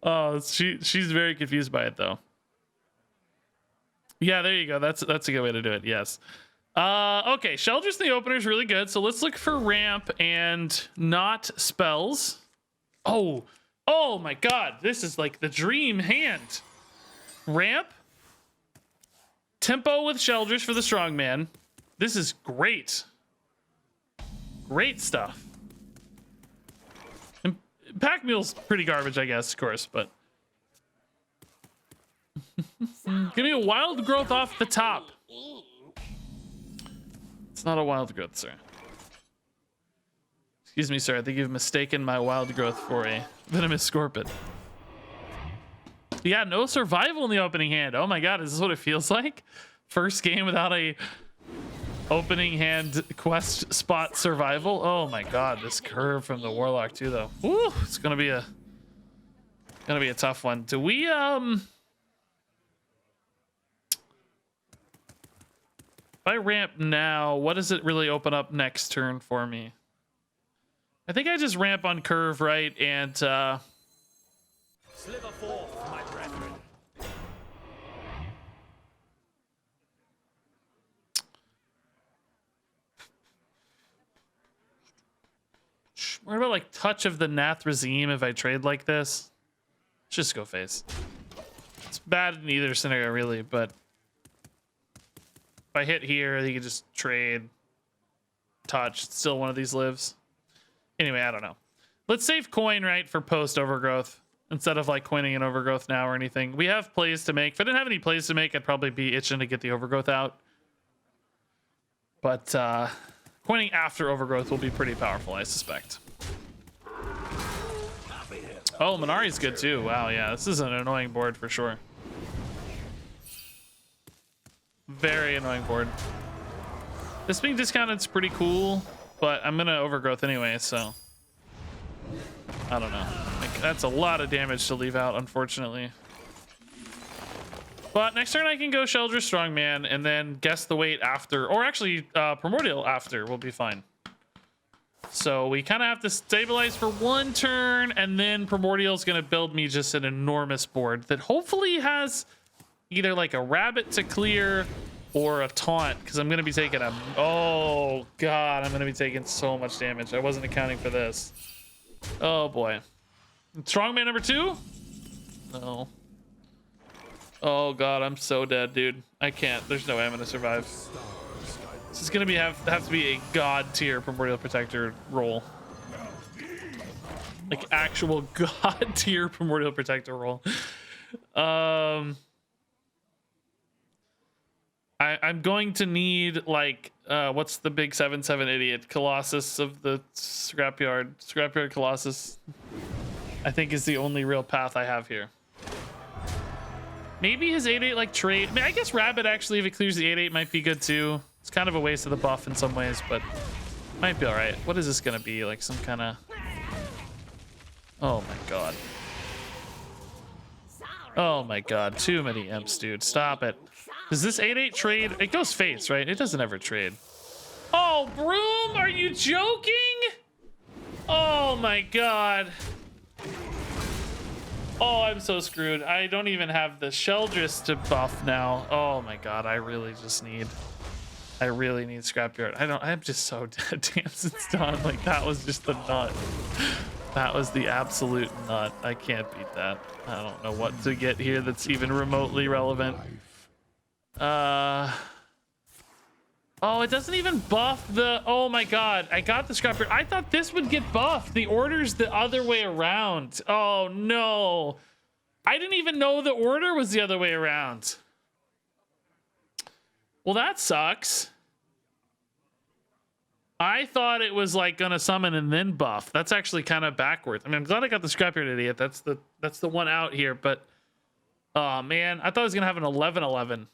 Oh, she's very confused by it though. Yeah, there you go. That's a good way to do it. Yes. Okay, Shelders in the opener is really good. So let's look for ramp and not spells. Oh my God, this is like the dream hand. Ramp, tempo with Shelders for the strongman. This is great. Great stuff. And Pack Mule's pretty garbage, I guess, of course, but Give me a wild growth off the top. It's not a wild growth, sir. Excuse me, sir. I think you've mistaken my wild growth for a venomous scorpion. Yeah, no survival in the opening hand. Oh my god, is this what it feels like? First game without a opening hand quest spot survival. Oh my god, this curve from the warlock too, though. Woo, it's gonna be a tough one. Do we if I ramp now, what does it really open up next turn for me? I think I just ramp on curve, right? And Sliver forth, my brethren. what about like Touch of the Nathrazim if I trade like this? Let's just go face. It's bad in either scenario, really, but if I hit here, you can just trade. Touch. Still one of these lives. Anyway, I don't know. Let's save coin, right, for post overgrowth instead of like coining an overgrowth now or anything. We have plays to make. If I didn't have any plays to make, I'd probably be itching to get the overgrowth out. But coining after overgrowth will be pretty powerful, I suspect. Oh, Minari's good too. Wow, yeah, this is an annoying board for sure. Very annoying board. This being discounted is pretty cool, but I'm gonna overgrowth anyway, so I don't know. Like, that's a lot of damage to leave out, unfortunately. But next turn I can go Sheldra Strongman and then guess the weight after, or actually Primordial after will be fine. So we kind of have to stabilize for one turn, and then Primordial is going to build me just an enormous board that hopefully has either like a rabbit to clear or a taunt, because I'm going to be taking a... Oh, God, I'm going to be taking so much damage. I wasn't accounting for this. Oh, boy. Strongman number 2? No. Oh, God, I'm so dead, dude. I can't. There's no way I'm going to survive. This is going to have to be a God tier Primordial Protector roll. Like, actual God tier Primordial Protector roll. I'm going to need, like, what's the big 7/7 idiot? Colossus of the Scrapyard. Scrapyard Colossus, I think, is the only real path I have here. Maybe his 8/8 like trade. I mean, I guess Rabbit actually, if it clears the 8/8, might be good too. It's kind of a waste of the buff in some ways, but might be all right. What is this gonna be? Like some kind of... Oh my god. Oh my god. Too many imps, dude. Stop it. Does this 8/8 trade? It goes face, right? It doesn't ever trade. Oh, Broom, are you joking? Oh my god. Oh, I'm so screwed. I don't even have the Sheldris to buff now. Oh my god, I really need Scrapyard. I'm just so dead. Damn, it's done. Like, that was just the nut. That was the absolute nut. I can't beat that. I don't know what to get here that's even remotely relevant. Oh, it doesn't even buff the... Oh my god, I got the Scrapyard. I thought this would get buffed. The order's the other way around. Oh no. I didn't even know the order was the other way around. Well, that sucks. I thought it was like gonna summon and then buff. That's actually kind of backwards. I mean, I'm glad I got the Scrapyard, idiot. That's the one out here, but oh man, I thought I was gonna have an 11/11.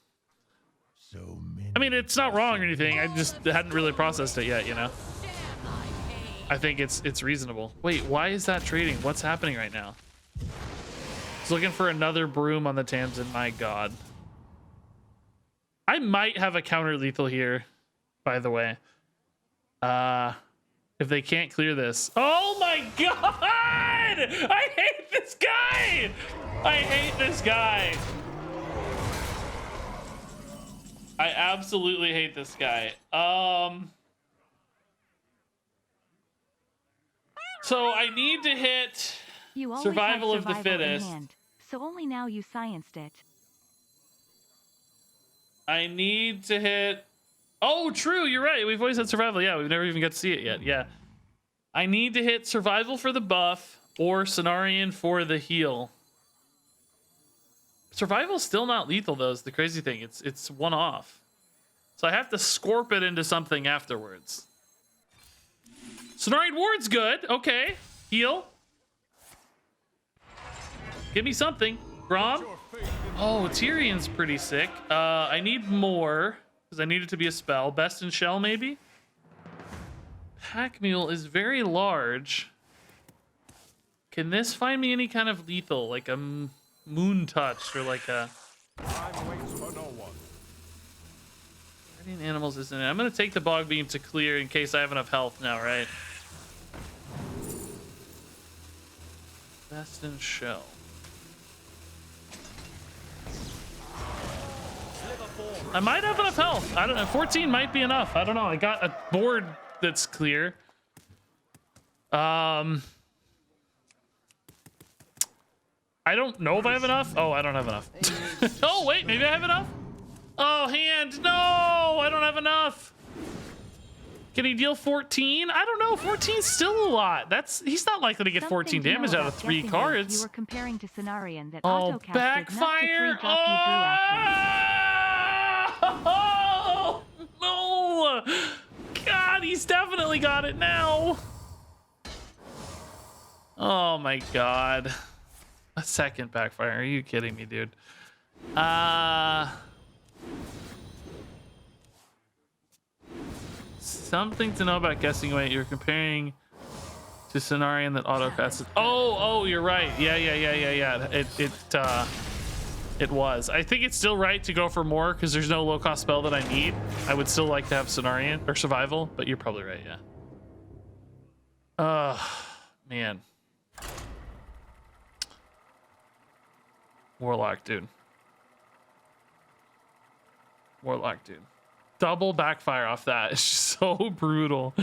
I mean, it's not wrong or anything. I just hadn't really processed it yet, you know. I think it's reasonable. Wait, why is that trading? What's happening right now? He's looking for another Broom on the Tamsin. My god. I might have a counter lethal here, by the way. If they can't clear this. Oh my god! I hate this guy! I hate this guy. I absolutely hate this guy. So I need to hit survival of the fittest. So only now you scienced it. I need to hit... Oh, true, you're right. We've always had survival. Yeah, we've never even got to see it yet. Yeah. I need to hit survival for the buff or Cenarian for the heal. Survival's still not lethal though, is the crazy thing. It's one off. So I have to scorp it into something afterwards. Cenarian Ward's good. Okay. Heal. Give me something. Grom. Oh, Tyrion's pretty sick. I need more, because I need it to be a spell. Best in Shell, maybe? Pack Mule is very large. Can this find me any kind of lethal, like a Moon Touch or like a... Time waits for no one. Guardian Animals isn't it? I'm going to take the Bog Beam to clear in case I have enough health now, right? Best in Shell. I might have enough health. I don't know. 14 might be enough. I don't know. I got a board that's clear. I don't know if I have enough. Oh, I don't have enough. Oh, wait. Maybe I have enough? Oh, hand. No, I don't have enough. Can he deal 14? I don't know. 14's still a lot. He's not likely to get 14 damage out of 3 cards. You were comparing to Cenarian that Oh, auto-casted backfire! not the 3 drop you drew after. Oh, no! God, he's definitely got it now. Oh my God. A second backfire. Are you kidding me, dude? Something to know about guessing weight. You're comparing to Cenarian that auto-casted. Oh, you're right. Yeah. It was. I think it's still right to go for more because there's no low-cost spell that I need. I would still like to have Cenarian or Survival, but you're probably right, yeah. Man. Warlock, dude. Double backfire off that. It's just so brutal.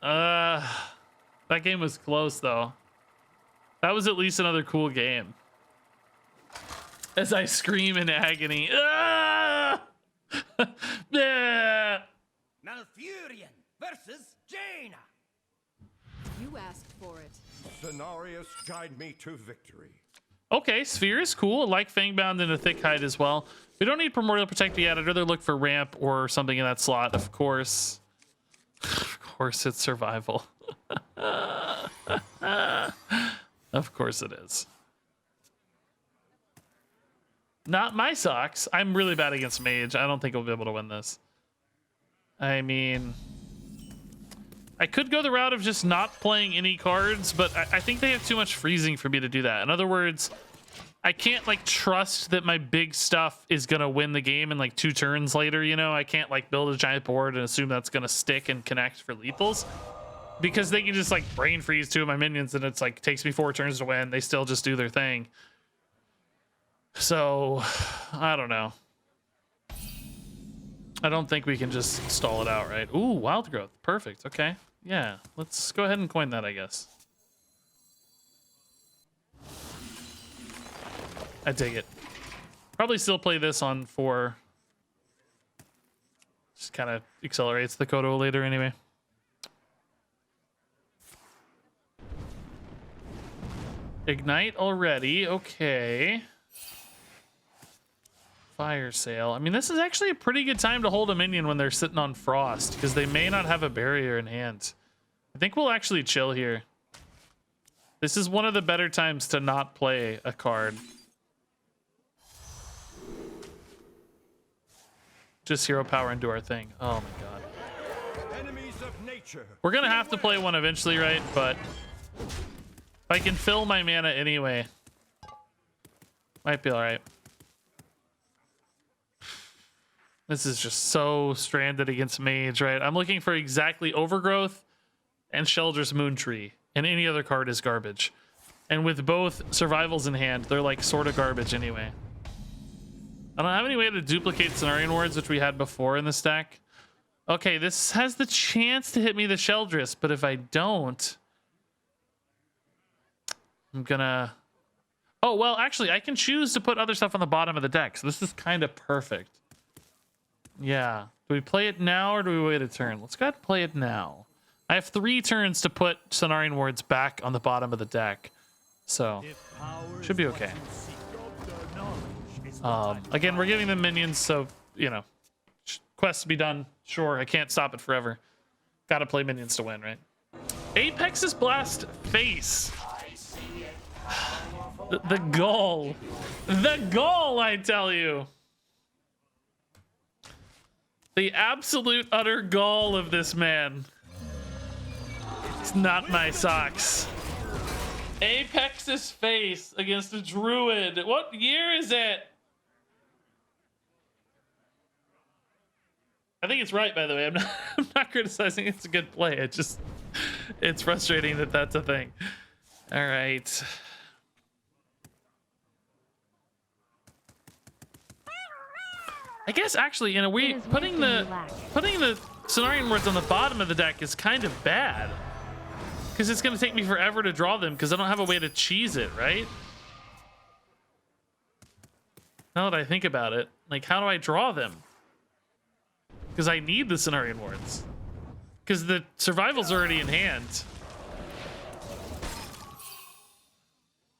That game was close, though. That was at least another cool game. As I scream in agony. Ah! Yeah. Malfurion versus Jaina. You asked for it. Cenarius, guide me to victory. Okay, Sphere is cool. I like Fangbound and a Thick Hide as well. We don't need Primordial Protector yet. I'd rather look for Ramp or something in that slot, of course. Of course it's Survival. Of course it is. Not my socks. I'm really bad against Mage. I don't think we'll be able to win this. I mean, I could go the route of just not playing any cards, but I think they have too much freezing for me to do that. In other words, I can't like trust that my big stuff is gonna win the game in like 2 turns later, you know? I can't like build a giant board and assume that's gonna stick and connect for lethals, because they can just like brain freeze 2 of my minions and it's like takes me 4 turns to win. They still just do their thing. So, I don't know. I don't think we can just stall it out, right? Ooh, Wild Growth. Perfect. Okay. Yeah, let's go ahead and coin that, I guess. I dig it. Probably still play this on 4. Just kind of accelerates the Kodo later anyway. Ignite already. Okay. Fire Sale. I mean, this is actually a pretty good time to hold a minion when they're sitting on Frost, because they may not have a barrier in hand. I think we'll actually chill here. This is one of the better times to not play a card. Just hero power and do our thing. Oh my God. Enemies of nature. We're gonna have to play one eventually, right? But if I can fill my mana anyway, might be all right. This is just so stranded against Mage, right? I'm looking for exactly Overgrowth and Sheldur's Moontree, and any other card is garbage. And with both Survivals in hand, they're like sort of garbage anyway. I don't have any way to duplicate Cenarian Wards, which we had before in the stack. Okay, this has the chance to hit me the Sheldris, but if I don't, I'm gonna... Oh, well, actually, I can choose to put other stuff on the bottom of the deck, so this is kind of perfect. Yeah. Do we play it now or do we wait a turn? Let's go ahead and play it now. I have 3 turns to put Cenarian Wards back on the bottom of the deck. So, should be okay. Again, we're giving them minions, so, you know, quests to be done. Sure, I can't stop it forever. Gotta play minions to win, right? Apex's Blast face. The gall. The gall, I tell you. The absolute utter gall of this man. It's not my socks. Apex's face against a druid. What year is it? I think it's right, by the way. I'm not criticizing. It's a good play. It's frustrating that that's a thing. All right. I guess actually, in a way, putting the Cenarian words on the bottom of the deck is kind of bad, because it's going to take me forever to draw them because I don't have a way to cheese it, right? Now that I think about it, like, how do I draw them? Because I need the Cenarian wards. Because the survival's already in hand.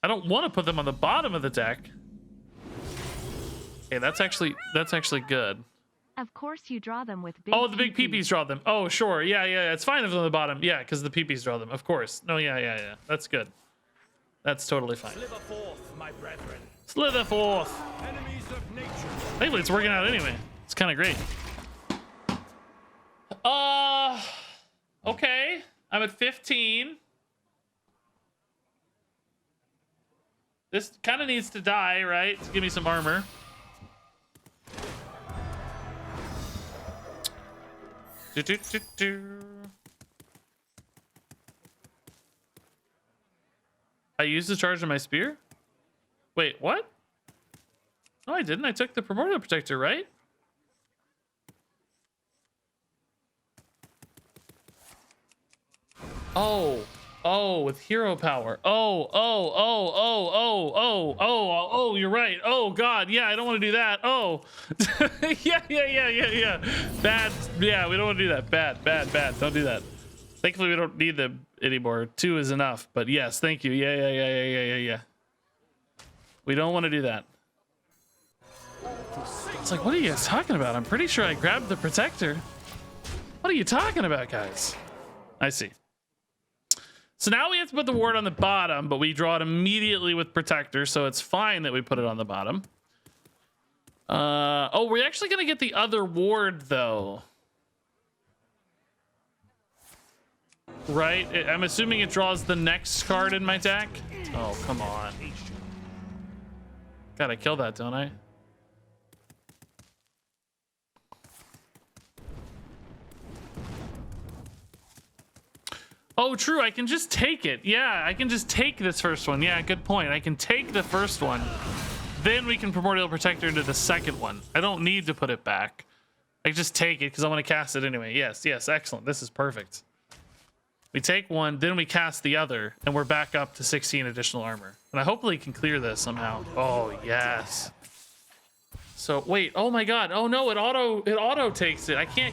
I don't want to put them on the bottom of the deck. Okay, that's actually good. Of course you draw them with big Oh, the big peepees draw them. Oh, sure. Yeah. It's fine if they're on the bottom. Yeah, because the peepees draw them. Of course. No, yeah. That's good. That's totally fine. Slither forth, my brethren. Slither forth. Enemies of nature. Thankfully, it's working out anyway. It's kind of great. Okay. I'm at 15. This kind of needs to die, right? To give me some armor. I used the charge of my spear? Wait, what? No, I didn't. I took the Primordial Protector, right? Oh, with hero power. Oh, you're right. Oh, God. Yeah, I don't want to do that. Oh. Yeah. Bad. Yeah, we don't want to do that. Bad. Don't do that. Thankfully, we don't need them anymore. 2 is enough. But yes, thank you. Yeah. We don't want to do that. It's like, what are you guys talking about? I'm pretty sure I grabbed the Protector. What are you talking about, guys? I see. So now we have to put the ward on the bottom, but we draw it immediately with Protector, so it's fine that we put it on the bottom. Oh, we're actually going to get the other ward, though. Right? I'm assuming it draws the next card in my deck. Oh, come on. Gotta kill that, don't I? Oh, true. I can just take it. Yeah, I can just take this first one. Yeah, good point. I can take the first one. Then we can Primordial Protector into the second one. I don't need to put it back. I just take it because I want to cast it anyway. Yes, excellent. This is perfect. We take one, then we cast the other, and we're back up to 16 additional armor. And I hopefully can clear this somehow. Oh, yes. So, wait. Oh, my God. Oh, no. It auto takes it. I can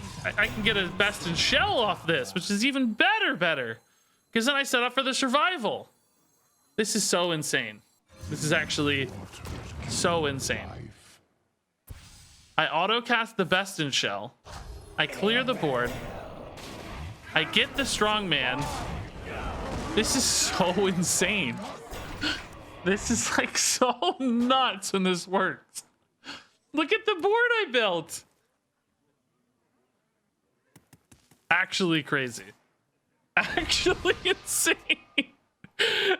get a Best in Shell off this, which is even better. Because then I set up for the survival. This is so insane. This is actually so insane. I auto cast the Best in Shell. I clear the board. I get the strongman. This is so insane. This is like so nuts when this works. Look at the board I built. Actually crazy. Actually insane.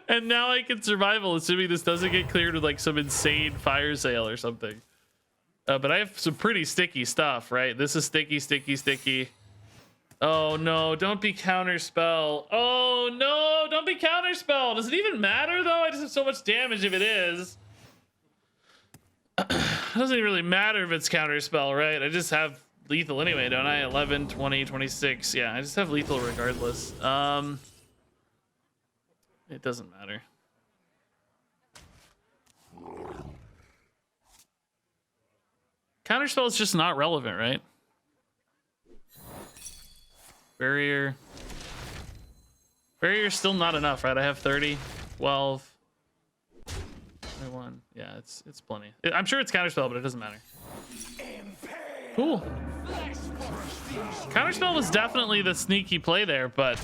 And now I can survival, assuming this doesn't get cleared with like some insane fire sale or something. But I have some pretty sticky stuff, right? This is sticky. Oh no, don't be counterspell. Oh no, don't be counterspell. Does it even matter though? I just have so much damage if it is. It doesn't even really matter if it's counterspell, right? I just have lethal anyway, don't I? 11, 20, 26. Yeah, I just have lethal regardless. It doesn't matter. Counterspell is just not relevant, right? Barrier's still not enough, right? I have 30, 12. 21. Yeah, it's plenty. I'm sure it's counterspell, but it doesn't matter. Cool. Counterspell was definitely the sneaky play there, but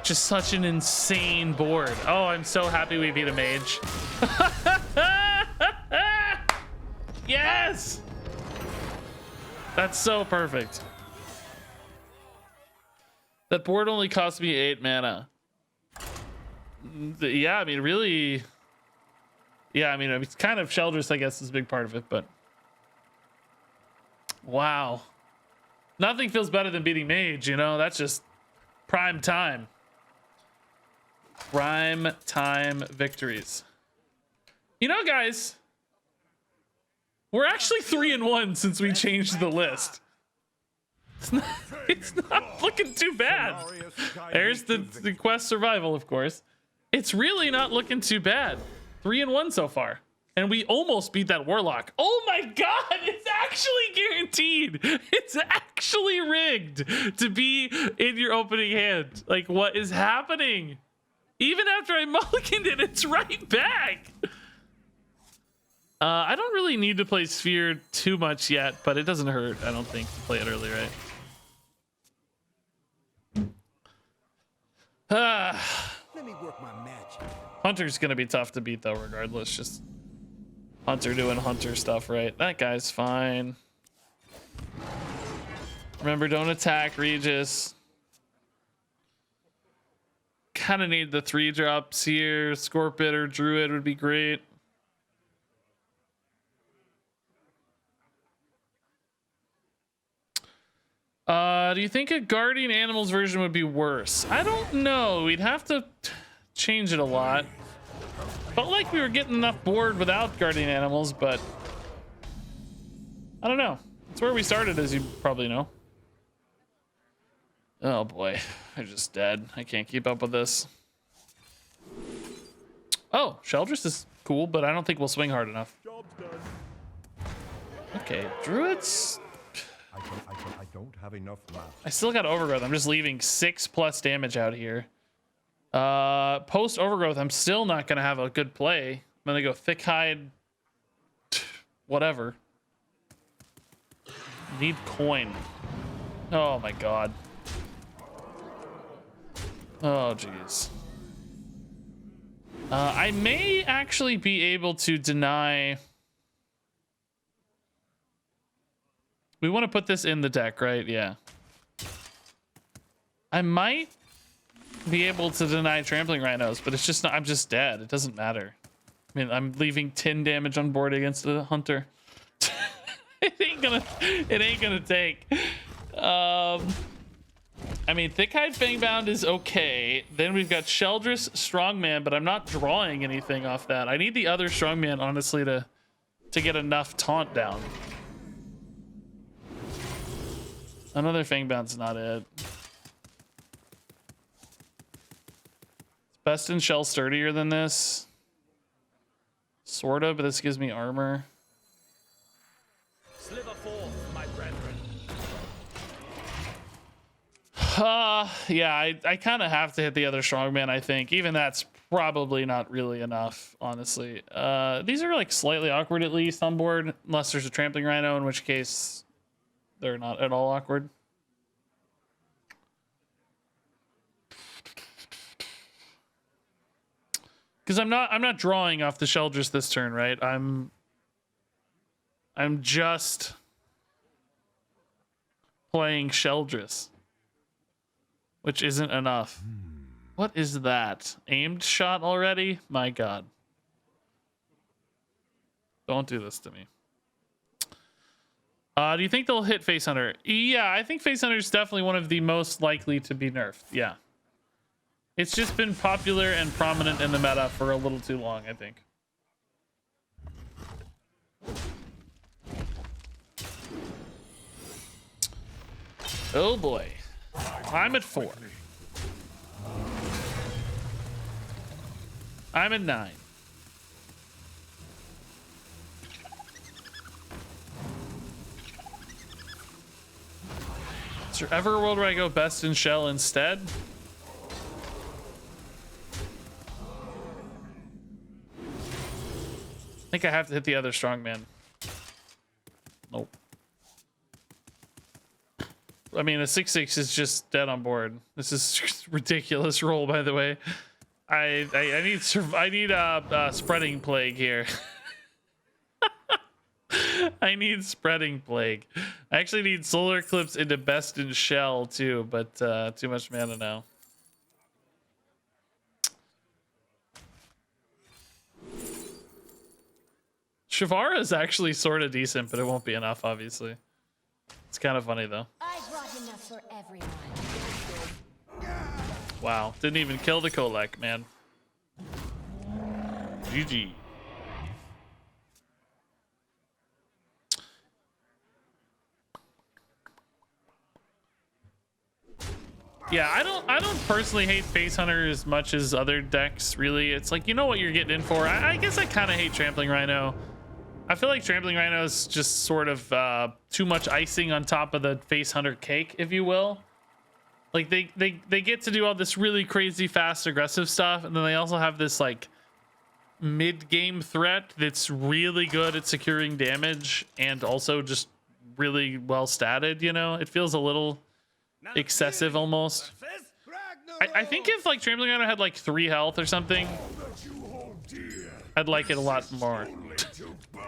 just such an insane board. Oh, I'm so happy we beat a mage. Yes! That's so perfect. That board only cost me 8 mana. Yeah, I mean, really. Yeah, I mean, it's kind of Sheldress, I guess, is a big part of it, but. Wow. Nothing feels better than beating Mage, you know? That's just prime time. Prime time victories. You know, guys, we're actually 3-1 since we changed the list. It's not looking too bad. There's the quest survival, of course. It's really not looking too bad. 3-1 so far. And we almost beat that Warlock. Oh my God, it's actually guaranteed. It's actually rigged to be in your opening hand. Like, what is happening? Even after I mulliganed it, it's right back. I don't really need to play Sphere too much yet, but it doesn't hurt, I don't think, to play it early, right? Let me work my magic. Hunter's gonna be tough to beat though, regardless. Just Hunter doing Hunter stuff, right? That guy's fine. Remember, don't attack Regis. Kind of need the 3-drops here. Scorpion or Druid would be great. Do you think a Guardian Animals version would be worse? I don't know. We'd have to change it a lot. Felt like we were getting enough board without Guardian Animals, but I don't know. It's where we started, as you probably know. Oh boy, I'm just dead. I can't keep up with this. Oh, Sheldress is cool, but I don't think we'll swing hard enough. Job's done. Okay, Druids. I don't have enough left. I still got Overgrowth. I'm just leaving 6+ damage out here. Post Overgrowth, I'm still not gonna have a good play. I'm gonna go Thick Hide. Whatever. Need coin. Oh my God. Oh jeez. I may actually be able to deny. We want to put this in the deck, right? Yeah. I might be able to deny Trampling Rhinos, but it's just not, I'm just dead. It doesn't matter. I mean, I'm leaving 10 damage on board against a Hunter. It ain't gonna take. I mean, Thickhide Fangbound is okay. Then we've got Sheldress Strongman, but I'm not drawing anything off that. I need the other Strongman, honestly, to get enough taunt down. Another Fangbound's not it. Best in Shell sturdier than this. Sorta, but this gives me armor. Sliver forth, my brethren. Yeah, I kind of have to hit the other strongman, I think. Even that's probably not really enough, honestly. These are like slightly awkward, at least, on board, unless there's a Trampling Rhino, in which case they're not at all awkward. Because I'm not drawing off the Sheldress this turn, right? I'm just playing Sheldress, which isn't enough. What is that? Aimed shot already? My God. Don't do this to me. Do you think they'll hit Face Hunter? Yeah, I think Face Hunter is definitely one of the most likely to be nerfed. Yeah. It's just been popular and prominent in the meta for a little too long, I think. Oh boy. I'm at 4. I'm at 9. Is there ever a world where I go best in Shell instead? think I have to hit the other strongman. Nope. I mean, a 6/6 is just dead on board. This is just ridiculous roll, by the way. I need spreading plague here. I need spreading plague. I actually need solar eclipse into best in shell too, but too much mana now. Shavara is actually sort of decent, but it won't be enough, obviously. It's kind of funny though. I brought enough for everyone. Wow, didn't even kill the Kolek, man. GG. Yeah, I don't personally hate Face Hunter as much as other decks, really. It's like, you know what you're getting in for. I guess I kind of hate Trampling Rhino. I feel like Trampling Rhino is just sort of too much icing on top of the Face Hunter cake, if you will. Like they get to do all this really crazy fast aggressive stuff, and then they also have this like mid-game threat that's really good at securing damage and also just really well statted, you know? It feels a little excessive almost. I think if like Trampling Rhino had like 3 health or something, I'd like it a lot more.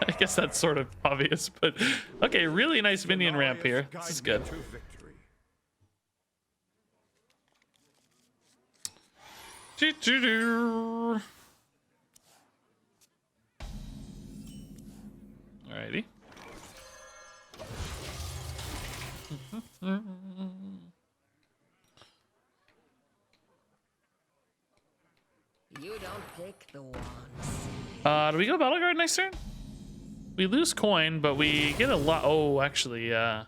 I guess that's sort of obvious, but okay, really nice minion ramp here. This is good. Alrighty. You don't pick the ones. Do we go Battle Guard next turn? We lose coin, but we get a lot. Oh, actually, yeah,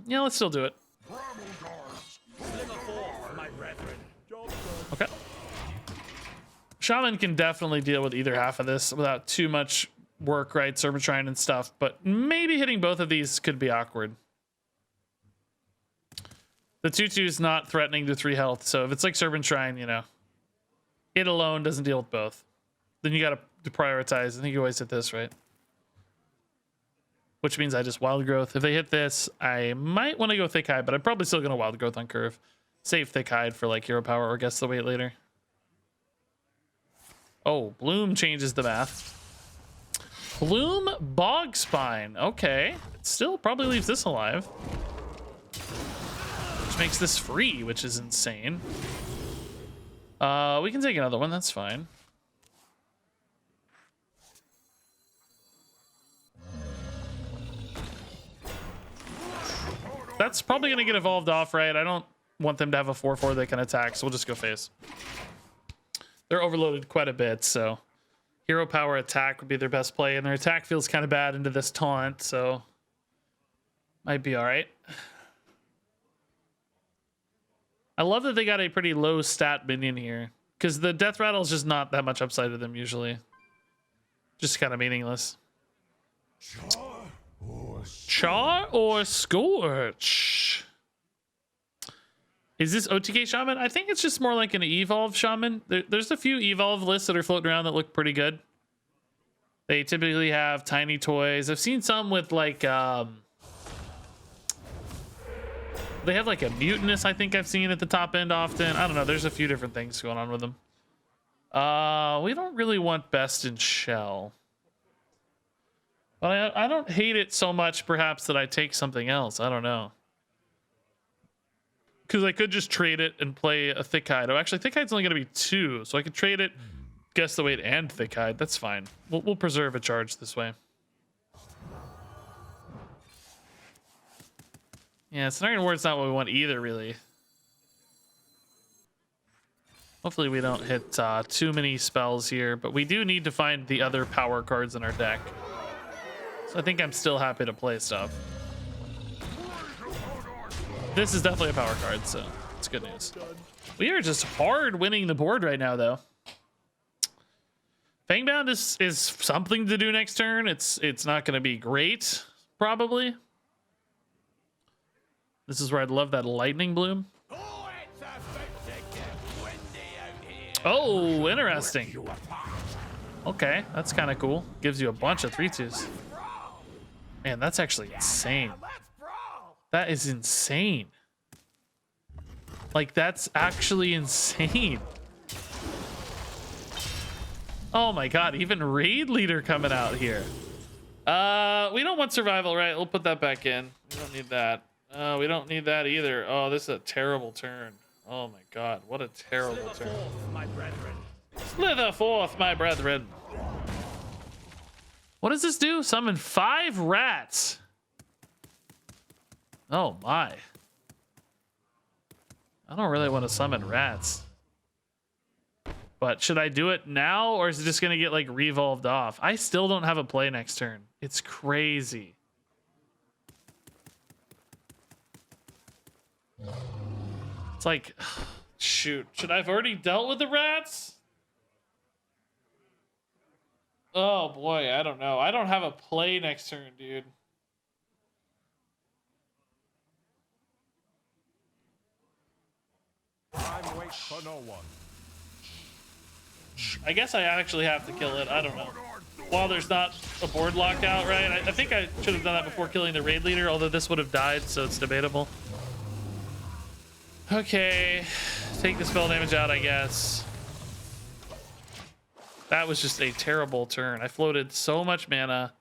let's still do it. Okay. Shaman can definitely deal with either half of this without too much work, right? Serpentrine and stuff, but maybe hitting both of these could be awkward. The 2/2 is not threatening to 3 health, so if it's like Serpentrine, you know, it alone doesn't deal with both. Then you got to prioritize. I think you always hit this, right? Which means I just Wild Growth. If they hit this, I might want to go Thick Hide, but I'm probably still going to Wild Growth on curve. Save Thick Hide for like Hero Power or Guess the Weight later. Oh, Bloom changes the math. Bloom Bog Spine. Okay. It still probably leaves this alive. Which makes this free, which is insane. We can take another one. That's fine. That's probably going to get evolved off, right? I don't want them to have a 4/4 that can attack, so we'll just go face. They're overloaded quite a bit, so Hero Power attack would be their best play, and their attack feels kind of bad into this taunt, so might be all right. I love that they got a pretty low stat minion here, because the Death Rattle is just not that much upside to them usually. Just kind of meaningless. Char or Scorch? Is this OTK Shaman? I think it's just more like an Evolve Shaman. There's a few Evolve lists that are floating around that look pretty good. They typically have tiny toys. I've seen some with like... they have like a Mutinous, I think I've seen at the top end often. I don't know. There's a few different things going on with them. We don't really want Best in Shell. But I don't hate it so much, perhaps, that I take something else. I don't know. Because I could just trade it and play a Thick Hide. Oh, actually, Thick Hide's only going to be 2, so I could trade it, Guess the Weight, and Thick Hide. That's fine. We'll preserve a charge this way. Yeah, Cenarian Ward's not what we want either, really. Hopefully we don't hit too many spells here, but we do need to find the other power cards in our deck. So I think I'm still happy to play stuff. This is definitely a power card, so it's good news. We are just hard winning the board right now, though. Fangbound is something to do next turn. It's not going to be great, probably. This is where I'd love that Lightning Bloom. Oh, interesting. Okay, that's kind of cool. Gives you a bunch of 3/2s. Man, that's actually insane. That is insane. Like, that's actually insane. Oh my god, even raid leader coming out here. We don't want survival, right? We'll put that back in. We don't need that. We don't need that either. Oh, this is a terrible turn. Oh my god, what a terrible turn. My brethren. Slither forth, my brethren. What does this do? Summon 5 rats. Oh my. I don't really want to summon rats. But should I do it now, or is it just going to get like revolved off? I still don't have a play next turn. It's crazy. It's like, shoot, should I have already dealt with the rats? Oh boy, I don't know. I don't have a play next turn, dude. Time waits for no one. I guess I actually have to kill it. I don't know. While there's not a board lockout, right? I think I should have done that before killing the raid leader, although this would have died, so it's debatable. Okay, take the spell damage out, I guess. That was just a terrible turn. I floated so much mana.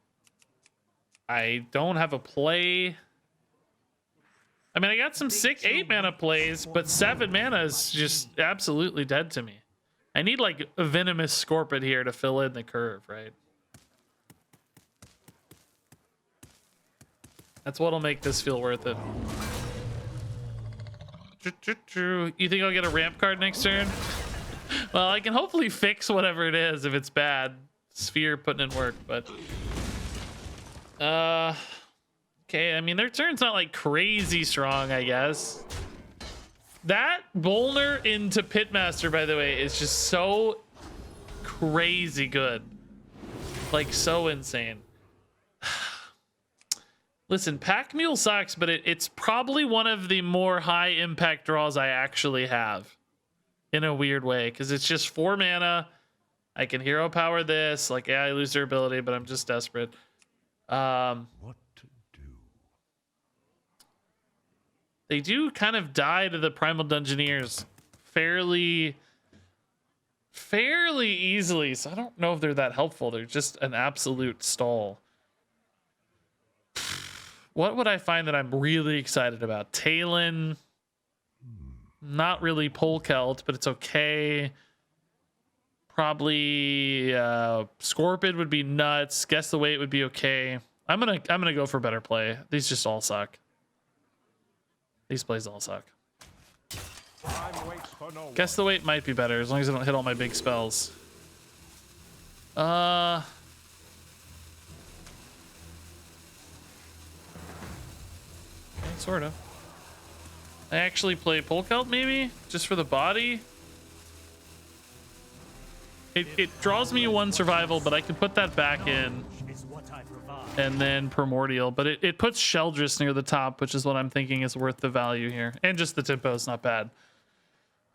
I don't have a play. I mean, I got some sick 8 mana plays, but 7 mana is just absolutely dead to me. I need like a venomous Scorpion here to fill in the curve, right? That's what'll make this feel worth it. You think I'll get a ramp card next turn? Well, I can hopefully fix whatever it is if it's bad. Sphere putting in work, but okay, I mean their turn's not like crazy strong, I guess. That Bolner into Pitmaster, by the way, is just so crazy good. Like, so insane. Listen, Pack Mule sucks, but it's probably one of the more high impact draws I actually have. In a weird way, because it's just 4 mana. I can hero power this. Like, yeah, I lose durability, but I'm just desperate. What to do? They do kind of die to the Primal Dungeoneers fairly easily, so I don't know if they're that helpful. They're just an absolute stall. What would I find that I'm really excited about? Talon. Not really Polkelt, but it's okay. Probably Scorpion would be nuts. Guess the Weight would be okay. I'm gonna go for better play. These just all suck. These plays all suck. Time waits for no one. Guess the Weight might be better as long as I don't hit all my big spells. Sort of. I actually play Polkelt maybe just for the body. It draws me 1 survival, but I can put that back in. And then Primordial, but it puts Sheldris near the top, which is what I'm thinking is worth the value here. And just the tempo is not bad.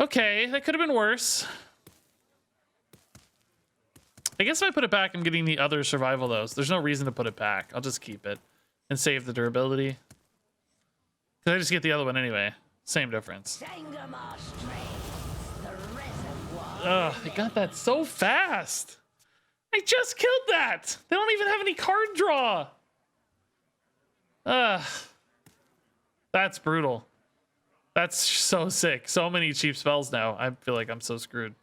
Okay, that could have been worse. I guess if I put it back, I'm getting the other survival though. So there's no reason to put it back. I'll just keep it and save the durability. Because I just get the other one anyway. Same difference. Ugh, I got that so fast. I just killed that. They don't even have any card draw. Ugh. That's brutal. That's so sick. So many cheap spells now. I feel like I'm so screwed.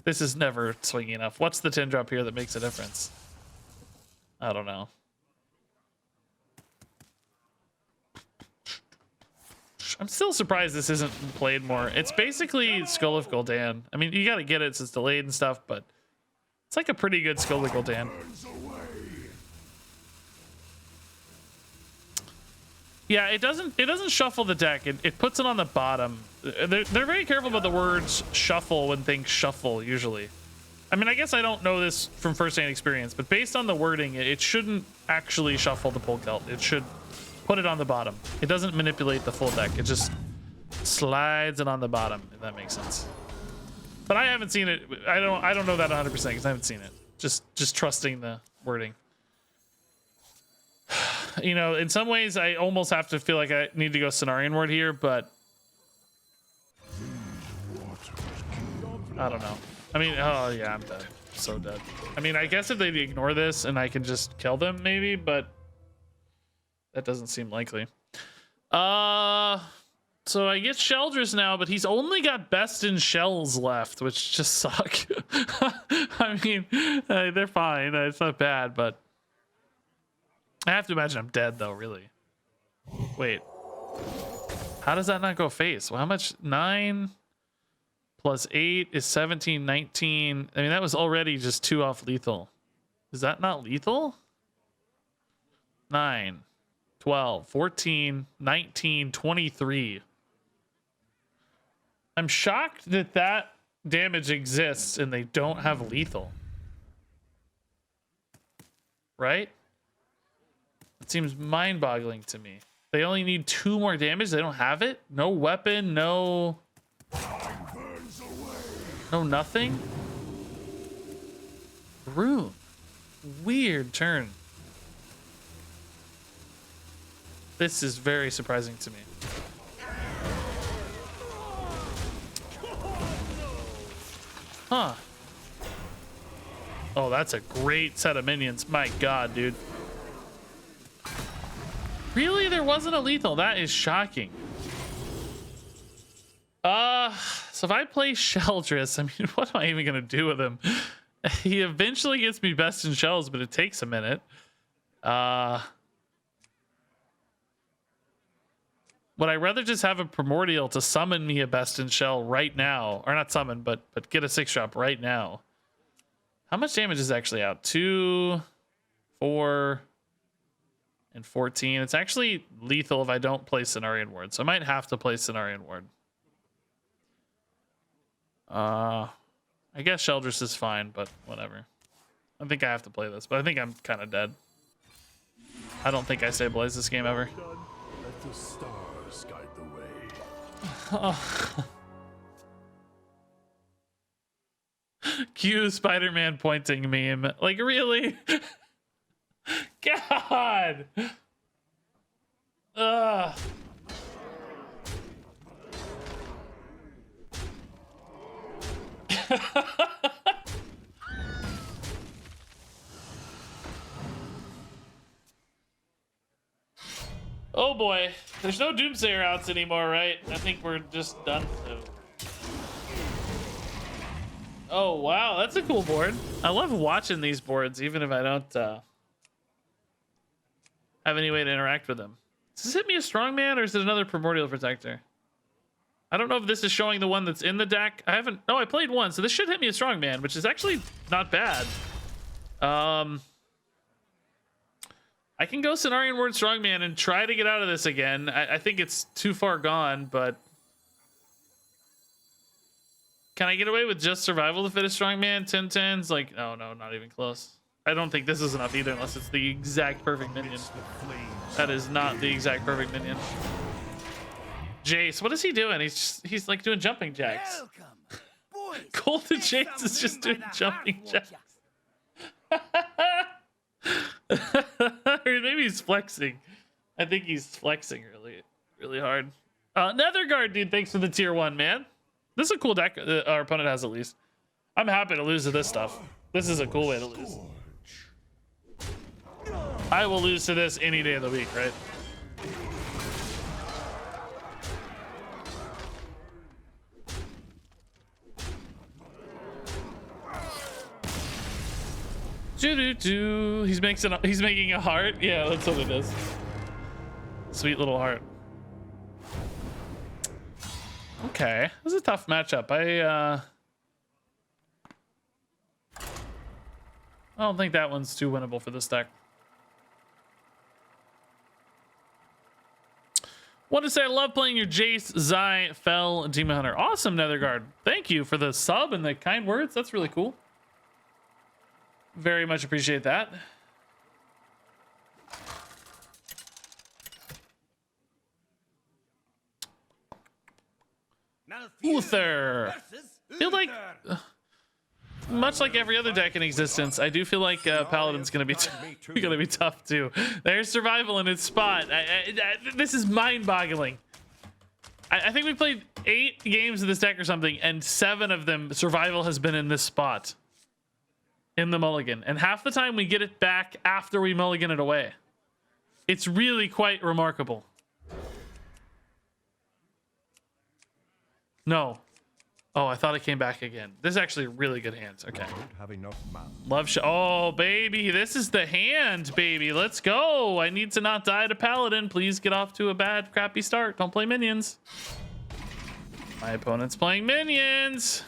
This is never swinging enough. What's the 10 drop here that makes a difference? I don't know. I'm still surprised this isn't played more. It's basically Skull of Gul'dan. I mean, you got to get it since it's delayed and stuff, but it's like a pretty good Skull of Gul'dan. Yeah, it doesn't shuffle the deck. It puts it on the bottom. They're very careful about the words shuffle when things shuffle usually. I mean, I guess I don't know this from first-hand experience, but based on the wording, it shouldn't actually shuffle the Polkelt. It should put it on the bottom. It doesn't manipulate the full deck. It just slides it on the bottom, if that makes sense. But I haven't seen it. I don't know that 100% because I haven't seen it. Just trusting the wording. You know, in some ways, I almost have to feel like I need to go Cenarian Ward here, but I don't know. I mean, oh yeah, I'm dead. So dead. I mean, I guess if they ignore this and I can just kill them, maybe, but that doesn't seem likely. So I get Sheldress now, but he's only got Best in Shells left, which just suck. I mean, they're fine. It's not bad, but I have to imagine I'm dead, though, really. Wait. How does that not go face? Well, how much? 9 plus 8 is 17, 19. I mean, that was already just 2 off lethal. Is that not lethal? 9, 12, 14, 19, 23. I'm shocked that that damage exists and they don't have lethal. Right? It seems mind-boggling to me. They only need 2 more damage. They don't have it? No weapon, no nothing? Rune. Weird turn. This is very surprising to me. Huh. Oh, that's a great set of minions. My god, dude. Really? There wasn't a lethal? That is shocking. So if I play Sheldress, I mean, what am I even gonna do with him? He eventually gets me Best in Shells, but it takes a minute. Would I rather just have a Primordial to summon me a Best in Shell right now? Or not summon, but get a 6-drop right now. How much damage is actually out? 2, 4, and 14. It's actually lethal if I don't play Cenarian Ward. So I might have to play Cenarian Ward. I guess Sheldress is fine, but whatever. I think I have to play this, but I think I'm kind of dead. I don't think I stabilize this game ever. Let the stars guide the way. Oh. Cue Spider-Man pointing meme. Like, really? God. Ugh. Oh boy, there's no Doomsayer outs anymore, right? I think we're just done. Oh wow, that's a cool board. I love watching these boards, even if I don't have any way to interact with them. Does this hit me a Strongman, or is it another Primordial Protector? I don't know if this is showing the one that's in the deck. I haven't. Oh, I played one, so this should hit me a Strongman, which is actually not bad. I can go Cenarian Ward Strongman and try to get out of this again. I think it's too far gone, but can I get away with just survival to fit a Strongman? 10-10s? Like, no, not even close. I don't think this is enough either, unless it's the exact perfect minion. That is not the exact perfect minion. Jace, what is he doing? He's like doing jumping jacks. Golden Jace is just doing jumping jacks. Or maybe he's flexing. I think he's flexing really hard. Netherguard, dude, thanks for the tier 1, man. This is a cool deck our opponent has, at least. I'm happy to lose to this stuff. This is a cool way to lose. I will lose to this any day of the week, right? He's making a heart. Yeah, that's what it is. Sweet little heart. Okay, this is a tough matchup. I don't think that one's too winnable for this deck. Want to say I love playing your Jace, Zai, Fel, Demon Hunter. Awesome, Netherguard. Thank you for the sub and the kind words. That's really cool. Very much appreciate that. Uther. Feel like, much like every other deck in existence, I do feel like Paladin's gonna be gonna be tough too. There's survival in its spot. This is mind-boggling. I think we played 8 games of this deck or something, and 7 of them survival has been in this spot in the mulligan, and half the time we get it back after we mulligan it away. It's really quite remarkable. No. Oh, I thought it came back again. This is actually really good hands. Okay. Have enough mana. Love shot. Oh, baby. This is the hand, baby. Let's go. I need to not die to Paladin. Please get off to a bad, crappy start. Don't play minions. My opponent's playing minions.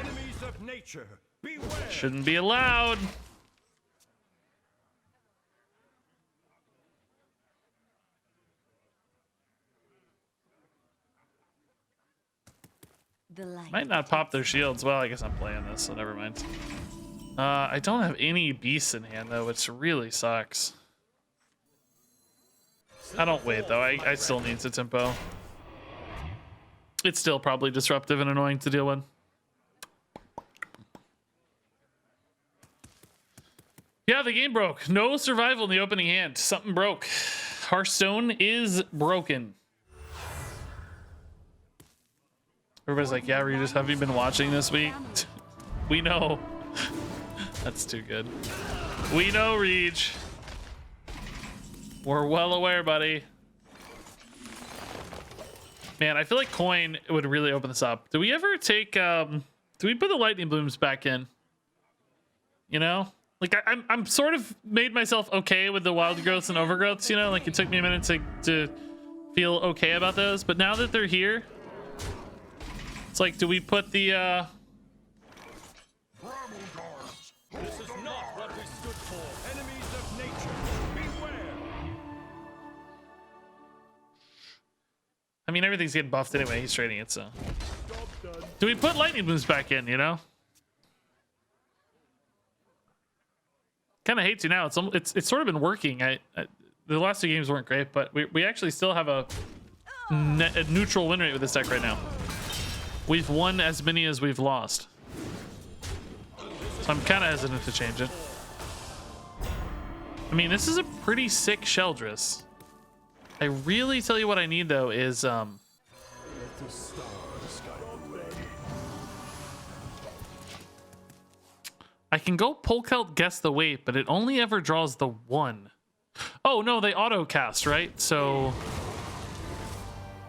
Enemies of nature, beware. Shouldn't be allowed. The light. Might not pop their shields. Well, I guess I'm playing this, so never mind. I don't have any beasts in hand, though, which really sucks. I don't wait, though. I still need to tempo. It's still probably disruptive and annoying to deal with. Yeah, the game broke. No survival in the opening hand. Something broke. Hearthstone is broken. Everybody's like, yeah, Regis, have you been watching this week? We know. That's too good. We know, Reg. We're well aware, buddy. Man, I feel like coin would really open this up. Do we ever take, do we put the lightning blooms back in? You know? Like, I'm sort of made myself okay with the wild growths and overgrowths, you know? Like, it took me a minute to feel okay about those. But now that they're here, it's like, do we put the, This is not what we stood for. Enemies of nature, beware. I mean, everything's getting buffed anyway. He's trading it, so. Do we put lightning blooms back in, you know? Kind of hate to now. It's sort of been working. The last 2 games weren't great, but we actually still have a neutral win rate with this deck right now. We've won as many as we've lost. So I'm kind of hesitant to change it. I mean, this is a pretty sick Sheldress. I really tell you what I need, though, is... I can go Polkelt Guess the Weight, but it only ever draws the 1. Oh, no, they auto-cast, right? So...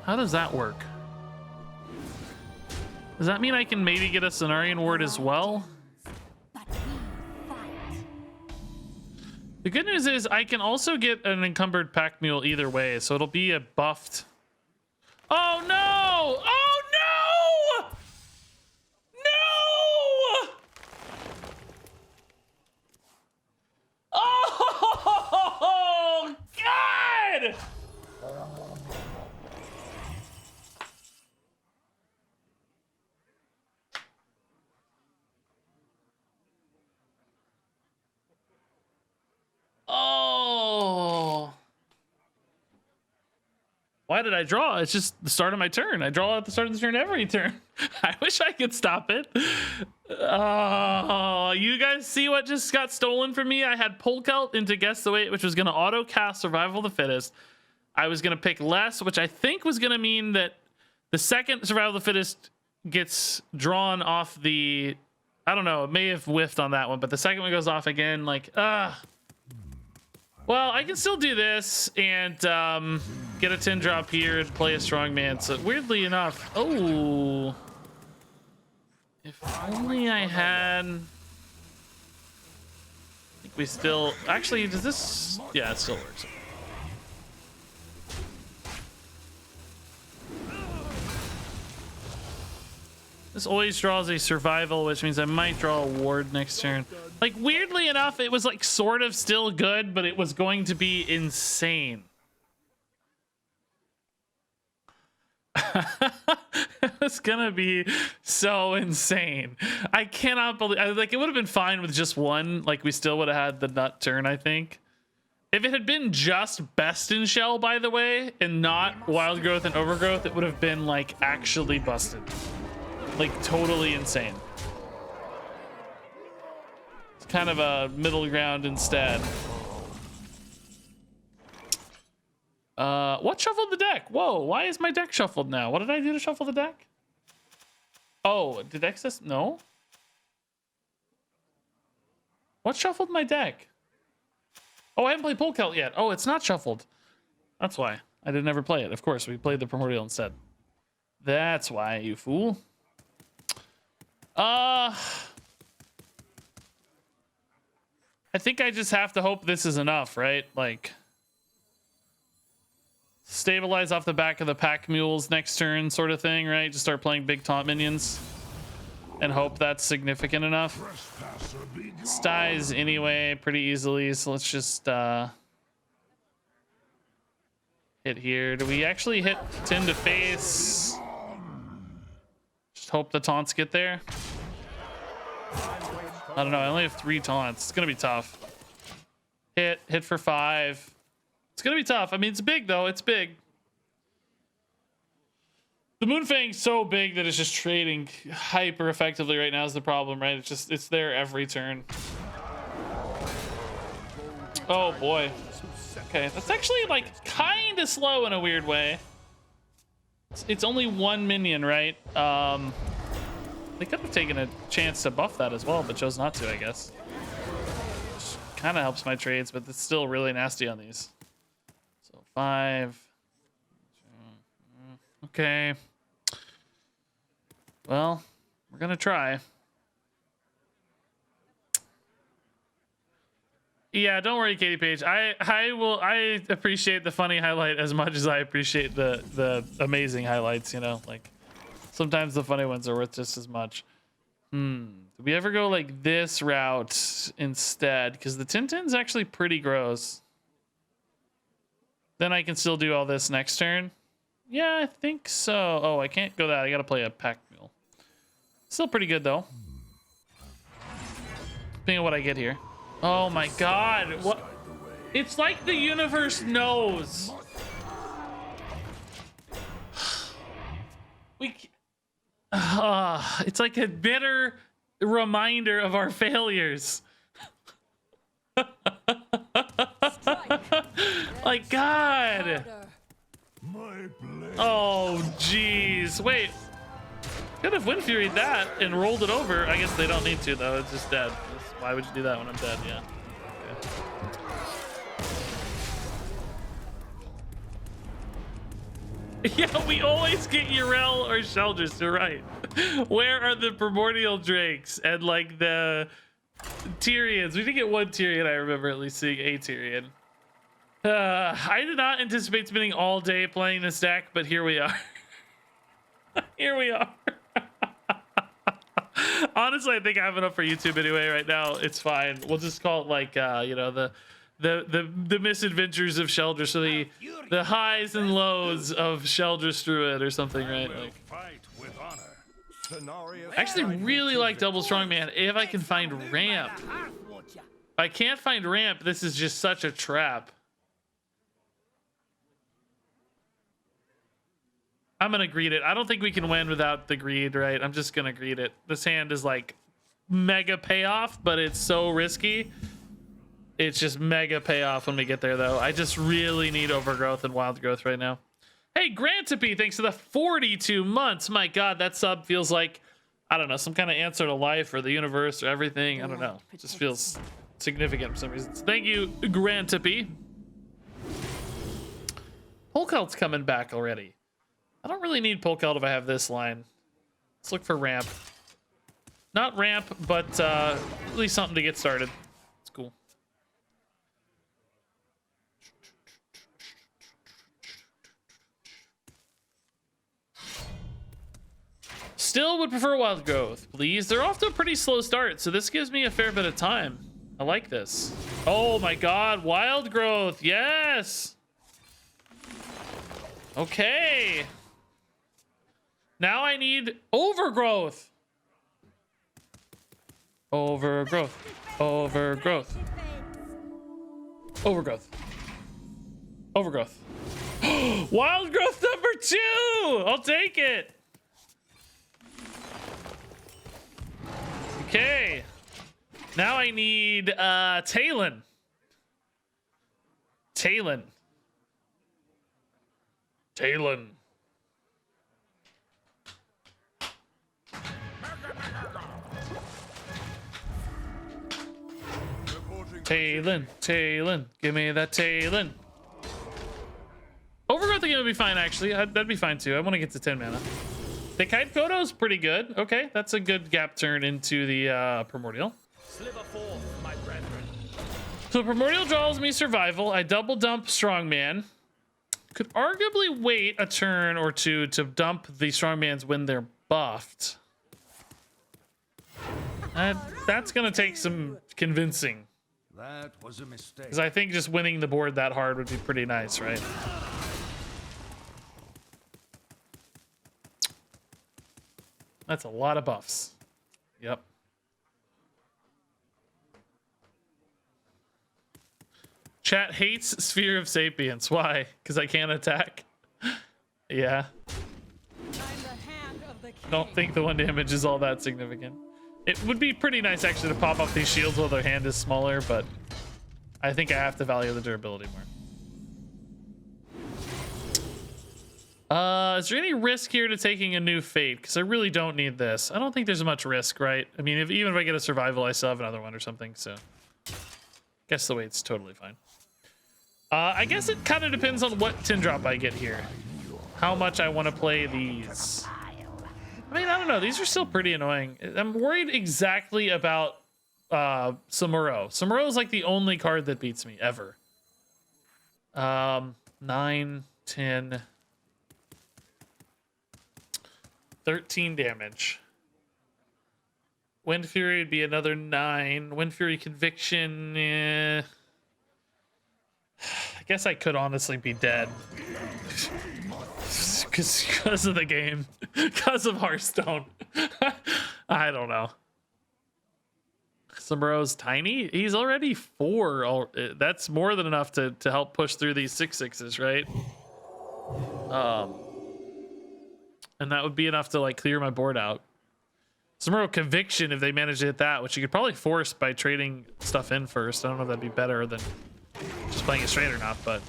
how does that work? Does that mean I can maybe get a Cenarian Ward as well? But we fight. The good news is I can also get an Encumbered Pack Mule either way, so it'll be a buffed... oh, no! Oh, no! No! Oh, God! Oh. Why did I draw? It's just the start of my turn. I draw at the start of the turn every turn. I wish I could stop it. Oh, you guys see what just got stolen from me? I had Polkelt into Guess the Weight, which was going to auto cast Survival of the Fittest. I was going to pick less, which I think was going to mean that the second Survival of the Fittest gets drawn off the... I don't know. It may have whiffed on that one, but the second one goes off again. Like, well, I can still do this and get a 10 drop here and play a strongman. So weirdly enough, oh, if only I had. I think we still actually. Does this? Yeah, it still works. This always draws a survival, which means I might draw a ward next turn. Like, weirdly enough, it was like sort of still good, but it was going to be insane. It was gonna be so insane. I cannot believe, like, it would have been fine with just one. Like, we still would have had the nut turn, I think. If it had been just Best in Shell, by the way, and not Wild Growth and Overgrowth, it would have been like actually busted. Like totally insane. It's kind of a middle ground instead. What shuffled the deck? Whoa, why is my deck shuffled now? What did I do to shuffle the deck? Oh, did excess? No. What shuffled my deck? Oh, I haven't played Polkelt yet. Oh, it's not shuffled. That's why. I didn't ever play it. Of course, we played the Primordial instead. That's why, you fool. I think I just have to hope this is enough, right? Like, stabilize off the back of the pack mules next turn sort of thing, right? Just start playing big taunt minions and hope that's significant enough. This dies anyway pretty easily, so let's just hit here. Do we actually hit 10 to face? Just hope the taunts get there. I don't know, I only have 3 taunts. It's gonna be tough. Hit for 5. It's gonna be tough. I mean, it's big though. It's big. The Moonfang's so big that it's just trading hyper effectively right now is the problem, right? It's there every turn. Oh boy. Okay, that's actually like kind of slow in a weird way. It's only 1 minion, right? They could have taken a chance to buff that as well, but chose not to, I guess. Kind of helps my trades, but it's still really nasty on these. So 5. Okay. Well, we're gonna try. Yeah, don't worry, Katie Page. I appreciate the funny highlight as much as I appreciate the amazing highlights, you know, like sometimes the funny ones are worth just as much. Did we ever go like this route instead? Because the Tintin's actually pretty gross. Then I can still do all this next turn. Yeah, I think so. Oh, I can't go that. I gotta play a pack mule. Still pretty good though. Depending on what I get here. Oh my god. What? It's like the universe knows. It's like a bitter reminder of our failures. Like, God. Oh, jeez. Wait. Could have Wind Furied that and rolled it over. I guess they don't need to, though. It's just dead. Why would you do that when I'm dead? Yeah. Okay. Yeah, we always get Urel or Sheldris. You're right. Where are the Primordial Drakes and like the Tyrians? We did get 1 Tyrian. I remember at least seeing a Tyrian. I did not anticipate spending all day playing this deck, but here we are. Here we are. Honestly, I think I have enough for YouTube anyway right now. It's fine. We'll just call it like you know, the misadventures of Sheldris, or the highs and lows of Sheldris Druid or something, right? Like, I actually really like Double Strongman if I can find ramp. If I can't find ramp, this is just such a trap. I'm gonna greed it. I don't think we can win without the greed, right? I'm just gonna greed it. This hand is like mega payoff, but it's so risky. It's just mega payoff when we get there, though. I just really need Overgrowth and Wild Growth right now. Hey, Grantopy, thanks for the 42 months. My God, that sub feels like, I don't know, some kind of answer to life or the universe or everything. I don't know. It just feels significant for some reason. So thank you, Grantopy. Polkelt's coming back already. I don't really need Polkelt if I have this line. Let's look for ramp. Not ramp, but at least something to get started. It's cool. Still would prefer Wild Growth, please. They're off to a pretty slow start, so this gives me a fair bit of time. I like this. Oh my God, Wild Growth, yes! Okay. Now I need Overgrowth. Overgrowth. Overgrowth. Overgrowth. Overgrowth. Wild growth number 2. I'll take it. Okay. Now I need Talon. Talon. Talon. Talon, Talon, give me that Talon. Overgrowth again would be fine, actually. That'd be fine too. I want to get to 10 mana. The Kite Kodo's pretty good. Okay, that's a good gap turn into the Primordial. Sliver forth, my brethren. So Primordial draws me Survival. I double dump Strongman. Could arguably wait a turn or two to dump the Strongmans when they're buffed. That's gonna take some convincing. That was a mistake. Because I think just winning the board that hard would be pretty nice, right? That's a lot of buffs. Yep. Chat hates Sphere of Sapience. Why? Because I can't attack? Yeah. Don't think the 1 damage is all that significant. It would be pretty nice actually to pop up these shields while their hand is smaller, but I think I have to value the durability more. Is there any risk here to taking a new fate? Because I really don't need this. I don't think there's much risk, right? I mean, even if I get a survival, I still have another one or something, so guess the wait's totally fine. I guess it kind of depends on what 10 drop I get here. How much I want to play these. I mean, I don't know. These are still pretty annoying. I'm worried exactly about Samuro. Samuro is like the only card that beats me ever. 9, 10, 13 damage. Wind Fury would be another 9. Wind Fury Conviction. I guess I could honestly be dead. Because of the game. Because of Hearthstone. I don't know. Samuro's tiny. He's already 4. That's more than enough to help push through these 6/6s, right? And that would be enough to like clear my board out. Samuro Conviction, if they manage to hit that, which you could probably force by trading stuff in first. I don't know if that'd be better than just playing it straight or not, but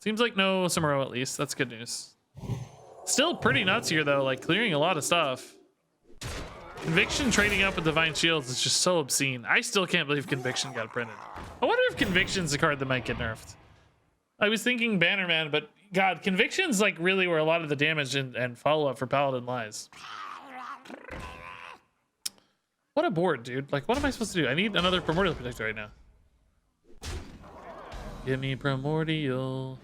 seems like no Samuro at least. That's good news. Still pretty nuts here though, like clearing a lot of stuff. Conviction trading up with Divine Shields is just so obscene. I still can't believe Conviction got printed. I wonder if Conviction's a card that might get nerfed. I was thinking Bannerman, but God, Conviction's like really where a lot of the damage and follow-up for Paladin lies. What a board, dude. Like, what am I supposed to do? I need another Primordial Protector right now. Give me Primordial.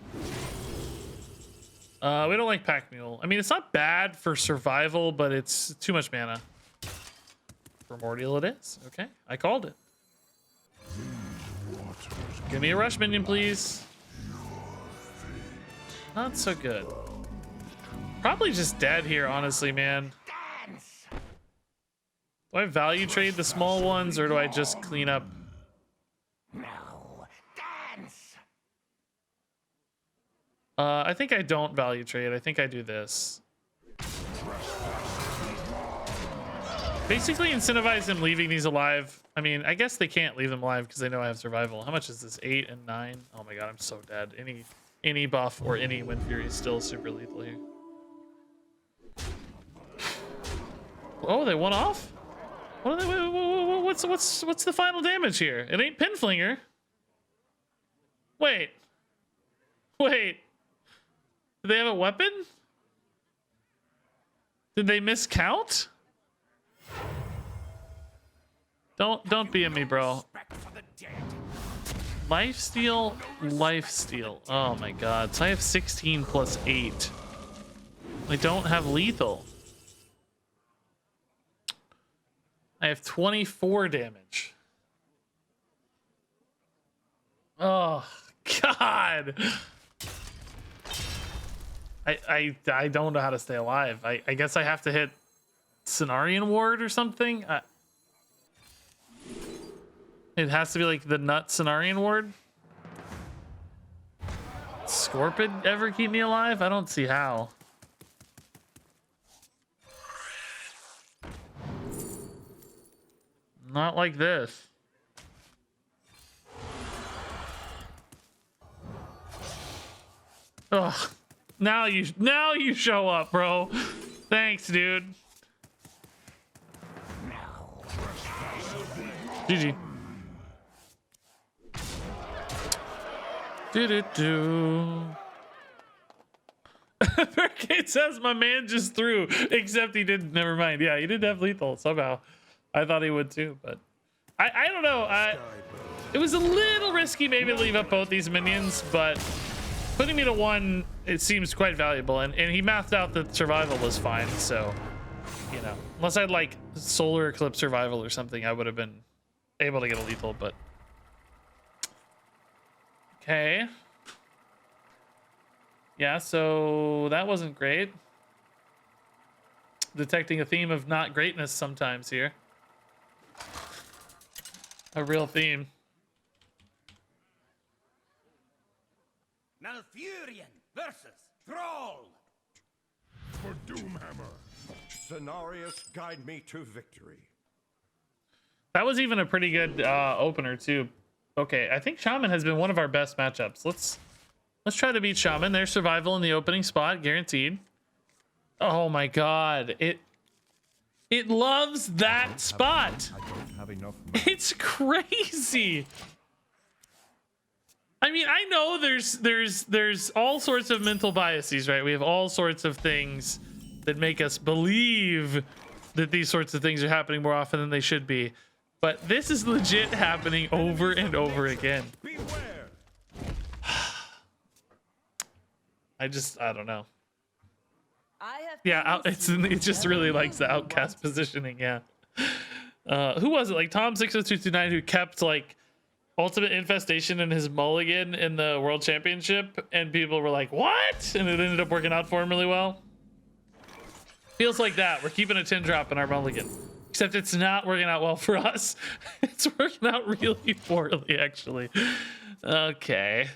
We don't like Pack Mule. I mean, it's not bad for survival, but it's too much mana. Primordial it is. Okay, I called it. Give me a rush minion, please. Not so good. Probably just dead here, honestly, man. Do I value trade the small ones, or do I just clean up? I think I don't value trade. I think I do this. Basically incentivize them leaving these alive. I mean, I guess they can't leave them alive because they know I have survival. How much is this? 8 and 9? Oh my god, I'm so dead. Any buff or any Wind Fury is still super lethal here. Oh, they won off? What are they, what's the final damage here? It ain't Pinflinger. Wait. Do they have a weapon? Did they miscount? Don't be at me, bro. Lifesteal. Oh my god. So I have 16 plus 8. I don't have lethal. I have 24 damage. Oh god. I don't know how to stay alive. I guess I have to hit Cenarian Ward or something. It has to be like the Nut Cenarian Ward. Scorpid ever keep me alive? I don't see how. Not like this. Ugh. Now you show up, bro. Thanks, dude. GG. Do. Barricade says my man just threw, except he didn't. Never mind. Yeah, he did have lethal somehow. I thought he would too, but I don't know. It was a little risky maybe to leave up both these minions, but putting me to 1, it seems quite valuable. And he mathed out that survival was fine, so you know, unless I'd like Solar Eclipse survival or something, I would have been able to get a lethal, but okay. Yeah, so that wasn't great. Detecting a theme of not greatness sometimes here. A real theme. Malfurion versus Thrall. For Doomhammer. Cenarius, guide me to victory. That was even a pretty good opener too. Okay, I think Shaman has been one of our best matchups. Let's try to beat Shaman. There's survival in the opening spot, guaranteed. Oh my god, it loves that spot. I don't have enough. It's crazy. I mean, I know there's all sorts of mental biases, right? We have all sorts of things that make us believe that these sorts of things are happening more often than they should be. But this is legit happening over and over again. Beware. I don't know. I have Yeah, things it just you really never likes the knew outcast once. positioning, yeah. Who was it? Like Tom60229 who kept like Ultimate Infestation in his mulligan in the World Championship, and people were like, what? And it ended up working out for him really well. Feels like that. We're keeping a 10 drop in our mulligan. Except it's not working out well for us. It's working out really poorly, actually. Okay.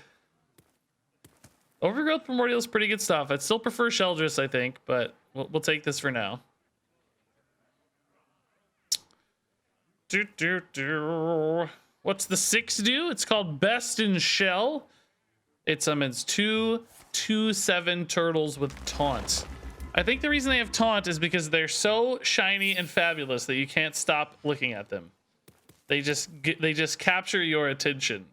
Overgrowth Primordial is pretty good stuff. I'd still prefer Sheldress, I think, but we'll take this for now. What's the 6 do? It's called Best in Shell. It summons 2 2/7 turtles with taunt. I think the reason they have taunt is because they're so shiny and fabulous that you can't stop looking at them. They just capture your attention.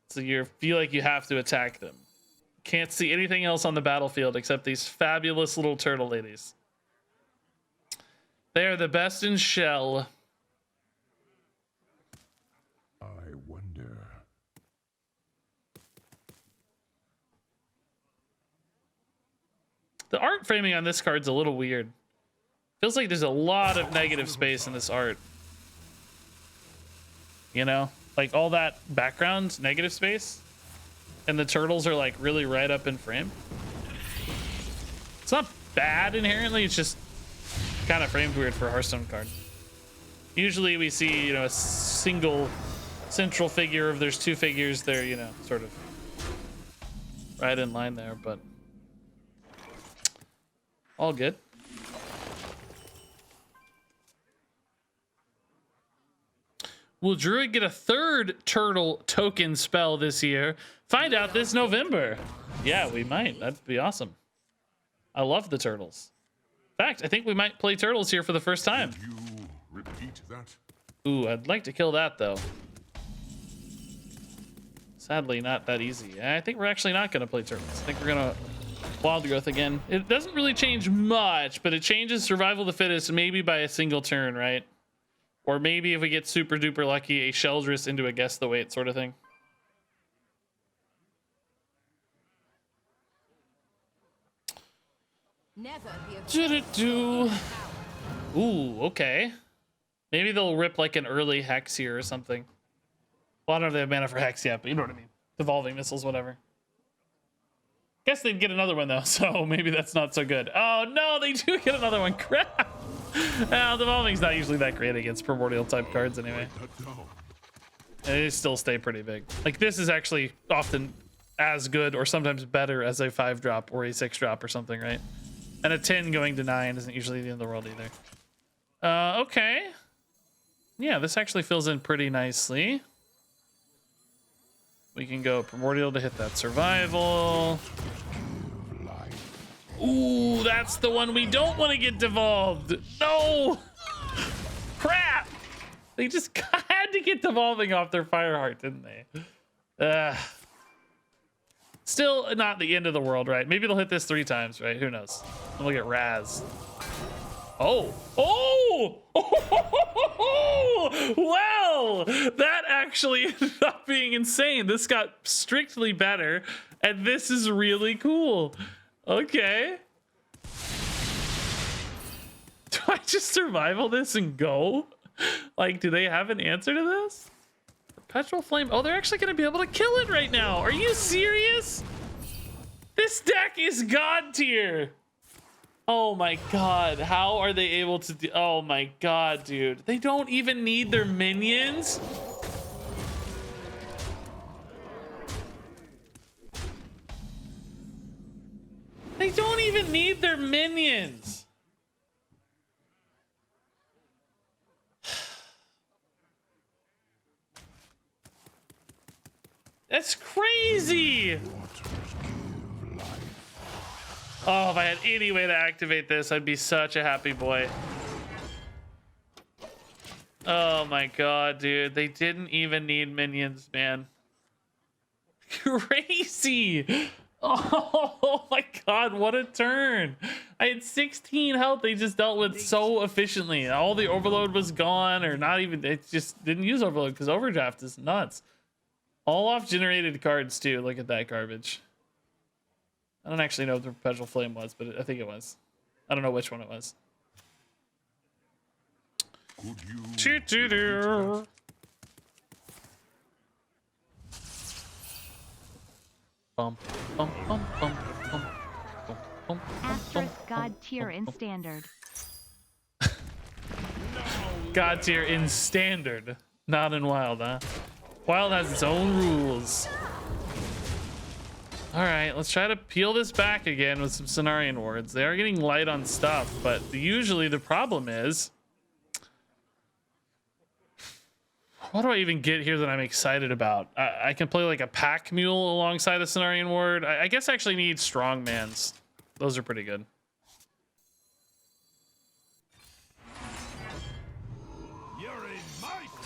So you feel like you have to attack them. Can't see anything else on the battlefield except these fabulous little turtle ladies. They are the best in shell. I wonder. The art framing on this card's a little weird. Feels like there's a lot of negative space in this art. You know? Like all that background, negative space. And the turtles are like really right up in frame. It's not bad inherently, it's just kind of framed weird for a Hearthstone card. Usually we see, you know, a single central figure. If there's 2 figures, they're, you know, sort of right in line there, but all good. Will Druid get a 3rd turtle token spell this year? Find out this November. Yeah, we might. That'd be awesome. I love the turtles. In fact, I think we might play turtles here for the first time. You repeat that? Ooh, I'd like to kill that though. Sadly, not that easy. I think we're actually not going to play turtles. I think we're going to Wild Growth again. It doesn't really change much, but it changes Survival of the Fittest maybe by a single turn, right? Or maybe if we get super duper lucky, a Sheldress into a Guess the Wait sort of thing. Never be Ooh, okay. Maybe they'll rip like an early Hex here or something. Well, I don't know if they have mana for Hex yet, but you know what I mean. Devolving Missiles, whatever. Guess they'd get another one though, so maybe that's not so good. Oh no, they do get another one. Crap. Devolving's not usually that great against Primordial type cards anyway. That down. They still stay pretty big. Like this is actually often as good or sometimes better as a 5-drop or a 6-drop or something, right? And a 10 going to 9 isn't usually the end of the world either. Okay. Yeah, this actually fills in pretty nicely. We can go Primordial to hit that survival. Ooh, that's the one we don't want to get devolved. No! Crap! They just had to get devolving off their Fireheart, didn't they? Still not the end of the world, right? Maybe they'll hit this 3 times, right? Who knows? And we'll get Raz. Oh! Oh! Oh! Well, that actually ended up being insane. This got strictly better, and this is really cool. Okay. Do I just survival this and go? Like, do they have an answer to this? Perpetual Flame. Oh, they're actually going to be able to kill it right now. Are you serious? This deck is God tier. Oh my God. How are they able to do? Oh my God, dude. They don't even need their minions. They don't even need their minions. That's crazy. Oh, if I had any way to activate this, I'd be such a happy boy. Oh my God, dude. They didn't even need minions, man. Crazy. Oh my God, what a turn. I had 16 health they just dealt with so efficiently. All the overload was gone, or not even, it just didn't use overload because overdraft is nuts. All off generated cards too. Look at that garbage. I don't actually know what the Perpetual Flame was, but I think it was. I don't know which one it was. Asterisk God tier in standard. God tier in standard, not in wild, huh? Wild has its own rules. All right, let's try to peel this back again with some Cenarian wards. They are getting light on stuff, but usually the problem is, what do I even get here that I'm excited about? I can play like a pack mule alongside a Cenarian ward. I guess I actually need strongmans. Those are pretty good.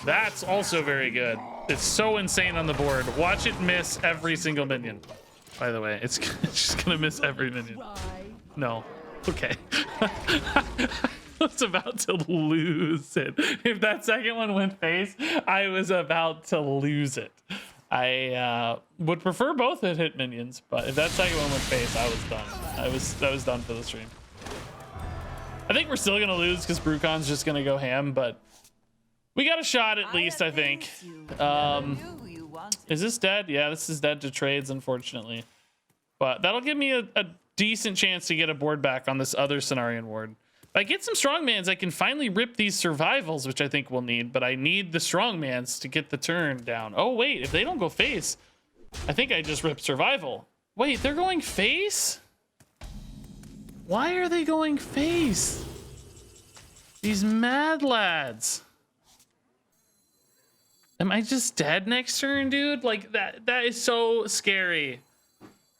That's also very good. It's so insane on the board. Watch it miss every single minion. By the way, it's just gonna miss every minion. No. Okay. I was about to lose it. If that second one went face, I was about to lose it. I would prefer both hit minions, but if that second one went face, I was done. I was done for the stream. I think we're still gonna lose because Brucon's just gonna go ham, but we got a shot at least, I think. Is this dead? Yeah, this is dead to trades, unfortunately. But that'll give me a decent chance to get a board back on this other Cenarian ward. If I get some strongmans, I can finally rip these survivals, which I think we'll need, but I need the strongmans to get the turn down. Oh, wait, if they don't go face, I think I just ripped survival. Wait, they're going face? Why are they going face? These mad lads. Am I just dead next turn, dude? Like, that is so scary.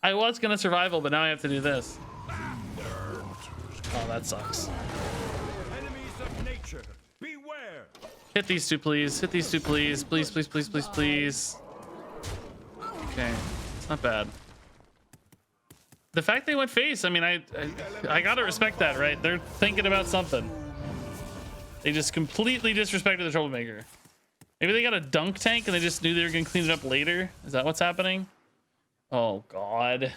I was gonna survival, but now I have to do this. Oh, that sucks. Enemies of nature, beware. Hit these two, please. Hit these two, please. Please, please, please, please, please. Okay, it's not bad. The fact they went face, I mean, I gotta respect that, right? They're thinking about something. They just completely disrespected the troublemaker. Maybe they got a dunk tank and they just knew they were gonna clean it up later. Is that what's happening? Oh God,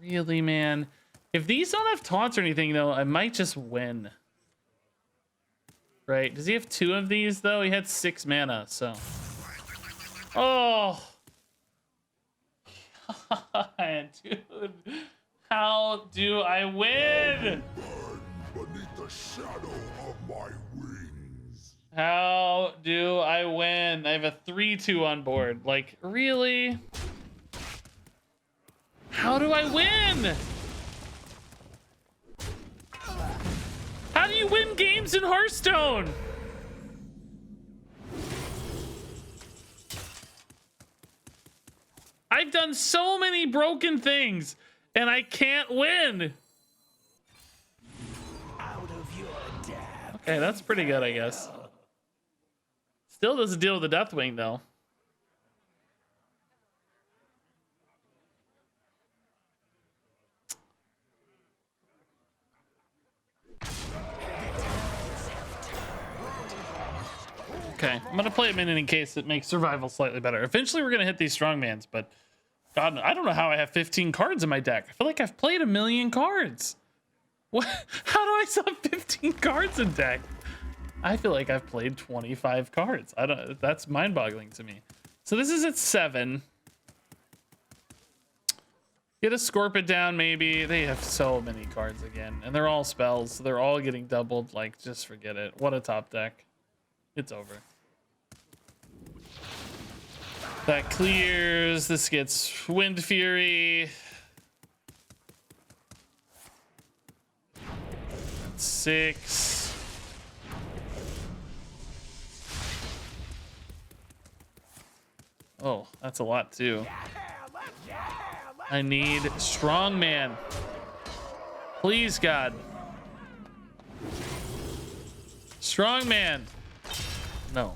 really, man? If these don't have taunts or anything, though, I might just win. Right? Does he have 2 of these, though? He had 6 mana, so. Oh. God, dude. How do I win? Beneath the shadow of my wings. How do I win? I have a 3-2 on board. Like, really? How do I win? How do you win games in Hearthstone? I've done so many broken things and I can't win. Okay, that's pretty good, I guess. Still doesn't deal with the Deathwing, though. Okay, I'm gonna play a minute in case it makes survival slightly better. Eventually, we're gonna hit these strongmans, but God, I don't know how I have 15 cards in my deck. I feel like I've played 1,000,000 cards. What? How do I still have 15 cards in deck? I feel like I've played 25 cards. I don't. That's mind-boggling to me. So this is at 7. Get a Scorpid down, maybe. They have so many cards again, and they're all spells. So they're all getting doubled. Like, just forget it. What a top deck. It's over. That clears. This gets Wind Fury. 6. Oh, that's a lot too. I need Strongman. Please, God. Strongman. No.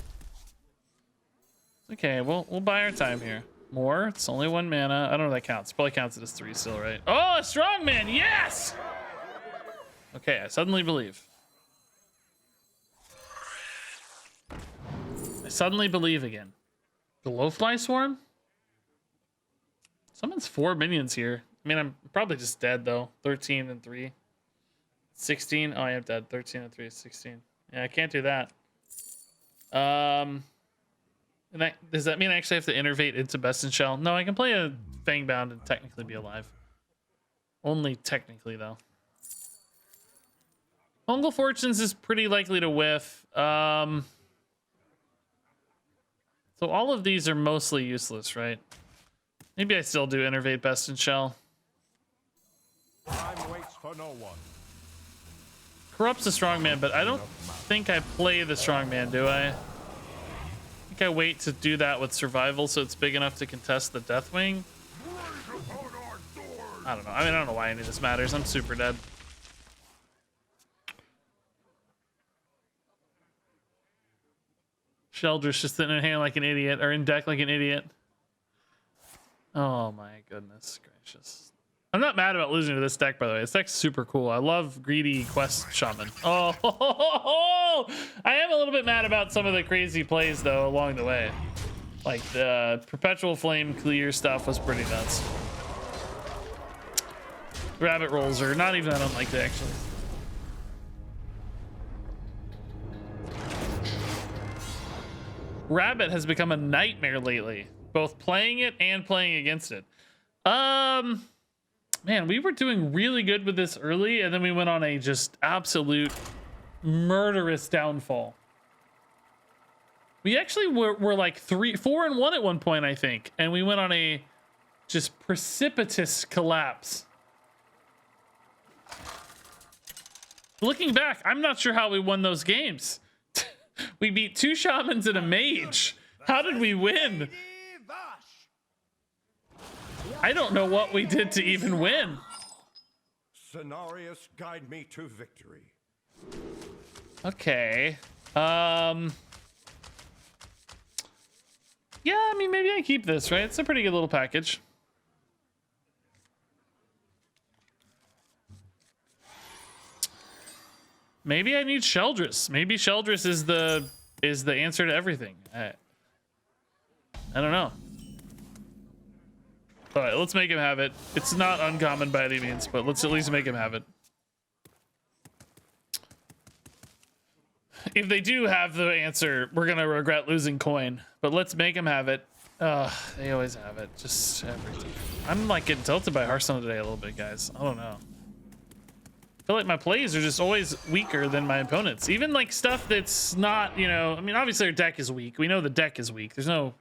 Okay, we'll buy our time here. More. It's only 1 mana. I don't know if that counts. Probably counts it as 3 still, right? Oh, a Strongman. Yes. Okay, I suddenly believe. I suddenly believe again. Glowfly Swarm? Summons 4 minions here. I mean, I'm probably just dead though. 13 and 3. 16. Oh, I am dead. 13 and 3 is 16. Yeah, I can't do that. And does that mean I actually have to innervate into Best in Shell? No, I can play a Fangbound and technically be alive. Only technically though. Mongol Fortunes is pretty likely to whiff. So all of these are mostly useless, right? Maybe I still do innervate Best in Shell. Time waits for no one. Corrupt's a strongman, but I don't think I play the strongman, do I? I think I wait to do that with survival so it's big enough to contest the Deathwing. I don't know. I mean, I don't know why any of this matters. I'm super dead. Sheldrish just sitting in hand like an idiot, or in deck like an idiot. Oh my goodness gracious. I'm not mad about losing to this deck, by the way. This deck's super cool. I love greedy quest shaman. Oh, I am a little bit mad about some of the crazy plays though along the way. Like the perpetual flame clear stuff was pretty nuts. Rabbit rolls are not even that unlikely actually. Rabbit has become a nightmare lately, both playing it and playing against it. Man, we were doing really good with this early, and then we went on a just absolute murderous downfall. We actually were like 4-1 at one point, I think, and we went on a just precipitous collapse. Looking back, I'm not sure how we won those games. We beat 2 shamans and a mage. How did we win? I don't know what we did to even win. Cenarius, guide me to victory. Okay. Yeah, I mean, maybe I keep this, right? It's a pretty good little package. Maybe I need Sheldriss. Maybe Sheldriss is the answer to everything. I don't know. All right, let's make him have it. It's not uncommon by any means, but let's at least make him have it. If they do have the answer, we're gonna regret losing coin. But let's make him have it. They always have it. Just every time. I'm like getting tilted by Hearthstone today a little bit, guys. I don't know. feel like my plays are just always weaker than my opponents. Even like stuff that's not, you know, I mean, obviously our deck is weak. We know the deck is weak. There's no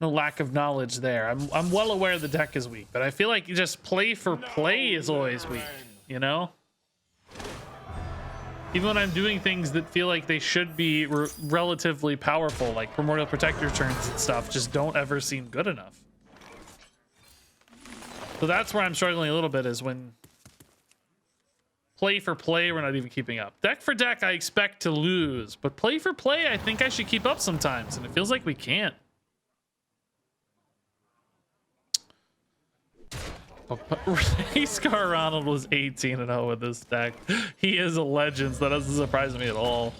lack of knowledge there. I'm well aware the deck is weak, but I feel like just play for play is always weak, you know? Even when I'm doing things that feel like they should be relatively powerful, like Primordial Protector turns and stuff, just don't ever seem good enough. So that's where I'm struggling a little bit, is when play for play, we're not even keeping up. Deck for deck, I expect to lose, but play for play, I think I should keep up sometimes, and it feels like we can't. Scar Ronald was 18-0 with this deck. He is a legend, so that doesn't surprise me at all.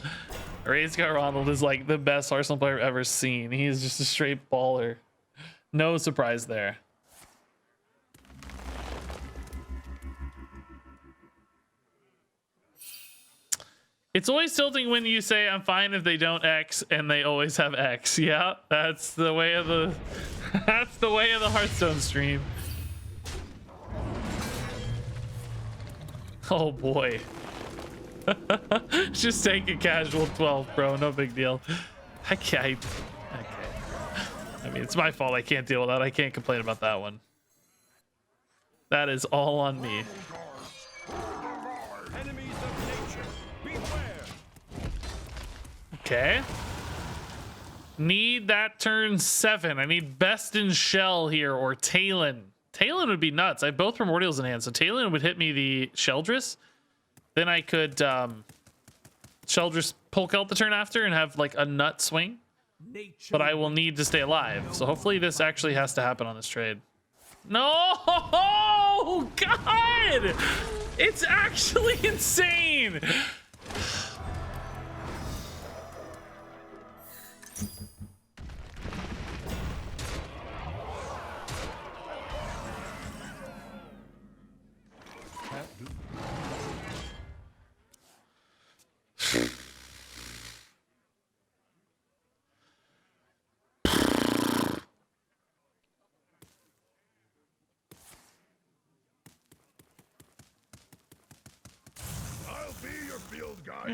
Scar Ronald is like the best Hearthstone player I've ever seen. He is just a straight baller. No surprise there. It's always tilting when you say I'm fine if they don't X and they always have X. Yeah, that's the way of the that's the way of the Hearthstone stream. Oh boy. Just take a casual 12, bro. No big deal. Okay. I mean, it's my fault. I can't deal with that. I can't complain about that one. That is all on me. Enemies of nature, beware. Okay. Need that turn 7. I need Best in Shell here or Talon. Talon would be nuts. I have both Primordials in hand, so Talon would hit me the Sheldress. Then I could Sheldress Polk out the turn after and have like a nut swing. But I will need to stay alive. So hopefully this actually has to happen on this trade. No! God! It's actually insane!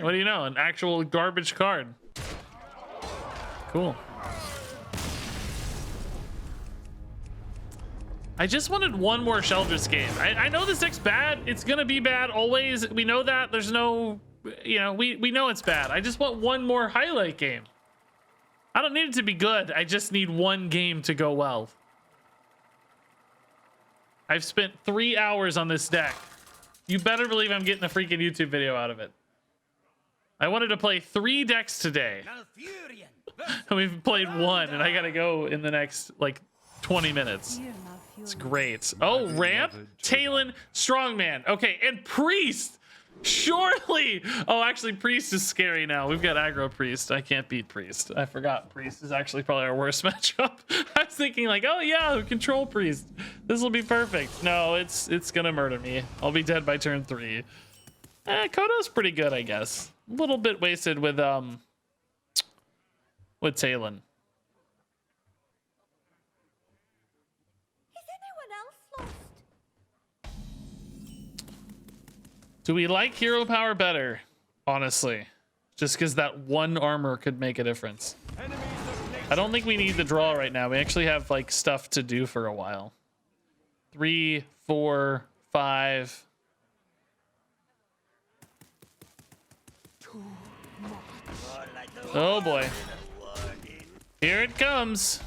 What do you know? An actual garbage card. Cool. I just wanted one more Sheldress game. I know this deck's bad. It's gonna be bad always. We know that. There's no, you know, we know it's bad. I just want one more highlight game. I don't need it to be good. I just need one game to go well. I've spent 3 hours on this deck. You better believe I'm getting a freaking YouTube video out of it. I wanted to play 3 decks today. And we've played 1, and I gotta go in the next like 20 minutes. It's great. Oh, Ramp, Talon, Strongman. Okay, and Priest. Surely. Oh, actually, Priest is scary now. We've got aggro Priest. I can't beat Priest. I forgot Priest is actually probably our worst matchup. I was thinking like, oh yeah, control Priest. This will be perfect. No, it's gonna murder me. I'll be dead by turn 3. Kodo's pretty good, I guess. A little bit wasted with Talon. Do we like hero power better? Honestly, just because that one armor could make a difference. I don't think we need the draw right now. We actually have like stuff to do for a while. 3, 4, 5. Oh boy. Here it comes.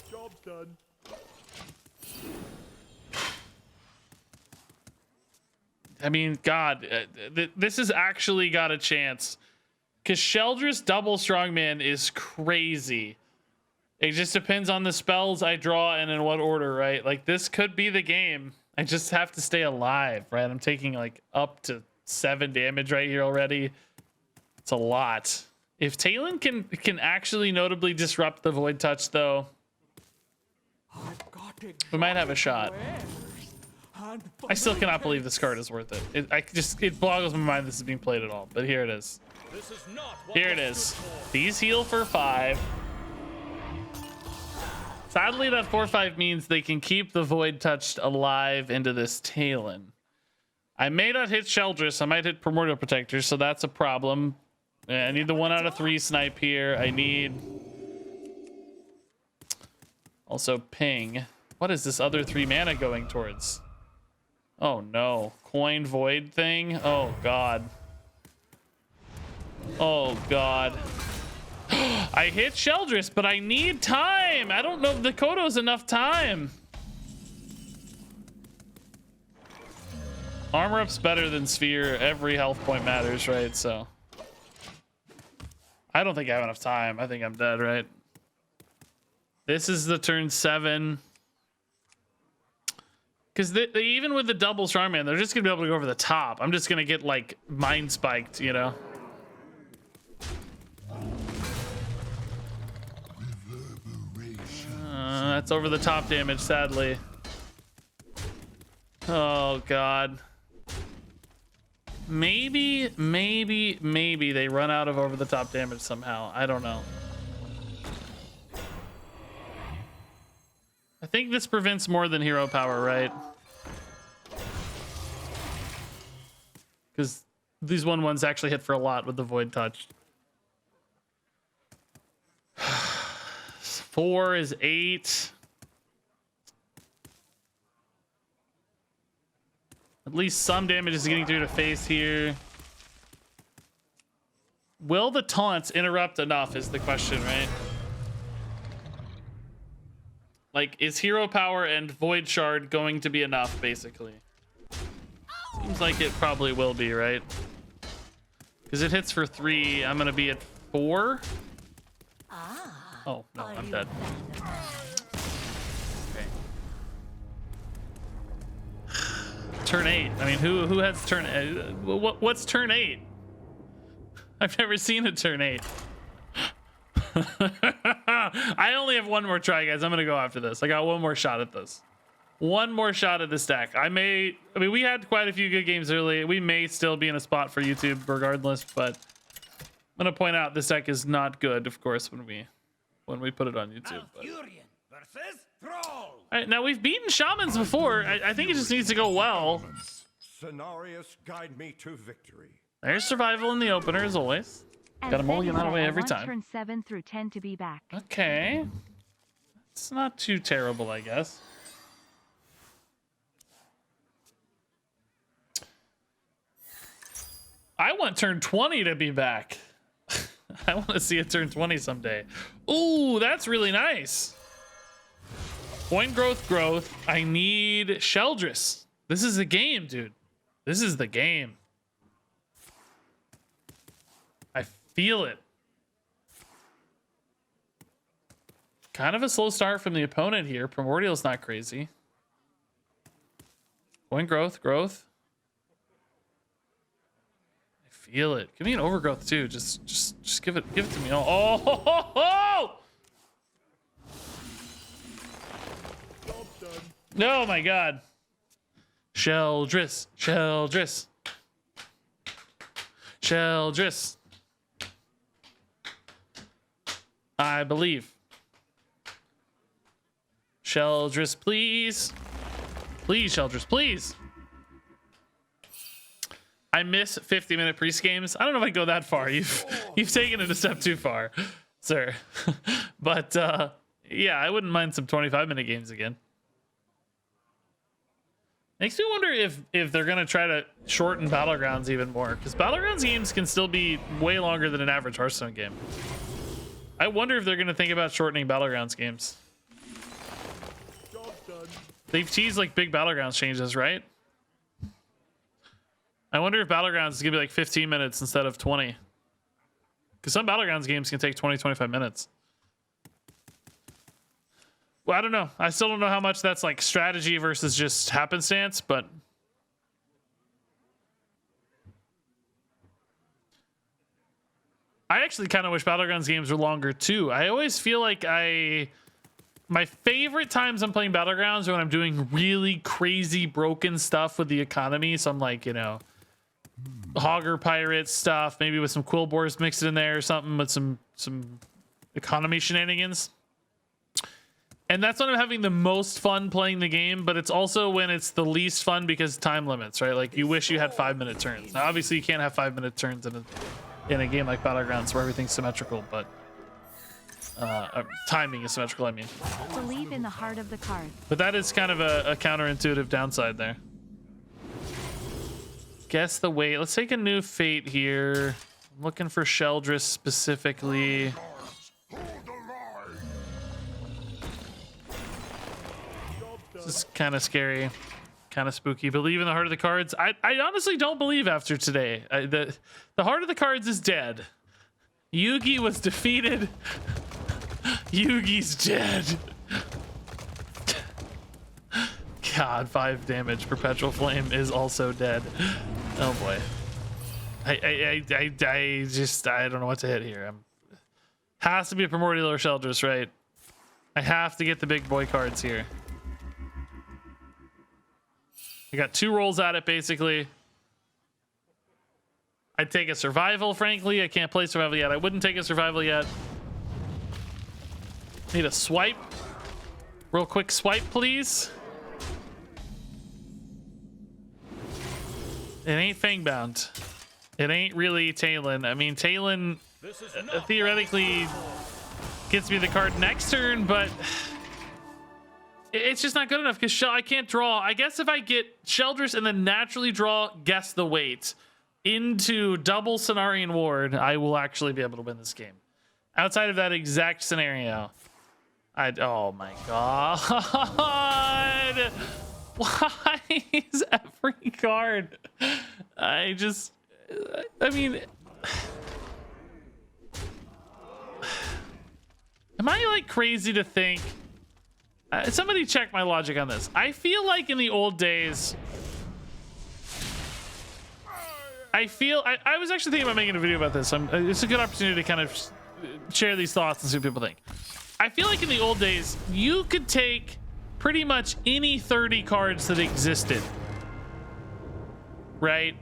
Job's done. I mean, God, this has actually got a chance. Because Sheldress double Strongman is crazy. It just depends on the spells I draw and in what order, right? Like, this could be the game. I just have to stay alive, right? I'm taking, like, up to 7 damage right here already. It's a lot. If Talon can actually notably disrupt the Void Touch, though, we might have a shot. I still cannot believe this card is worth it. It boggles my mind this is being played at all. But here it is. Here it is. These heal for 5. Sadly, that 4/5 means they can keep the Void Touched alive into this Talon. I may not hit Sheldress. I might hit Primordial Protector, so that's a problem. I need the 1 out of 3 snipe here. I need... Also, ping. What is this other 3 mana going towards? Oh, no. Coin Void thing? Oh, God. Oh, God. I hit Sheldress, but I need time. I don't know if the Kodo's enough time. Armor up's better than Sphere. Every health point matters, right? So I don't think I have enough time. I think I'm dead, right? This is the turn 7. Because even with the double Strongman, they're just gonna be able to go over the top. I'm just gonna get like mind spiked, you know. That's over the top damage, sadly. Oh, God. Maybe they run out of over the top damage somehow. I don't know. I think this prevents more than hero power, right? Because these 1/1s actually hit for a lot with the Void Touch. 4 is 8. At least some damage is getting through to face here. Will the taunts interrupt enough is the question, right? Like, is hero power and Void Shard going to be enough, basically? Seems like it probably will be, right? Because it hits for 3. I'm going to be at 4. Oh, no, I'm dead. Okay. Turn 8. I mean, who has turn 8? What's turn 8? I've never seen a turn 8. I only have one more try, guys. I'm going to go after this. I got one more shot at this. One more shot at this deck. I mean, we had quite a few good games early. We may still be in a spot for YouTube regardless, but I'm going to point out this deck is not good, of course, when we put it on YouTube. All right, now we've beaten shamans before. I think it just needs to go well. Cenarius, guide me to victory. There's survival in the opener as always. Got a mulligan that away every time. Turn 7 through 10 to be back. Okay, it's not too terrible, I guess. I want turn 20 to be back. I want to see a turn 20 someday. Ooh, that's really nice. Point growth. I need Sheldress. This is the game, dude. This is the game. I feel it. Kind of a slow start from the opponent here. Primordial's not crazy. Point growth. Feel it. Give me an overgrowth too. Just give it to me. Oh my god. Sheldress. I believe. Sheldress, please. Please, Sheldress, please. I miss 50-minute priest games. I don't know if I go that far. You've taken it a step too far, sir. But yeah, I wouldn't mind some 25-minute games again. Makes me wonder if they're gonna try to shorten Battlegrounds even more, because Battlegrounds games can still be way longer than an average Hearthstone game. I wonder if they're gonna think about shortening Battlegrounds games. They've teased like big Battlegrounds changes, right? I wonder if Battlegrounds is gonna be like 15 minutes instead of 20. Because some Battlegrounds games can take 20-25 minutes. Well, I don't know. I still don't know how much that's like strategy versus just happenstance, but I actually kind of wish Battlegrounds games were longer too. I always feel like my favorite times I'm playing Battlegrounds are when I'm doing really crazy broken stuff with the economy. So I'm like, you know, Hogger Pirate stuff, maybe with some Quillbores mixed in there or something with some economy shenanigans. And that's when I'm having the most fun playing the game, but it's also when it's the least fun because time limits, right? Like you wish you had 5-minute turns. Now, obviously you can't have 5-minute turns in a game like Battlegrounds where everything's symmetrical, but timing is symmetrical, I mean. Believe in the heart of the card. But that is kind of a counterintuitive downside there. Guess the weight. Let's take a new fate here. I'm looking for Sheldris specifically. This is kind of scary, kind of spooky. Believe in the heart of the cards. I honestly don't believe after today. The heart of the cards is dead. Yugi was defeated. Yugi's dead. God, 5 damage. Perpetual Flame is also dead. Oh boy. I don't know what to hit here. Has to be a Primordial or Sheldris, right? I have to get the big boy cards here. I got 2 rolls at it, basically. I'd take a survival, frankly. I can't play survival yet. I wouldn't take a survival yet. Need a swipe. Real quick swipe, please. It ain't Fangbound. It ain't really Talon. I mean, Talon theoretically gets me the card next turn, but it's just not good enough because I can't draw. I guess if I get Sheldris and then naturally draw Guess the Weight into double Cenarian Ward, I will actually be able to win this game. Outside of that exact scenario, oh my god. Why is every card? I mean, am I like crazy to think? Somebody check my logic on this. I feel like in the old days, I was actually thinking about making a video about this. It's a good opportunity to kind of share these thoughts and see what people think. I feel like in the old days, you could take pretty much any 30 cards that existed, right?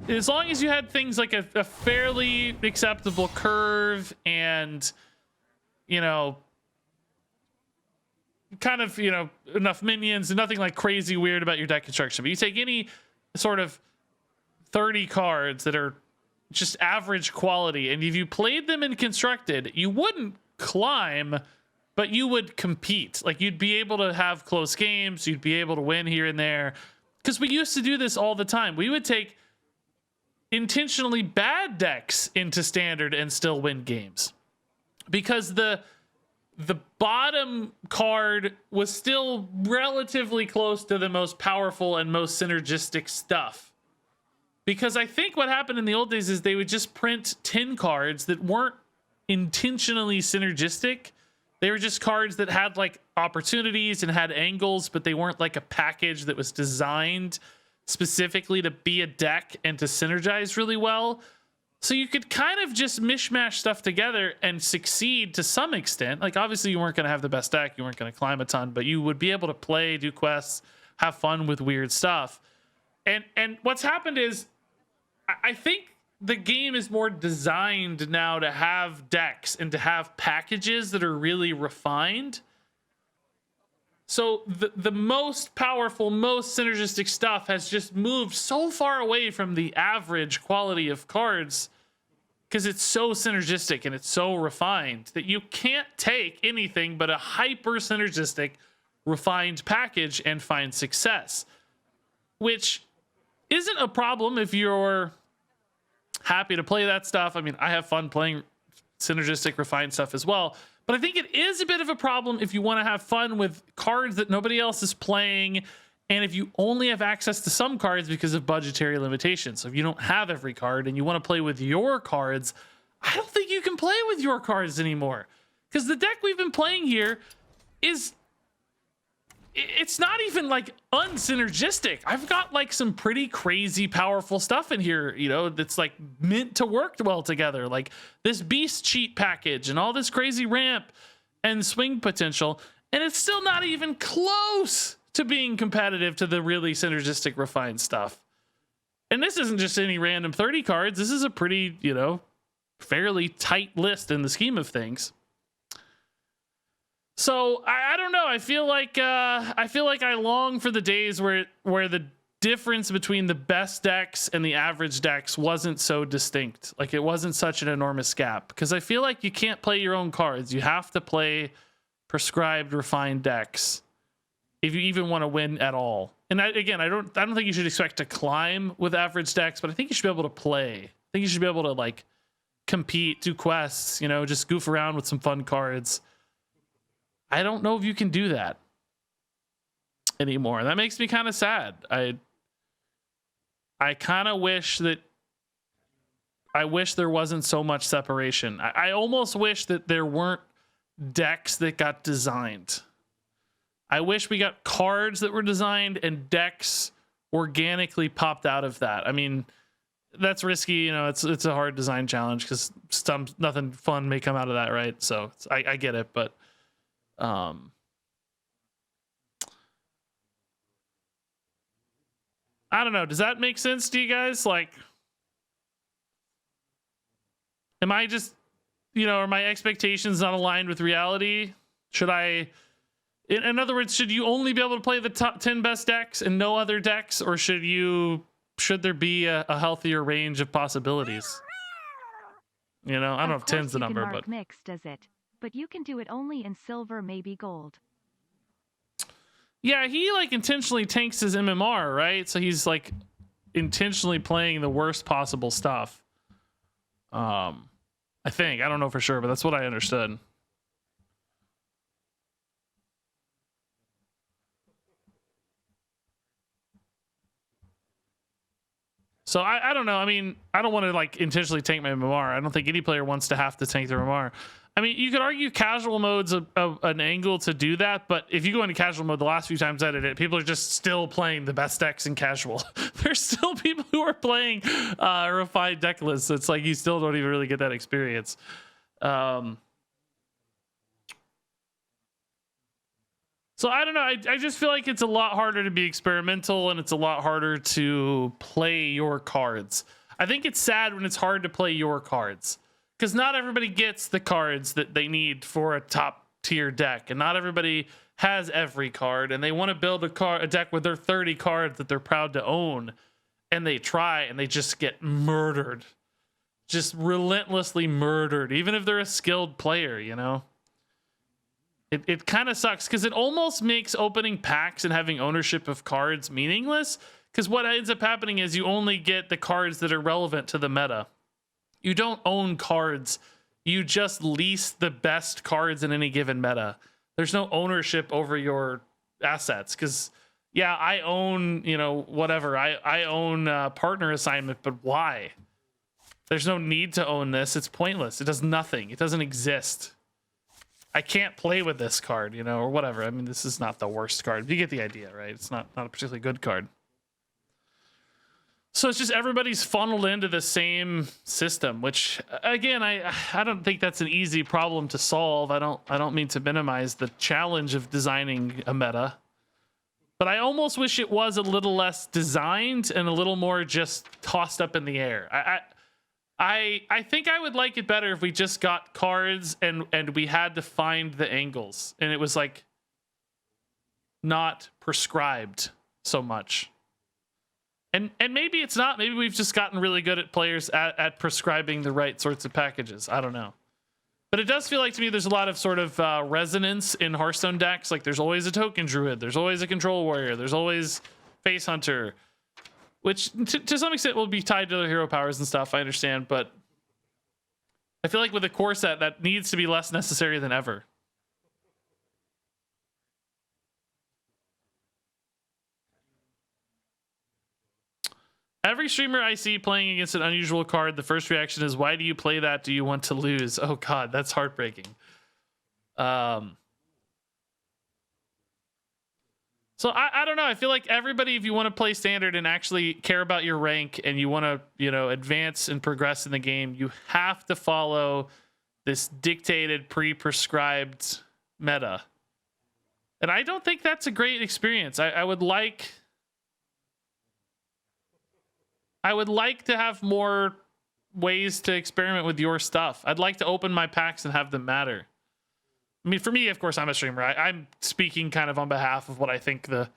As long as you had things like a fairly acceptable curve and, you know, kind of, you know, enough minions and nothing like crazy weird about your deck construction. But you take any sort of 30 cards that are just average quality, and if you played them in constructed, you wouldn't climb, but you would compete. Like, you'd be able to have close games, you'd be able to win here and there, because we used to do this all the time. We would take intentionally bad decks into standard and still win games because the bottom card was still relatively close to the most powerful and most synergistic stuff. Because I think what happened in the old days is they would just print 10 cards that weren't intentionally synergistic. They were just cards that had like opportunities and had angles, but they weren't like a package that was designed specifically to be a deck and to synergize really well. So you could kind of just mishmash stuff together and succeed to some extent. Like, obviously you weren't going to have the best deck, you weren't going to climb a ton, but you would be able to play, do quests, have fun with weird stuff. And what's happened is, I think the game is more designed now to have decks and to have packages that are really refined. So the most powerful, most synergistic stuff has just moved so far away from the average quality of cards because it's so synergistic and it's so refined that you can't take anything but a hyper synergistic, refined package and find success, which isn't a problem if you're happy to play that stuff. I mean, I have fun playing synergistic, refined stuff as well. But I think it is a bit of a problem if you want to have fun with cards that nobody else is playing, and if you only have access to some cards because of budgetary limitations. So if you don't have every card and you want to play with your cards, I don't think you can play with your cards anymore. Because the deck we've been playing here is... it's not even like unsynergistic. I've got like some pretty crazy powerful stuff in here, you know, that's like meant to work well together. Like this beast cheat package and all this crazy ramp and swing potential. And it's still not even close to being competitive to the really synergistic refined stuff. And this isn't just any random 30 cards. This is a pretty, you know, fairly tight list in the scheme of things. So I don't know. I feel like I long for the days where the difference between the best decks and the average decks wasn't so distinct. Like it wasn't such an enormous gap, because I feel like you can't play your own cards. You have to play prescribed, refined decks if you even want to win at all. And I don't think you should expect to climb with average decks, but I think you should be able to play. I think you should be able to like compete, do quests, you know, just goof around with some fun cards. I don't know if you can do that anymore. That makes me kind of sad. I kind of wish that there wasn't so much separation. I almost wish that there weren't decks that got designed. I wish we got cards that were designed and decks organically popped out of that. I mean, that's risky, you know, it's a hard design challenge because nothing fun may come out of that, right? So I get it, but I don't know. Does that make sense to you guys? Like, am I just, you know, are my expectations not aligned with reality? Should I, in other words, should you only be able to play the top 10 best decks and no other decks? Or should there be a healthier range of possibilities? You know, I don't know if 10's the number, but mixed does it, but you can do it only in silver, maybe gold. yeah, he like intentionally tanks his MMR, right? So he's like intentionally playing the worst possible stuff. I think, I don't know for sure, but that's what I understood. So I don't know. I mean, I don't want to like intentionally tank my MMR. I don't think any player wants to have to tank their MMR. I mean, you could argue casual mode's an angle to do that, but if you go into casual mode, the last few times I did it, people are just still playing the best decks in casual. There's still people who are playing refined deck lists. So it's like you still don't even really get that experience. So I don't know. I just feel like it's a lot harder to be experimental and it's a lot harder to play your cards. I think it's sad when it's hard to play your cards because not everybody gets the cards that they need for a top tier deck, and not everybody has every card, and they want to build a deck with their 30 cards that they're proud to own, and they try and they just get murdered, just relentlessly murdered, even if they're a skilled player, you know. It kind of sucks because it almost makes opening packs and having ownership of cards meaningless, because what ends up happening is you only get the cards that are relevant to the meta. You don't own cards. You just lease the best cards in any given meta. There's no ownership over your assets because, yeah, I own, you know, whatever. I own partner assignment, but why? There's no need to own this. It's pointless. It does nothing. It doesn't exist. I can't play with this card, you know, or whatever. I mean, this is not the worst card. You get the idea, right? It's not a particularly good card. So it's just everybody's funneled into the same system, which again, I don't think that's an easy problem to solve. I don't mean to minimize the challenge of designing a meta, but I almost wish it was a little less designed and a little more just tossed up in the air. I think I would like it better if we just got cards and we had to find the angles and it was like not prescribed so much. And maybe it's not. Maybe we've just gotten really good at players at prescribing the right sorts of packages. I don't know. But it does feel like to me there's a lot of sort of resonance in Hearthstone decks. Like there's always a token druid. There's always a control warrior. There's always face hunter. Which to some extent will be tied to their hero powers and stuff, I understand, but I feel like with a core set that needs to be less necessary than ever. Every streamer I see playing against an unusual card, the first reaction is, why do you play that? Do you want to lose? Oh God, that's heartbreaking. So I don't know. I feel like everybody, if you want to play standard and actually care about your rank and you want to, you know, advance and progress in the game, you have to follow this dictated, pre-prescribed meta. And I don't think that's a great experience. I would like to have more ways to experiment with your stuff. I'd like to open my packs and have them matter. I mean, for me, of course, I'm a streamer. I'm speaking kind of on behalf of what I think the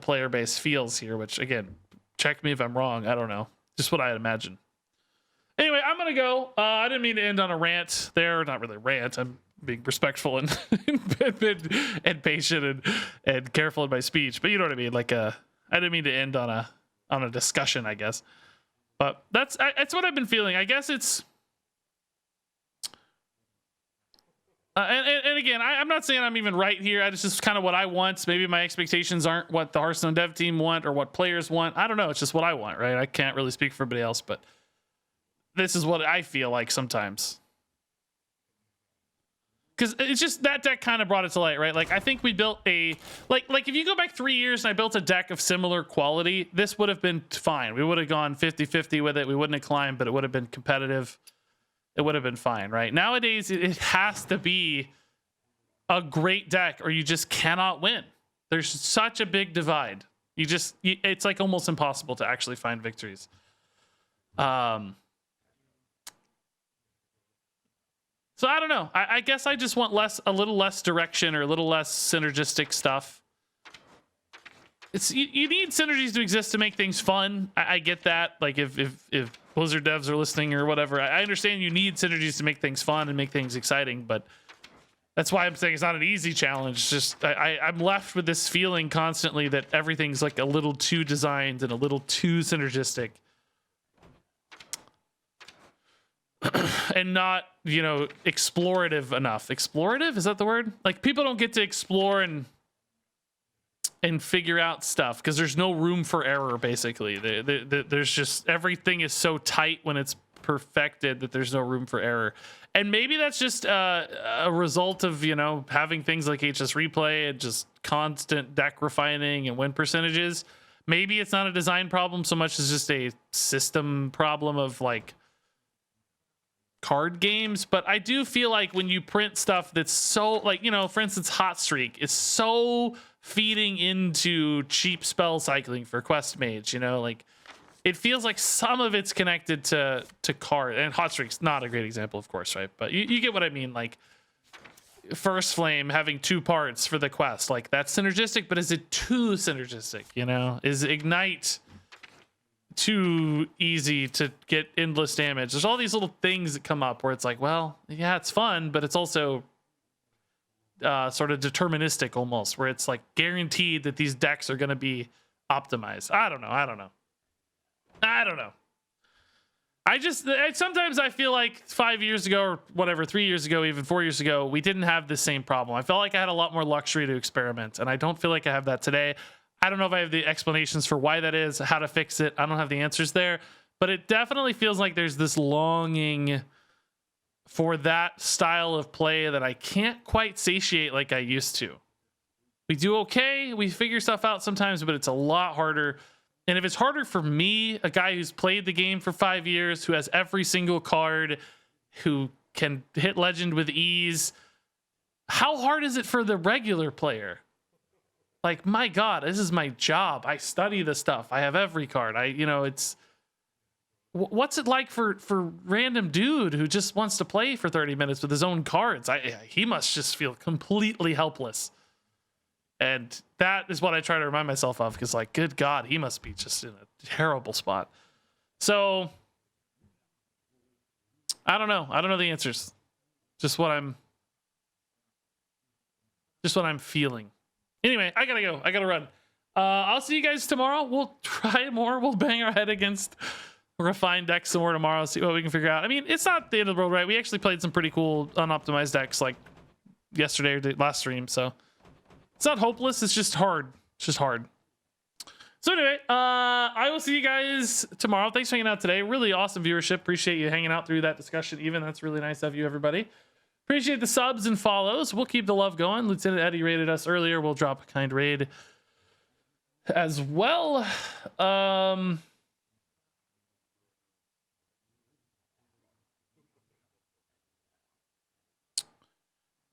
player base feels here, which, again, check me if I'm wrong. I don't know. Just what I imagine. Anyway, I'm going to go. I didn't mean to end on a rant there. Not really a rant. I'm being respectful and and patient and careful in my speech. But you know what I mean? Like, I didn't mean to end on a discussion, I guess. But that's what I've been feeling. I guess it's... and again, I'm not saying I'm even right here. It's just kind of what I want. Maybe my expectations aren't what the Hearthstone dev team want or what players want. I don't know. It's just what I want, right? I can't really speak for everybody else, but this is what I feel like sometimes. Because it's just that deck kind of brought it to light, right? Like, I think we built a... Like if you go back 3 years and I built a deck of similar quality, this would have been fine. We would have gone 50-50 with it. We wouldn't have climbed, but it would have been competitive. It would have been fine, right? Nowadays, it has to be a great deck or you just cannot win. There's such a big divide. It's like almost impossible to actually find victories. So I don't know. I guess I just want a little less direction or a little less synergistic stuff. You need synergies to exist to make things fun. I get that. Like if Blizzard devs are listening or whatever, I understand you need synergies to make things fun and make things exciting, but that's why I'm saying it's not an easy challenge. Just I'm left with this feeling constantly that everything's like a little too designed and a little too synergistic. And not, explorative enough. Explorative? Is that the word? Like, people don't get to explore and figure out stuff because there's no room for error, basically. There's just, everything is so tight when it's perfected that there's no room for error. And maybe that's just a result of, having things like HS Replay and just constant deck refining and win percentages. Maybe it's not a design problem so much as just a system problem of, like, card games. But I do feel like when you print stuff that's so, like, for instance, Hot Streak is so feeding into cheap spell cycling for Quest Mage, like it feels like some of it's connected to card, and Hot Streak's not a great example, of course, right? But you get what I mean. Like First Flame having 2 parts for the quest, like that's synergistic, but is it too synergistic? Is Ignite too easy to get endless damage? There's all these little things that come up where it's like, well, yeah, it's fun, but it's also sort of deterministic almost, where it's like guaranteed that these decks are going to be optimized. I don't know. Sometimes I feel like 5 years ago or whatever, 3 years ago, even 4 years ago, we didn't have the same problem. I felt like I had a lot more luxury to experiment, and I don't feel like I have that today. I don't know if I have the explanations for why that is, how to fix it. I don't have the answers there, but it definitely feels like there's this longing for that style of play that I can't quite satiate like I used to. We do okay. We figure stuff out sometimes, but it's a lot harder. And if it's harder for me, a guy who's played the game for 5 years, who has every single card, who can hit legend with ease, how hard is it for the regular player? Like, my God, this is my job. I study the stuff. I have every card. It's... What's it like for random dude who just wants to play for 30 minutes with his own cards? He must just feel completely helpless. And that is what I try to remind myself of, because, like, good God, he must be just in a terrible spot. So, I don't know. I don't know the answers. Just what I'm feeling. Anyway, I gotta go. I gotta run. I'll see you guys tomorrow. We'll try more. We'll bang our head against refine decks some more tomorrow, see what we can figure out. I mean, it's not the end of the world, right? We actually played some pretty cool unoptimized decks like yesterday or the last stream, so it's not hopeless. It's just hard. It's just hard. So anyway, I will see you guys tomorrow. Thanks for hanging out today. Really awesome viewership. Appreciate you hanging out through that discussion even. That's really nice of you, everybody. Appreciate the subs and follows. We'll keep the love going. Lieutenant Eddie raided us earlier. We'll drop a kind raid as well.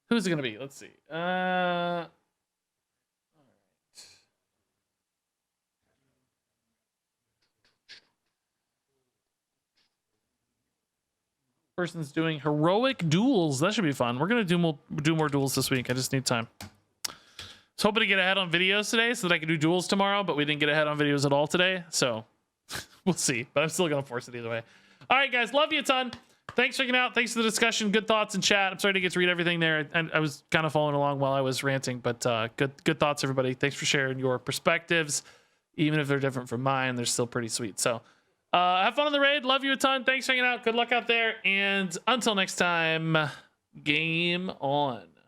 Who's it gonna be? Let's see. All right. person's doing heroic duels. That should be fun. We're gonna do more duels this week. I just need time. I was hoping to get ahead on videos today so that I could do duels tomorrow, but we didn't get ahead on videos at all today. So we'll see. But I'm still gonna force it either way. All right, guys, love you a ton. Thanks for checking out. Thanks for the discussion. Good thoughts in chat. I'm sorry to get to read everything there. I was kind of following along while I was ranting, but good thoughts, everybody. Thanks for sharing your perspectives. Even if they're different from mine, they're still pretty sweet. So have fun on the raid. Love you a ton. Thanks for hanging out. Good luck out there. And until next time, game on.